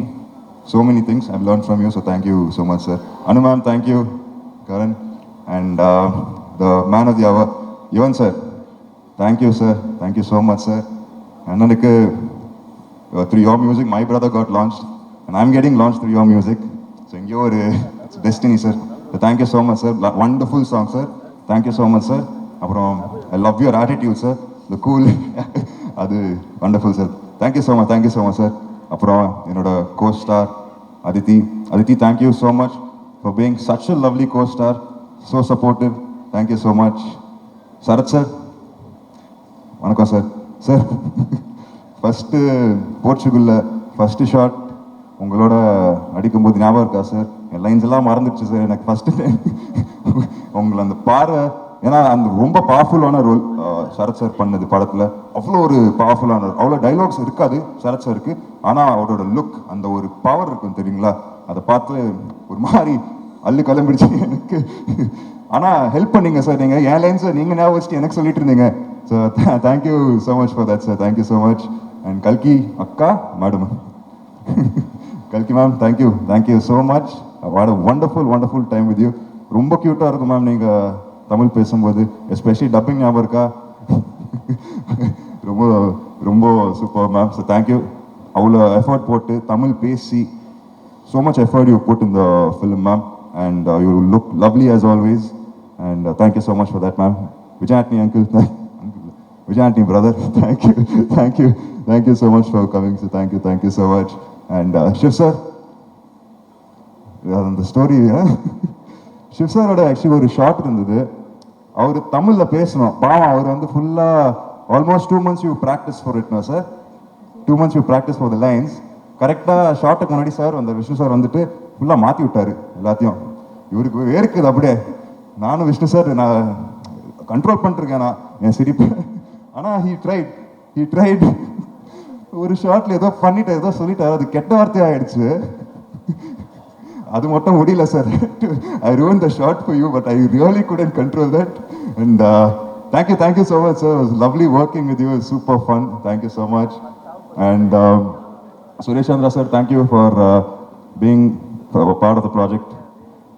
so many things I've learned from you. So thank you so much, sir. Anu ma'am, thank you. Karan and the man of the hour, Yuvan sir. Thank you, sir. Thank you so much, sir. And through your music, my brother got launched, and I'm getting launched through your music. So it's destiny, sir. So thank you so much, sir. Wonderful song, sir. Thank you so much, sir. I love your attitude, sir. The cool. That's wonderful, sir. Thank you so much. Thank you so much, sir. என்னோட co-star Aditi, thank you so much for being such a lovely co-star, so supportive. Thank you so much. Sarath sir, வணக்கம் sir. Sir first போர்ச்சுகலில் first shot உங்களோட அடிக்கும்போது ஞாபகம் இருக்கா sir? என் lines எல்லாம் மறந்துடுச்சு சார். எனக்கு ஃபஸ்ட்டு டைம் உங்களை அந்த பார்வை, ஏன்னா அந்த ரொம்ப பவர்ஃபுல்லான ரோல் சரத் சார் பண்ணது படத்தில். அவ்வளோ ஒரு பவர்ஃபுல்லான ரோல். அவ்வளோ டைலாக்ஸ் இருக்காது சரத் சாருக்கு, ஆனால் அவரோட லுக், அந்த ஒரு பவர் இருக்கும் தெரியுங்களா, அதை பார்த்து ஒரு மாதிரி அள்ளு கிளம்பிடுச்சு எனக்கு. ஆனால் ஹெல்ப் பண்ணீங்க சார். நீங்கள் என் லைன்ஸை நீங்கள் ஞாபகம் வச்சுட்டு எனக்கு சொல்லிட்டு இருந்தீங்க. So thank you so much for that sir. Thank you so much. And கல்கி அக்கா மேடம், கல்கி ma'am, thank you so much. What a wonderful time with you. ரொம்ப க்யூட்டாக இருக்கும் மேம் நீங்கள் தமிழ் பேசும்போது, எஸ்பெஷலி டப்பிங் ஞாபகம் இருக்கா? ரொம்ப ரொம்ப சூப்பர் மேம். So thank you. அவ்வளோ எஃபர்ட் போட்டு தமிழ் பேசி, so much effort you put in the film, ma'am, and you look lovely as always, and thank you so much for that, ma'am. Vijayantini uncle, Vijayantini brother, thank you so much for coming. So thank you so much. And Shiv sir, the story, Shiv sir oda actually ஒரு shot இருந்தது. அவர் தமிழ்ல பேசணும், பாவம் அவர் வந்து ஃபுல்லா almost 2 months you practice for it, no sir? 2 months you practice for the lines. கரெக்டாக ஷார்ட்டுக்கு முன்னாடி sir அந்த விஷ்ணு சார் வந்துட்டு ஃபுல்லாக மாற்றி விட்டார் எல்லாத்தையும். இவருக்கு வேர்க்குது அப்படியே. நானும் விஷ்ணு சார் நான் கண்ட்ரோல் பண்ணிருக்கேன் நான் என் சிரிப்பு. ஆனால் ஹீ ட்ரைட் ஒரு ஷார்ட்டில் ஏதோ பண்ணிட்டு ஏதோ சொல்லிட்டார், அது கெட்ட வார்த்தையாக ஆயிடுச்சு. அது மட்டும் முடியல sir. I ruined the shot for you, but I really couldn't control that. And thank you so much, sir. It was lovely working with you. It was super fun. Thank you so much. And Suresh Chandra sir, thank you for being a part of the project.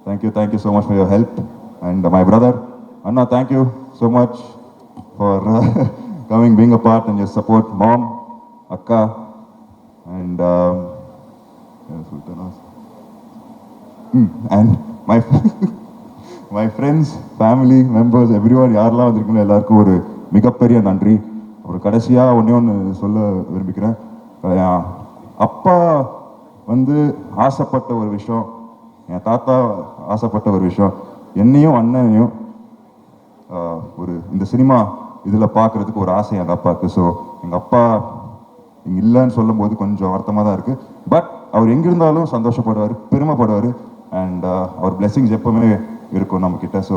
Thank you so much for your help. And my brother Anna, thank you so much for coming, being a part, and your support. Mom, Akka, and and my friends, family members, everyone, யாரெல்லாம் வந்திருக்கீங்களோ எல்லாருக்கும் ஒரு மிகப்பெரிய நன்றி. ஒரு கடைசியாக ஒன்று சொல்ல விரும்பிக்கிறேன். அப்பா வந்து ஆசைப்பட்ட ஒரு விஷயம், என் தாத்தா ஆசைப்பட்ட ஒரு விஷயம், என்னையும் அண்ணனையும் ஒரு இந்த சினிமா இதில் பார்க்குறதுக்கு ஒரு ஆசை எங்கள் அப்பாவுக்கு. ஸோ எங்கள் அப்பா இங்கே இல்லைன்னு சொல்லும்போது கொஞ்சம் வருத்தமாக தான் இருக்குது. பட் அவர் எங்கிருந்தாலும் சந்தோஷப்படுவார், பெருமைப்படுவார். அண்ட் அவர் பிளெஸிங்ஸ் எப்போவுமே இருக்கும் நம்மக்கிட்ட. ஸோ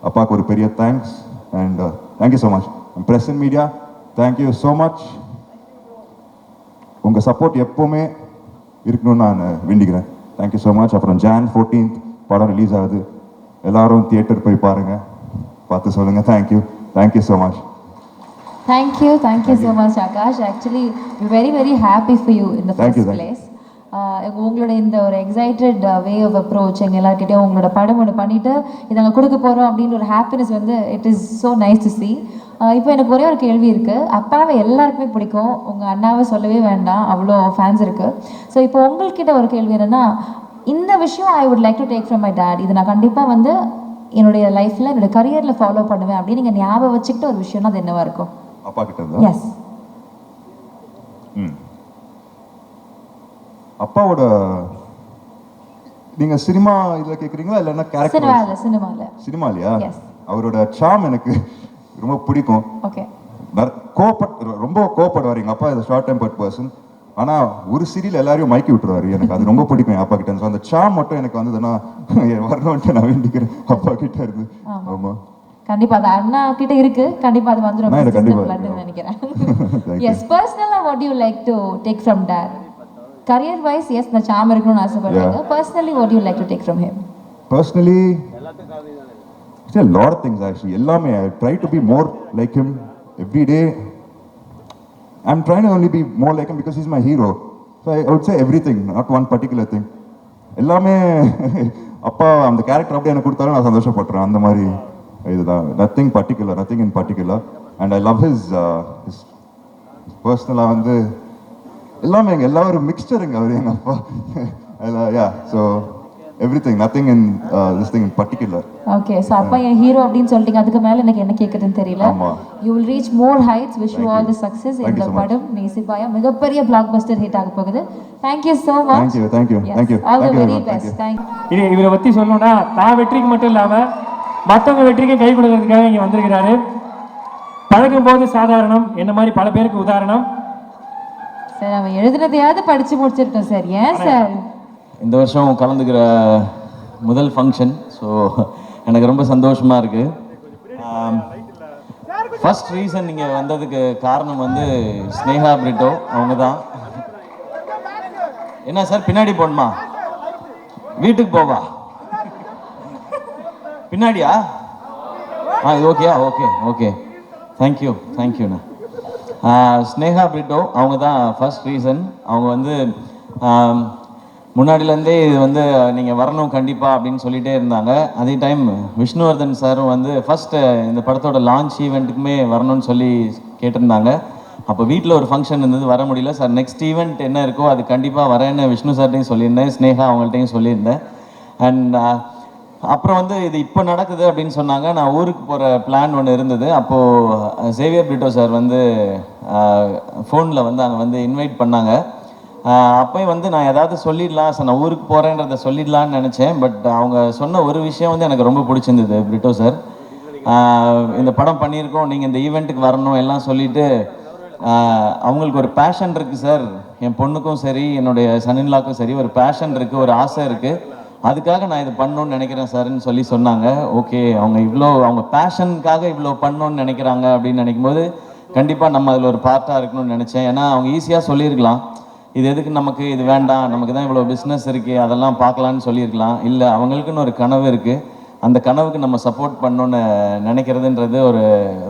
அப்பாவுக்கு ஒரு பெரிய thanks. And thank you so much. Press and media, thank you so much. உங்கள் சப்போர்ட் எப்போவுமே இருக்கணும்னு நான் வேண்டிக்கிறேன். Thank you so much. அப்புறம் Jan 14th படம் ரிலீஸ் ஆகுது. எல்லாரும் தியேட்டர் போய் பாருங்கள், பார்த்து சொல்லுங்கள். Thank you so much. Thank you so much, Akash. Actually, we're very happy for you in the first place. உங்களோட இந்த ஒரு எக்ஸைட்டட் வே ஆஃப் அப்ரோச் எங்கள் எல்லாருக்கிட்டையும் உங்களோட படம் ஒன்று பண்ணிவிட்டு இதை நாங்கள் கொடுக்க போகிறோம் அப்படின்னு ஒரு ஹாப்பினஸ் வந்து it is so nice to C. இப்போ எனக்கு ஒரே ஒரு கேள்வி இருக்குது. அப்பாவை எல்லாருக்குமே பிடிக்கும், உங்கள் அண்ணாவை சொல்லவே வேண்டாம், அவ்வளோ ஃபேன்ஸ் இருக்குது. ஸோ இப்போ உங்கள்கிட்ட ஒரு கேள்வி என்னென்னா, இந்த விஷயம் I would like to take from my dad, இது நான் கண்டிப்பாக வந்து என்னுடைய லைஃப்பில் என்னுடைய கரியரில் ஃபாலோ பண்ணுவேன் அப்படின்னு நீங்கள் ஞாபகம் வச்சுக்கிட்ட ஒரு விஷயம்னா அது என்னவா இருக்கும்? அப்பா கிட்ட எஸ். அப்பாவோட நீங்க சினிமா இதுல கேக்குறீங்களா இல்லன்னா கேரக்டர்? சினிமாலையா? அவரோட சாம் எனக்கு ரொம்ப பிடிக்கும். ஓகே. ரொம்ப கோபப்படுவார் எங்க அப்பா. Is short tempered person. ஆனால் ஒரு சீரியல் எல்லாரையும் மயக்கி விட்டுருவாரு. எனக்கு அது ரொம்ப பிடிக்கும் என் அப்பா கிட்ட இருந்து. அந்த சாம் மட்டும் எனக்கு வந்ததுன்னா வரணும்ட்டு நான் வேண்டிக்கிறேன் அப்பா கிட்ட இருந்து. ஆமாம், கண்டிப்பா அது அண்ணா கிட்ட இருக்கு, கண்டிப்பா அது வந்துரும் கண்டிப்பா நினைக்கிறேன். எஸ், பர்சனலா what you like to take from that? Career wise எஸ் இந்த சாம் இருக்கணும்னு ஆசைப்படுறீங்க. Personally what you like to take from him? Personally, it's a lot of things actually. Ellame, I try to be more like him every day. I'm trying to only be more like him because he's my hero. So I would say everything, not one particular thing. Ellame, அப்பா அந்த character அப்படியே எனக்கு கொடுத்தாலும் நான் சந்தோஷப்படுறேன். அந்த மாதிரி இதுதான். Nothing in particular. And I love his personal வந்து எல்லாமே எல்லா ஒரு மிக்சருங்க அவர் எங்கள் அப்பா. Yeah, so everything, nothing in this thing in particular. Okay, so அப்பா என் ஹீரோ அப்படினு சொல்லிட்டீங்க. அதுக்கு மேல எனக்கு என்ன கேக்குதுன்னு தெரியல. You will reach more heights. Wish you all the success in the படம் நேசிப்பாயா மிகப்பெரிய blockbuster hit ஆக போகுது. Thank you so much. Thank you. All the very best. Thank you. இவரை பத்தி சொல்லணும்னா தான் வெற்றிக்கு மட்டும் இல்லாம மற்றவங்க வெற்றிக்கு கை கொடுக்கறதுக்காக இங்க வந்திருக்கிறாரு. பழகும் போது சாதாரணம் என்ன மாதிரி பல பேருக்கு உதாரணம். சார் அவன் எழுதுனதையாவது படிச்சு முடிச்சிருக்கோம் சார். ஏன் சார் இந்த வருஷம் கலந்துக்கிற முதல் ஃபங்க்ஷன், ஸோ எனக்கு ரொம்ப சந்தோஷமாக இருக்குது. ஃபர்ஸ்ட் ரீசன் நீங்கள் வந்ததுக்கு காரணம் வந்து ஸ்னேகா பிரிட்டோ அவங்க தான். என்ன சார் பின்னாடி போகணுமா? வீட்டுக்கு போவா? பின்னாடியா? இது ஓகேயா? ஓகே தேங்க்யூண்ணா. ஸ்னேகா பிரிட்டோ அவங்க தான் ஃபர்ஸ்ட் ரீசன். அவங்க வந்து முன்னாடிலேருந்தே இது வந்து நீங்கள் வரணும் கண்டிப்பாக அப்படின்னு சொல்லிகிட்டே இருந்தாங்க. அதே டைம் விஷ்ணுவர்தன் சாரும் வந்து ஃபஸ்ட்டு இந்த படத்தோட லான்ச் ஈவெண்ட்டுக்குமே வரணும்னு சொல்லி கேட்டிருந்தாங்க. அப்போ வீட்டில் ஒரு ஃபங்க்ஷன் இருந்தது, வர முடியல சார். நெக்ஸ்ட் ஈவெண்ட் என்ன இருக்கோ அது கண்டிப்பாக வரேன்னு விஷ்ணு சார்ட்டையும் சொல்லியிருந்தேன், ஸ்னேகா அவங்கள்ட்டையும் சொல்லியிருந்தேன். அண்ட் அப்புறம் வந்து இது இப்போ நடக்குது அப்படின்னு சொன்னாங்க. நான் ஊருக்கு போகிற பிளான் ஒன்று இருந்தது. அப்போது சேவியர் பிரிட்டோ சார் வந்து ஃபோனில் வந்து அங்கே வந்து இன்வைட் பண்ணாங்க. அப்போயும் வந்து நான் ஏதாவது சொல்லிடலாம் சார், நான் ஊருக்கு போகிறேன்றதை சொல்லிடலான்னு நினச்சேன். பட் அவங்க சொன்ன ஒரு விஷயம் வந்து எனக்கு ரொம்ப பிடிச்சிருந்தது. பிரிட்டோ சார், இந்த படம் பண்ணியிருக்கோம், நீங்கள் இந்த ஈவெண்ட்டுக்கு வரணும் எல்லாம் சொல்லிவிட்டு அவங்களுக்கு ஒரு பேஷன் இருக்குது சார். என் பொண்ணுக்கும் சரி என்னுடைய சன்னின்லாக்கும் சரி ஒரு பேஷன் இருக்குது, ஒரு ஆசை இருக்குது, அதுக்காக நான் இது பண்ணணும்னு நினைக்கிறேன் சார்ன்னு சொல்லி சொன்னாங்க. ஓகே, அவங்க பேஷனுக்காக இவ்வளோ பண்ணணும்னு நினைக்கிறாங்க அப்படின்னு நினைக்கும்போது கண்டிப்பாக நம்ம அதில் ஒரு பார்ட்டாக இருக்கணும்னு நினச்சேன். ஏன்னா அவங்க ஈஸியாக சொல்லியிருக்கலாம், இது எதுக்கு நமக்கு, இது வேண்டாம், நமக்கு தான் இவ்வளோ பிஸ்னஸ் இருக்குது, அதெல்லாம் பார்க்கலான்னு சொல்லியிருக்கலாம். இல்லை, அவங்களுக்குன்னு ஒரு கனவு இருக்குது, அந்த கனவுக்கு நம்ம சப்போர்ட் பண்ணணுன்னு நினைக்கிறதுன்றது ஒரு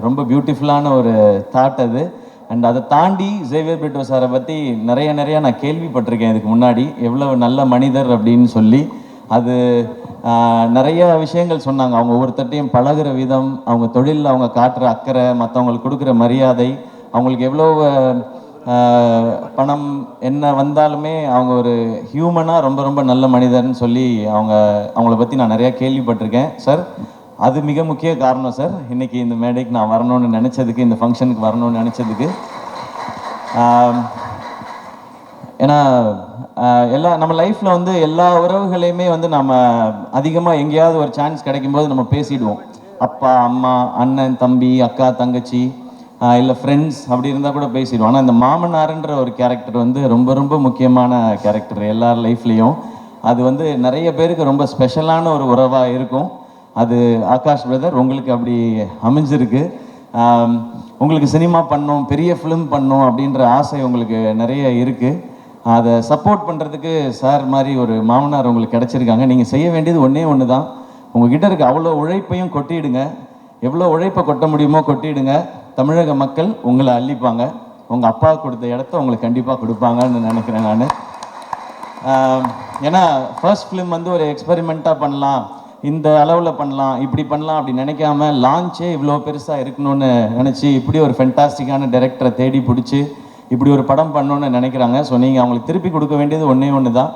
ரொம்ப பியூட்டிஃபுல்லான ஒரு தாட் அது. அண்ட் அதை தாண்டி சேவியர் பிரிட்டோ சாரை பற்றி நிறைய நான் கேள்விப்பட்டிருக்கேன் இதுக்கு முன்னாடி, எவ்வளோ நல்ல மனிதர் அப்படின்னு சொல்லி. அது நிறைய விஷயங்கள் சொன்னாங்க. அவங்க ஒவ்வொருத்தட்டையும் பழகுற விதம், அவங்க தொழிலில் அவங்க காட்டுற அக்கறை, மற்றவங்களுக்கு கொடுக்குற மரியாதை, அவங்களுக்கு எவ்வளோ பணம் என்ன வந்தாலுமே அவங்க ஒரு ஹியூமனாக ரொம்ப நல்ல மனிதர்னு சொல்லி அவங்கள பற்றி நான் நிறையா கேள்விப்பட்டிருக்கேன் சார். அது மிக முக்கிய காரணம் சார் இன்றைக்கி இந்த மேடைக்கு நான் வரணும்னு நினச்சதுக்கு, இந்த ஃபங்க்ஷனுக்கு வரணும்னு நினச்சதுக்கு. ஏன்னா நம்ம லைஃப்பில் வந்து எல்லா உறவுகளையுமே வந்து நம்ம அதிகமாக எங்கேயாவது ஒரு சான்ஸ் கிடைக்கும்போது நம்ம பேசிடுவோம். அப்பா அம்மா, அண்ணன் தம்பி, அக்கா தங்கச்சி, இல்லை ஃப்ரெண்ட்ஸ் அப்படி இருந்தால் கூட பேசிடுவோம். ஆனால் இந்த மாமனார்ன்ற ஒரு கேரக்டர் வந்து ரொம்ப முக்கியமான கேரக்டர் எல்லார் லைஃப்லேயும். அது வந்து நிறைய பேருக்கு ரொம்ப ஸ்பெஷலான ஒரு உறவாக இருக்கும். அது ஆகாஷ் பிரதர் உங்களுக்கு அப்படி அமைஞ்சிருக்கு. உங்களுக்கு சினிமா பண்ணணும், பெரிய ஃபிலிம் பண்ணணும் அப்படின்ற ஆசை உங்களுக்கு நிறைய இருக்குது. அதை சப்போர்ட் பண்ணுறதுக்கு சார் மாதிரி ஒரு மாமனார் உங்களுக்கு கிடச்சிருக்காங்க. நீங்கள் செய்ய வேண்டியது ஒன்று தான், உங்ககிட்ட இருக்க அவ்வளோ உழைப்பையும் கொட்டிடுங்க. எவ்வளோ உழைப்பை கொட்ட முடியுமோ கொட்டிடுங்க. தமிழக மக்கள் உங்களை அள்ளிப்பாங்க. உங்கள் அப்பா கொடுத்த இடத்த உங்களுக்கு கண்டிப்பாக கொடுப்பாங்கன்னு நினைக்கிறேன் நான். ஏன்னா ஃபர்ஸ்ட் ஃபிலிம் வந்து ஒரு எக்ஸ்பெரிமெண்ட்டாக பண்ணலாம், இந்த அளவில் பண்ணலாம், இப்படி பண்ணலாம் அப்படி நினைக்காம லான்ச்சே இவ்வளோ பெருசாக இருக்கணும்னு நினச்சி இப்படி ஒரு ஃபென்டாஸ்டிக்கான டைரக்டரை தேடி பிடிச்சி இப்படி ஒரு படம் பண்ணணும்னு நினைக்கிறாங்க. ஸோ நீங்கள் அவங்களுக்கு திருப்பி கொடுக்க வேண்டியது ஒன்று தான்,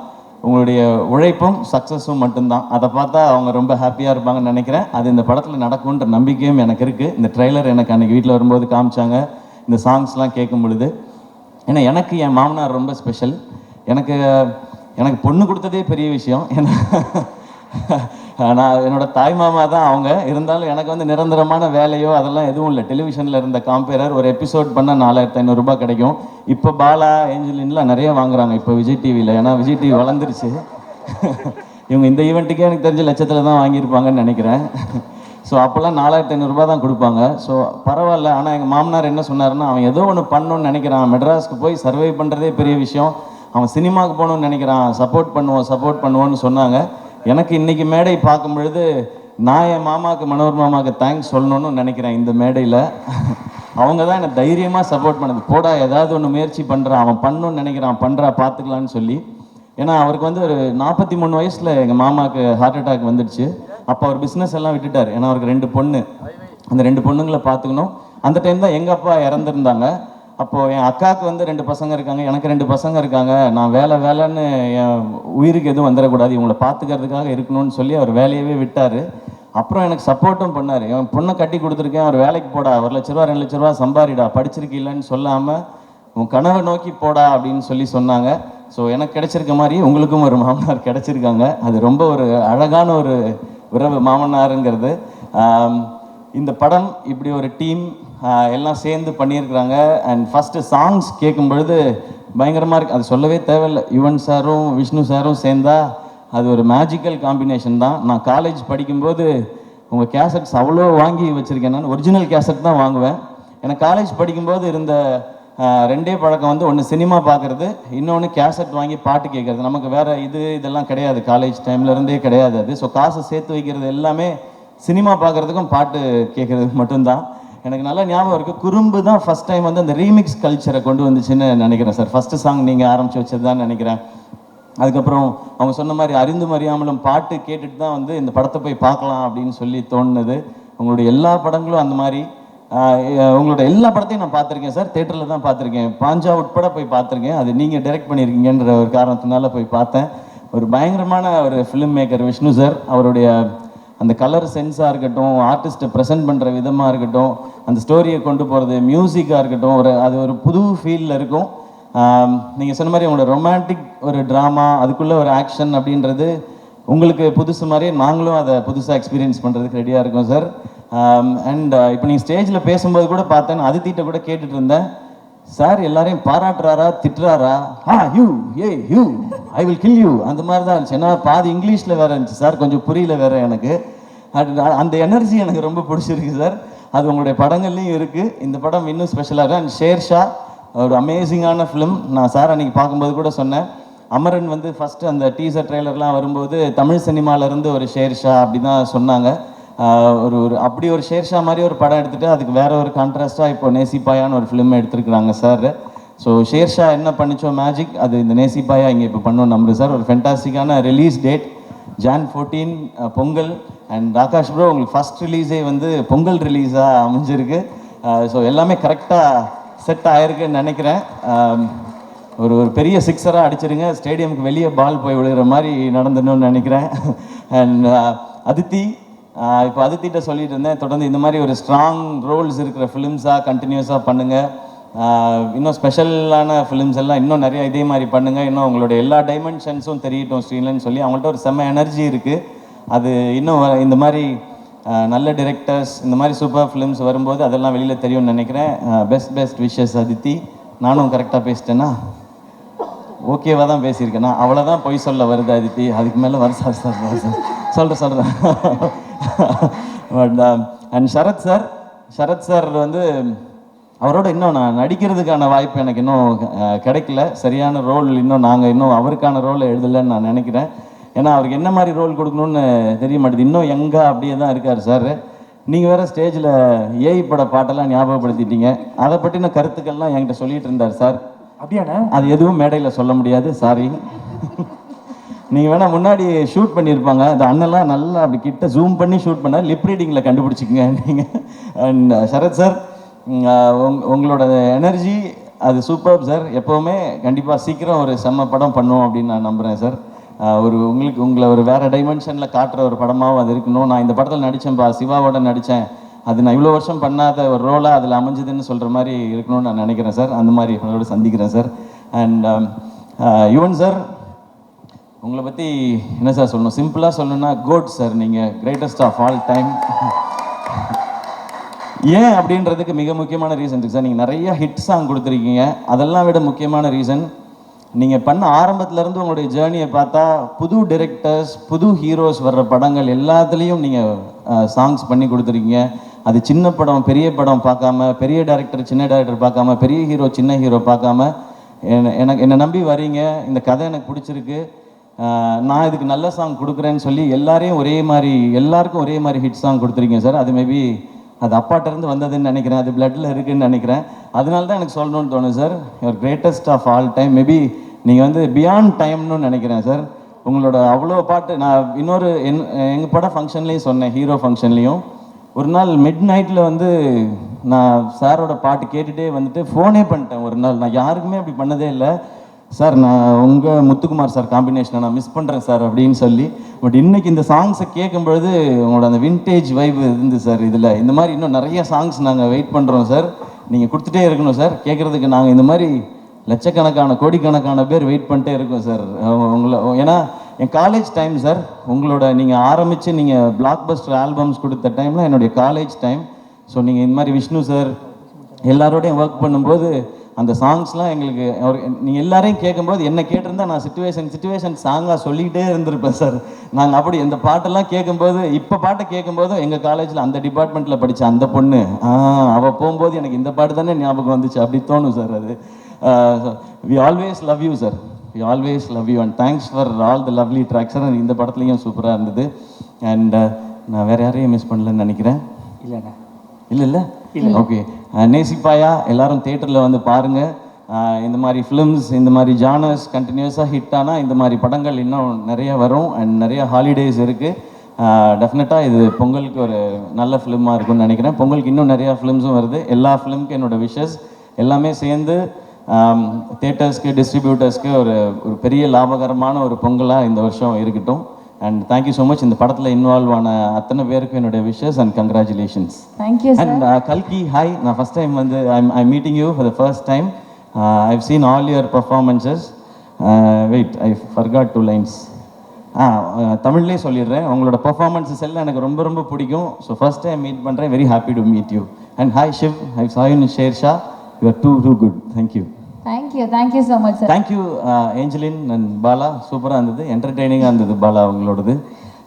உங்களுடைய உழைப்பும் சக்ஸஸும் மட்டும்தான். அதை பார்த்தா அவங்க ரொம்ப ஹாப்பியாக இருப்பாங்கன்னு நினைக்கிறேன். அது இந்த படத்தில் நடக்கும்ன்ற நம்பிக்கையும் எனக்கு இருக்குது. இந்த ட்ரெய்லர் எனக்கு அன்றைக்கி வீட்டில் வரும்போது காமிச்சாங்க, இந்த சாங்ஸ்லாம் கேட்கும் பொழுது. ஏன்னா எனக்கு என் மாமனார் ரொம்ப ஸ்பெஷல். எனக்கு பொண்ணு கொடுத்ததே பெரிய விஷயம். நான் என்னோட தாய் மாமா தான் அவங்க. இருந்தாலும் எனக்கு வந்து நிரந்தரமான வேலையோ அதெல்லாம் எதுவும் இல்லை. டெலிவிஷனில் இருந்த காம்பேரர் ஒரு எபிசோட் பண்ணால் 4500 ரூபாய் கிடைக்கும். இப்போ பாலா ஏஞ்சலின்லாம் நிறைய வாங்குறாங்க இப்போ விஜய் டிவியில். ஏன்னா விஜய் டிவி வளர்ந்துருச்சு. இவங்க இந்த ஈவெண்ட்டுக்கே எனக்கு தெரிஞ்ச லட்சத்தில் தான் வாங்கியிருப்பாங்கன்னு நினைக்கிறேன். ஸோ அப்போல்லாம் 4500 ரூபாய் தான் கொடுப்பாங்க. ஸோ பரவாயில்ல. ஆனால் எங்கள் மாமனார் என்ன சொன்னார்னா, அவன் ஏதோ ஒன்று பண்ணணும்னு நினைக்கிறான், மெட்ராஸ்க்கு போய் சர்வை பண்ணுறதே பெரிய விஷயம், அவன் சினிமாவுக்கு போகணும்னு நினைக்கிறான், சப்போர்ட் பண்ணுவோன்னு சொன்னாங்க. எனக்கு இன்றைக்கி மேடை பார்க்கும் பொழுது நான் என் மாமாவுக்கு, மனோர் மாமாவுக்கு தேங்க்ஸ் சொல்லணும்னு நினைக்கிறேன். இந்த மேடையில் அவங்க தான் என்னை தைரியமாக சப்போர்ட் பண்ணது. போடா ஏதாவது ஒன்று முயற்சி பண்ணுறான், அவன் பண்ணணும்னு நினைக்கிறான், பண்ணுறா பார்த்துக்கலான்னு சொல்லி. ஏன்னா அவருக்கு வந்து ஒரு 43 வயசில் எங்கள் மாமாவுக்கு ஹார்ட் அட்டாக் வந்துடுச்சு. அப்போ அவர் பிஸ்னஸ் எல்லாம் விட்டுட்டார். ஏன்னா அவருக்கு 2 பொண்ணு, அந்த 2 பொண்ணுங்களை பார்த்துக்கணும். அந்த டைம் தான் எங்கள் அப்பா இறந்துருந்தாங்க. அப்போது என் அக்காவுக்கு வந்து 2 பசங்க இருக்காங்க, எனக்கு 2 பசங்க இருக்காங்க. நான் வேலைன்னு என் உயிருக்கு எதுவும் வந்துடக்கூடாது, இவங்களை பார்த்துக்கிறதுக்காக இருக்கணும்னு சொல்லி அவர் வேலையவே விட்டார். அப்புறம் எனக்கு சப்போர்ட்டும் பண்ணார். என் பொண்ணை கட்டி கொடுத்துருக்கேன், அவர் வேலைக்கு போடா, 1 லட்ச ரூபா 2 லட்ச ரூபா சம்பாரிடா, படிச்சிருக்கீங்கன்னு சொல்லாமல் உன் கனவை நோக்கி போடா அப்படின்னு சொன்னாங்க. ஸோ எனக்கு கிடைச்சிருக்க மாதிரி உங்களுக்கும் ஒரு மாமனார் கிடைச்சிருக்காங்க. அது ரொம்ப ஒரு அழகான ஒரு உறவு மாமனாருங்கிறது. இந்த படம் இப்படி ஒரு டீம் எல்லாம் சேர்ந்து பண்ணியிருக்கிறாங்க. அண்ட் ஃபஸ்ட்டு சாங்ஸ் கேட்கும் பொழுது பயங்கரமாக இருக்குது. அது சொல்லவே தேவையில்லை. யுவன் சாரும் விஷ்ணு சாரும் சேர்ந்தா அது ஒரு மேஜிக்கல் காம்பினேஷன் தான். நான் காலேஜ் படிக்கும்போது உங்கள் கேசட்ஸ் அவ்வளோ வாங்கி வச்சுருக்கேன். நான் ஒரிஜினல் கேசட் தான் வாங்குவேன். எனக்கு காலேஜ் படிக்கும்போது இருந்த 2 பழக்கம் வந்து, ஒன்று சினிமா பார்க்குறது, இன்னொன்று கேசட் வாங்கி பாட்டு கேட்குறது. நமக்கு வேறு இதெல்லாம் கிடையாது, காலேஜ் டைம்லேருந்தே கிடையாது அது. ஸோ காசு சேர்த்து வைக்கிறது எல்லாமே சினிமா பார்க்குறதுக்கும் பாட்டு கேட்குறதுக்கு மட்டும்தான். எனக்கு நல்லா ஞாபகம் இருக்குது. குறும்பு தான் ஃபஸ்ட் டைம் வந்து அந்த ரீமிக்ஸ் கல்ச்சரை கொண்டு வந்துச்சுன்னு நினைக்கிறேன் சார். ஃபஸ்ட்டு சாங் நீங்கள் ஆரம்பித்து வச்சது தான் நினைக்கிறேன். அதுக்கப்புறம் அவங்க சொன்ன மாதிரி அறிந்தும் அறியாமலும் பாட்டு கேட்டுட்டு தான் வந்து இந்த படத்தை போய் பார்க்கலாம் அப்படின்னு சொல்லி தோணுனது. உங்களுடைய எல்லா படங்களும் அந்த மாதிரி. உங்களோட எல்லா படத்தையும் நான் பார்த்துருக்கேன் சார். தேட்டரில் தான் பார்த்துருக்கேன். பாஞ்சா உட்பட போய் பார்த்துருக்கேன். அது நீங்கள் டைரக்ட் பண்ணியிருக்கீங்கன்ற ஒரு காரணத்தினால போய் பார்த்தேன். ஒரு பயங்கரமான ஒரு ஃபிலிம் மேக்கர் விஷ்ணு சார். அவருடைய அந்த கலர் சென்ஸாக இருக்கட்டும், ஆர்டிஸ்ட்டை ப்ரெசென்ட் பண்ணுற விதமாக இருக்கட்டும், அந்த ஸ்டோரியை கொண்டு போகிறது, மியூசிக்காக இருக்கட்டும், அது ஒரு புது ஃபீலில் இருக்கும். நீங்கள் சொன்ன மாதிரி உங்களோட ரொமான்டிக் ஒரு ட்ராமா, அதுக்குள்ளே ஒரு ஆக்ஷன் அப்படின்றது உங்களுக்கு புதுசு மாதிரி நாங்களும் அதை புதுசாக எக்ஸ்பீரியன்ஸ் பண்ணுறதுக்கு ரெடியாக இருக்கோம் சார். அண்ட் இப்போ நீங்கள் ஸ்டேஜில் பேசும்போது கூட பார்த்தேன், அதித்திட்ட கூட கேட்டுட்டு இருந்தேன், சார் எல்லாரையும் பாராட்டுறாரா திட்டுறாரா, you I will kill you, அந்த மாதிரி தான் இருந்துச்சு. ஏன்னா பாதி இங்கிலீஷில் வேறு இருந்துச்சு சார், கொஞ்சம் புரியல வேறு எனக்கு. அந்த எனர்ஜி எனக்கு ரொம்ப பிடிச்சிருக்கு சார். அது உங்களுடைய படங்கள்லையும் இருக்குது. இந்த படம் இன்னும் ஸ்பெஷலாக இருக்குது. அண்ட் ஷேர்ஷா ஒரு அமேசிங்கான ஃபிலிம். நான் சார் அன்றைக்கி பார்க்கும்போது கூட சொன்னேன், அமரன் வந்து ஃபஸ்ட்டு அந்த டீசர் ட்ரெய்லர்லாம் வரும்போது தமிழ் சினிமாவிலேருந்து ஒரு ஷேர்ஷா அப்படி தான் சொன்னாங்க. ஒரு அப்படி ஒரு ஷேர்ஷா மாதிரி ஒரு படம் எடுத்துகிட்டு அதுக்கு வேற ஒரு கான்ட்ராஸ்டாக இப்போ நேசிப்பாயான்னு ஒரு ஃபிலிம் எடுத்துருக்குறாங்க சார். ஸோ ஷேர்ஷா என்ன பண்ணிச்சோ மேஜிக், அது இந்த நேசிப்பாயா இங்கே இப்போ பண்ணோம் நம்புறேன் சார். ஒரு ஃபென்டாஸ்டிக்கான release date Jan 14 Pongal. And Akash bro உங்களுக்கு ஃபஸ்ட் ரிலீஸே வந்து பொங்கல் ரிலீஸாக அமைஞ்சிருக்கு. ஸோ எல்லாமே கரெக்டாக செட் ஆகிருக்குன்னு நினைக்கிறேன். ஒரு பெரிய சிக்ஸராக அடிச்சிருங்க, ஸ்டேடியமுக்கு வெளியே பால் போய் விழுகிற மாதிரி நடந்துடணும்னு நினைக்கிறேன். அண்ட் அதித்தி, இப்போ அதித்திட்ட சொல்லிட்டு இருந்தேன், தொடர்ந்து இந்த மாதிரி ஒரு ஸ்ட்ராங் ரோல்ஸ் இருக்கிற ஃபிலிம்ஸாக கண்டினியூஸாக பண்ணுங்கள். இன்னும் ஸ்பெஷலான ஃபிலிம்ஸ் எல்லாம் இன்னும் நிறைய இதே மாதிரி பண்ணுங்கள். இன்னும் உங்களுடைய எல்லா டைமென்ஷன்ஸும் தெரியட்டும் ஸ்க்ரீன்லன்னு சொல்லி அவங்கள்ட்ட ஒரு செம்ம எனர்ஜி இருக்குது. அது இன்னும் இந்த மாதிரி நல்ல டிரெக்டர்ஸ், இந்த மாதிரி சூப்பர் ஃபிலிம்ஸ் வரும்போது அதெல்லாம் வெளியில் தெரியும்னு நினைக்கிறேன். Best wishes Aditi. நானும் கரெக்டாக பேசிட்டேன்னா ஓகேவாக தான் பேசியிருக்கேன்னா, அவ்வளோதான் பொய் சொல்ல வருது அதித்தி, அதுக்கு மேலே வர சொல்கிறேன். பட் அண்ட் சரத் சார் வந்து அவரோட இன்னும் நான் நடிக்கிறதுக்கான வாய்ப்பு எனக்கு இன்னும் கிடைக்கல. சரியான ரோல் இன்னும் அவருக்கான ரோலை எழுதலைன்னு நான் நினைக்கிறேன். ஏன்னா அவருக்கு என்ன மாதிரி ரோல் கொடுக்கணும்னு தெரிய மாட்டேது. இன்னும் எங்கே அப்படியே தான் இருக்கார் சார். நீங்கள் வேறு ஸ்டேஜில் ஏஐ பட பாட்டெல்லாம் ஞாபகப்படுத்திட்டீங்க. அதை பற்றின கருத்துக்கள்லாம் என்கிட்ட சொல்லிட்டு இருந்தார் சார். அப்படியாண்ணா? அது எதுவும் மேடையில் சொல்ல முடியாது, சாரி. நீங்கள் வேணால் முன்னாடி ஷூட் பண்ணியிருப்பாங்க, அது அண்ணெல்லாம் நல்லா அப்படி கிட்ட ஜூம் பண்ணி ஷூட் பண்ண லிப் ரீடிங்கில் கண்டுபிடிச்சிக்கங்க நீங்கள். அண்ட் சரத் சார், உங்களோட எனர்ஜி அது சூப்பர் சார். எப்போவுமே கண்டிப்பாக சீக்கிரம் ஒரு செம்ம படம் பண்ணுவோம் அப்படின்னு நான் நம்புகிறேன் சார். உங்களை ஒரு வேறு டைமென்ஷனில் காட்டுற ஒரு படமாகவும் அது இருக்கணும். நான் இந்த படத்தில் நடித்தேன்ப்பா, சிவாவோட நடித்தேன், அது நான் இவ்வளோ வருஷம் பண்ணாத ஒரு ரோலாக அதில் அமைஞ்சதுன்னு சொல்கிற மாதிரி இருக்கணும்னு நான் நினைக்கிறேன் சார். அந்த மாதிரி உங்களோட சந்திக்கிறேன் சார். அண்ட் யுவன் சார், உங்களை பற்றி என்ன சார் சொல்லணும், சிம்பிளாக சொல்லணும்னா கோட் சார், நீங்கள் கிரேட்டஸ்ட் ஆஃப் ஆல் டைம். ஏன் அப்படின்றதுக்கு மிக முக்கியமான ரீசன் இருக்குது சார். நீங்கள் நிறைய ஹிட் சாங் கொடுத்துருக்கீங்க. அதெல்லாம் விட முக்கியமான ரீசன், நீங்கள் பண்ண ஆரம்பத்துலேருந்து உங்களுடைய ஜேர்னியை பார்த்தா புது டிரெக்டர்ஸ், புது ஹீரோஸ் வர்ற படங்கள் எல்லாத்துலேயும் நீங்கள் சாங்ஸ் பண்ணி கொடுத்துருக்கீங்க. அது சின்ன படம் பெரிய படம் பார்க்காம, பெரிய டைரக்டர் சின்ன டைரக்டர் பார்க்காம, பெரிய ஹீரோ சின்ன ஹீரோ பார்க்காம என்னை நம்பி வரீங்க. இந்த கதை எனக்கு பிடிச்சிருக்கு, நான் இதுக்கு நல்ல சாங் கொடுக்குறேன்னு சொல்லி எல்லாருக்கும் ஒரே மாதிரி ஹிட் சாங் கொடுத்துருக்கீங்க சார். அது மேபி அது அப்பாட்டிருந்து வந்ததுன்னு நினைக்கிறேன், அது பிளட்டில் இருக்குதுன்னு நினைக்கிறேன். அதனால தான் எனக்கு சொல்லணும்னு தோணுது sir. Your greatest of all time. Maybe நீங்கள் வந்து பியாண்ட் டைம்னு நினைக்கிறேன் சார். உங்களோட அவ்வளோ பாட்டு நான் இன்னொரு எங்கள் படம் ஃபங்க்ஷன்லேயும் சொன்னேன், ஹீரோ ஃபங்க்ஷன்லேயும். ஒரு நாள் மிட் நைட்டில் வந்து நான் சாரோட பாட்டு கேட்டுகிட்டே வந்துட்டு ஃபோனே பண்ணிட்டேன் ஒரு நாள். நான் யாருக்குமே அப்படி பண்ணதே இல்லை. சார் நான் உங்கள் முத்துக்குமார் சார் காம்பினேஷனை நான் மிஸ் பண்ணுறேன் சார் அப்படின்னு சொல்லி. பட் இன்றைக்கி இந்த சாங்ஸை கேட்கும்பொழுது உங்களோட அந்த வின்டேஜ் வைப் இருந்து சார். இதில் இந்த மாதிரி இன்னும் நிறைய சாங்ஸ் நாங்கள் வெயிட் பண்ணுறோம் சார். நீங்கள் கொடுத்துட்டே இருக்கணும் சார். கேட்குறதுக்கு நாங்கள் இந்த மாதிரி லட்சக்கணக்கான கோடிக்கணக்கான பேர் வெயிட் பண்ணிட்டே இருக்கோம் சார் உங்களை. ஏன்னா என் காலேஜ் டைம் சார். உங்களோட நீங்கள் ஆரம்பித்து நீங்கள் பிளாக் பஸ்டர் ஆல்பம்ஸ் கொடுத்த டைமில் என்னுடைய காலேஜ் டைம். ஸோ நீங்கள் இந்த மாதிரி விஷ்ணு சார் எல்லாரோடையும் ஒர்க் பண்ணும்போது அந்த சாங்ஸ்லாம் எங்களுக்கு நீங்கள் எல்லாரையும் கேட்கும்போது என்ன கேட்டிருந்தா நான் சிச்சுவேஷன் சாங்காக சொல்லிக்கிட்டே இருந்திருப்பேன் சார். நாங்கள் அப்படி இந்த பாட்டெல்லாம் கேட்கும்போது, இப்போ பாட்டை கேட்கும்போதும் எங்கள் காலேஜில் அந்த டிபார்ட்மெண்ட்டில் படித்த அந்த பொண்ணு அவள் போகும்போது எனக்கு இந்த பாட்டு தானே ஞாபகம் வந்துச்சு அப்படி தோணும் சார். அது we always love you sir, we always love you and thanks for all the lovely tracks sir. இந்த படத்துலையும் சூப்பராக இருந்தது. அண்ட் நான் வேறு யாரையும் மிஸ் பண்ணலன்னு நினைக்கிறேன். இல்லைண்ணா இல்லை ஓகே. நேசிப்பாயா எல்லாரும் தேட்டரில் வந்து பாருங்கள். இந்த மாதிரி ஃபிலிம்ஸ், இந்த மாதிரி ஜானர்ஸ் கண்டினியூஸாக ஹிட் ஆனால் இந்த மாதிரி படங்கள் இன்னும் நிறைய வரும். அண்ட் நிறைய ஹாலிடேஸ் இருக்குது. டெஃபினட்டாக இது பொங்கலுக்கு ஒரு நல்ல ஃபிலிமாக இருக்கும்னு நினைக்கிறேன். பொங்கலுக்கு இன்னும் நிறையா ஃபிலிம்ஸும் வருது. எல்லா ஃபிலிமுக்கு என்னோடய விஷஸ் எல்லாமே சேர்ந்து தேட்டர்ஸ்க்கு டிஸ்ட்ரிபியூட்டர்ஸ்க்கு ஒரு பெரிய லாபகரமான ஒரு பொங்கலாக இந்த வருஷம் இருக்கட்டும். And thank you so much. இந்த படத்தில் இன்வால்வ் ஆன அத்தனை பேருக்கு என்னுடைய wishes and congratulations. Thank you sir. And கல்கி, ஹாய். நான் ஃபஸ்ட் டைம் வந்து I meeting you for the first time. I've seen all your performances. Wait, I forgot 2 lines. தமிழ்லேயே சொல்லிடுறேன். உங்களோட பர்ஃபார்மன்ஸஸ் எல்லாம் எனக்கு ரொம்ப ரொம்ப பிடிக்கும். ஸோ ஃபர்ஸ்ட் டைம் மீட் பண்ணுறேன். Very happy to meet you. And hi Shiv, I saw you in Shershaah. You are too good. Thank you so much sir. Thank you Angeline and Bala. சூப்பராக இருந்தது, என்டர்டெய்னிங்காக இருந்தது பாலா உங்களோடது.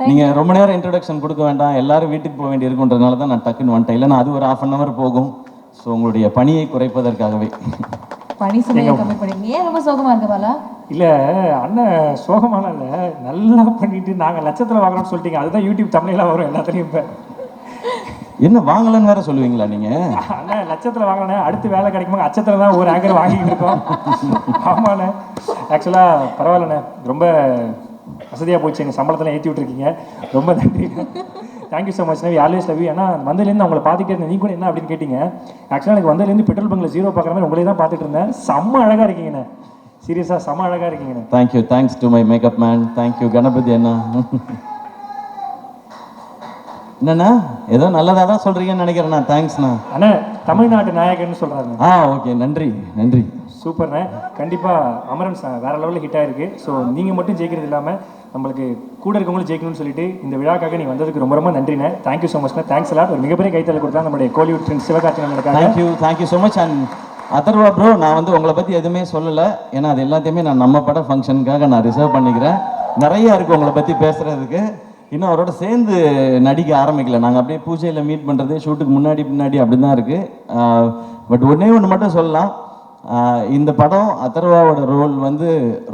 நீங்கள் ரொம்ப நேரம் இன்ட்ரடக்ஷன் கொடுக்க வேண்டாம், எல்லாரும் வீட்டுக்கு போக வேண்டி இருக்குன்றதுனால தான் நான் டக்குன்னு வந்துட்டேன். இல்லைன்னா அது ஒரு 1/2 hour போகும். ஸோ உங்களுடைய பணியை குறைப்பதற்காகவே. பணி சுமையை கம்மி பண்ணி. ஏன் ரொம்ப சோகமாக இருக்கு பாலா? இல்லை அண்ணன் சோகமான இல்லை, நல்லா பண்ணிட்டு நாங்கள் லட்சத்தில் வாங்குறோம்னு சொல்லிட்டீங்க. அதுதான் யூடியூப் தமிழெல்லாம் வரும் எல்லாத்துலேயும். இப்போ என்ன வாங்கலன்னு வேற சொல்லுவீங்களா நீங்கள்? அண்ணா லட்சத்தில் வாங்கினே, அடுத்து வேலை கிடைக்குமா அச்சத்தில் தான் ஒரு ஆங்கர் வாங்கிட்டு இருக்கோம். ஆமாண்ணே, ஆக்சுவலாக பரவாயில்லண்ணே, ரொம்ப வசதியாக போச்சு. எங்கள் சம்பளத்தில் ஏற்றி விட்டுருக்கீங்க, ரொம்ப நன்றி. Thank you so much. We always love you. ஏன்னா வந்ததுலேருந்து அவங்களை பார்த்துட்டே இருந்தேன். நீ கூட என்ன அப்படின்னு கேட்டீங்க. ஆக்சுவலாக எனக்கு வந்ததுலேருந்து பெட்ரோல் பங்கில் 0 பார்க்குற மாதிரி உங்களே தான் பார்த்துட்டு இருந்தேன். செம்ம அழகாக இருக்கீங்கண்ணே, சீரியஸாக செம்ம அழகாக இருக்கீங்கண்ணே. Thank you. Thanks to my makeup man. Thank you Ganapathi அண்ணா. என்னண்ணா ஏதோ நல்லதாக தான் சொல்கிறீங்கன்னு நினைக்கிறேண்ணா. தேங்க்ஸ்ண்ணா. அண்ணா தமிழ்நாட்டு நாயகன்னு சொல்கிறாங்க. ஓகே, நன்றி நன்றி. சூப்பர்ண்ணே. கண்டிப்பாக அமரன் வேறு லெவலில் ஹிட் ஆகிருக்கு. ஸோ நீங்கள் மட்டும் ஜெயிக்கிறது இல்லாமல் நம்மளுக்கு கூட இருக்கவங்களும் ஜெயிக்கணும்னு சொல்லிட்டு இந்த விழாக்காக நீங்கள் வந்ததுக்கு ரொம்ப ரொம்ப நன்றிண்ணே. தேங்க்யூ ஸோ மச்ண்ணே. தேங்க்ஸ் எல்லாம். ஒரு மிகப்பெரிய கைத்தல் கொடுத்தா நம்மளுடைய கோலிவுட் ஃப்ரெண்ட்ஸ் சிவகார்த்திகேயன் நடக்காங்க. Thank you so much. And Atharva bro, நான் வந்து உங்களை பற்றி எதுவுமே சொல்லலை. ஏன்னா அது எல்லாத்தையுமே நான் நம்ம பட ஃபங்க்ஷனுக்காக நான் ரிசர்வ் பண்ணிக்கிறேன். நிறையா இருக்குது உங்களை பற்றி பேசுகிறதுக்கு. இன்னும் அவரோட சேர்ந்து நடிக்க ஆரம்பிக்கல. நாங்கள் அப்படியே பூஜையில் மீட் பண்ணுறது, ஷூட்டுக்கு முன்னாடி அப்படி தான் இருக்குது. பட் ஒன்று மட்டும் சொல்லலாம். இந்த படம் அதர்வாவோட ரோல் வந்து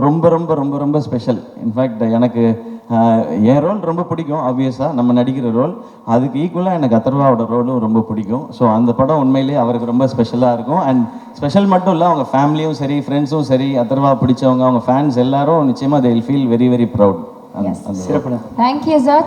ரொம்ப ரொம்ப ரொம்ப ரொம்ப ஸ்பெஷல். இன்ஃபேக்ட் எனக்கு என் ரோல் ரொம்ப பிடிக்கும். ஆப்வியஸாக நம்ம நடிக்கிற ரோல், அதுக்கு ஈக்குவலாக எனக்கு அதர்வாவோட ரோலும் ரொம்ப பிடிக்கும். ஸோ அந்த படம் உண்மையிலேயே அவருக்கு ரொம்ப ஸ்பெஷலாக இருக்கும். அண்ட் ஸ்பெஷல் மட்டும் இல்லை, அவங்க ஃபேமிலியும் சரி, ஃப்ரெண்ட்ஸும் சரி, அதர்வா பிடிச்சவங்க, அவங்க ஃபேன்ஸ் எல்லாரும் நிச்சயமாக they will feel very very proud. Thank you sir.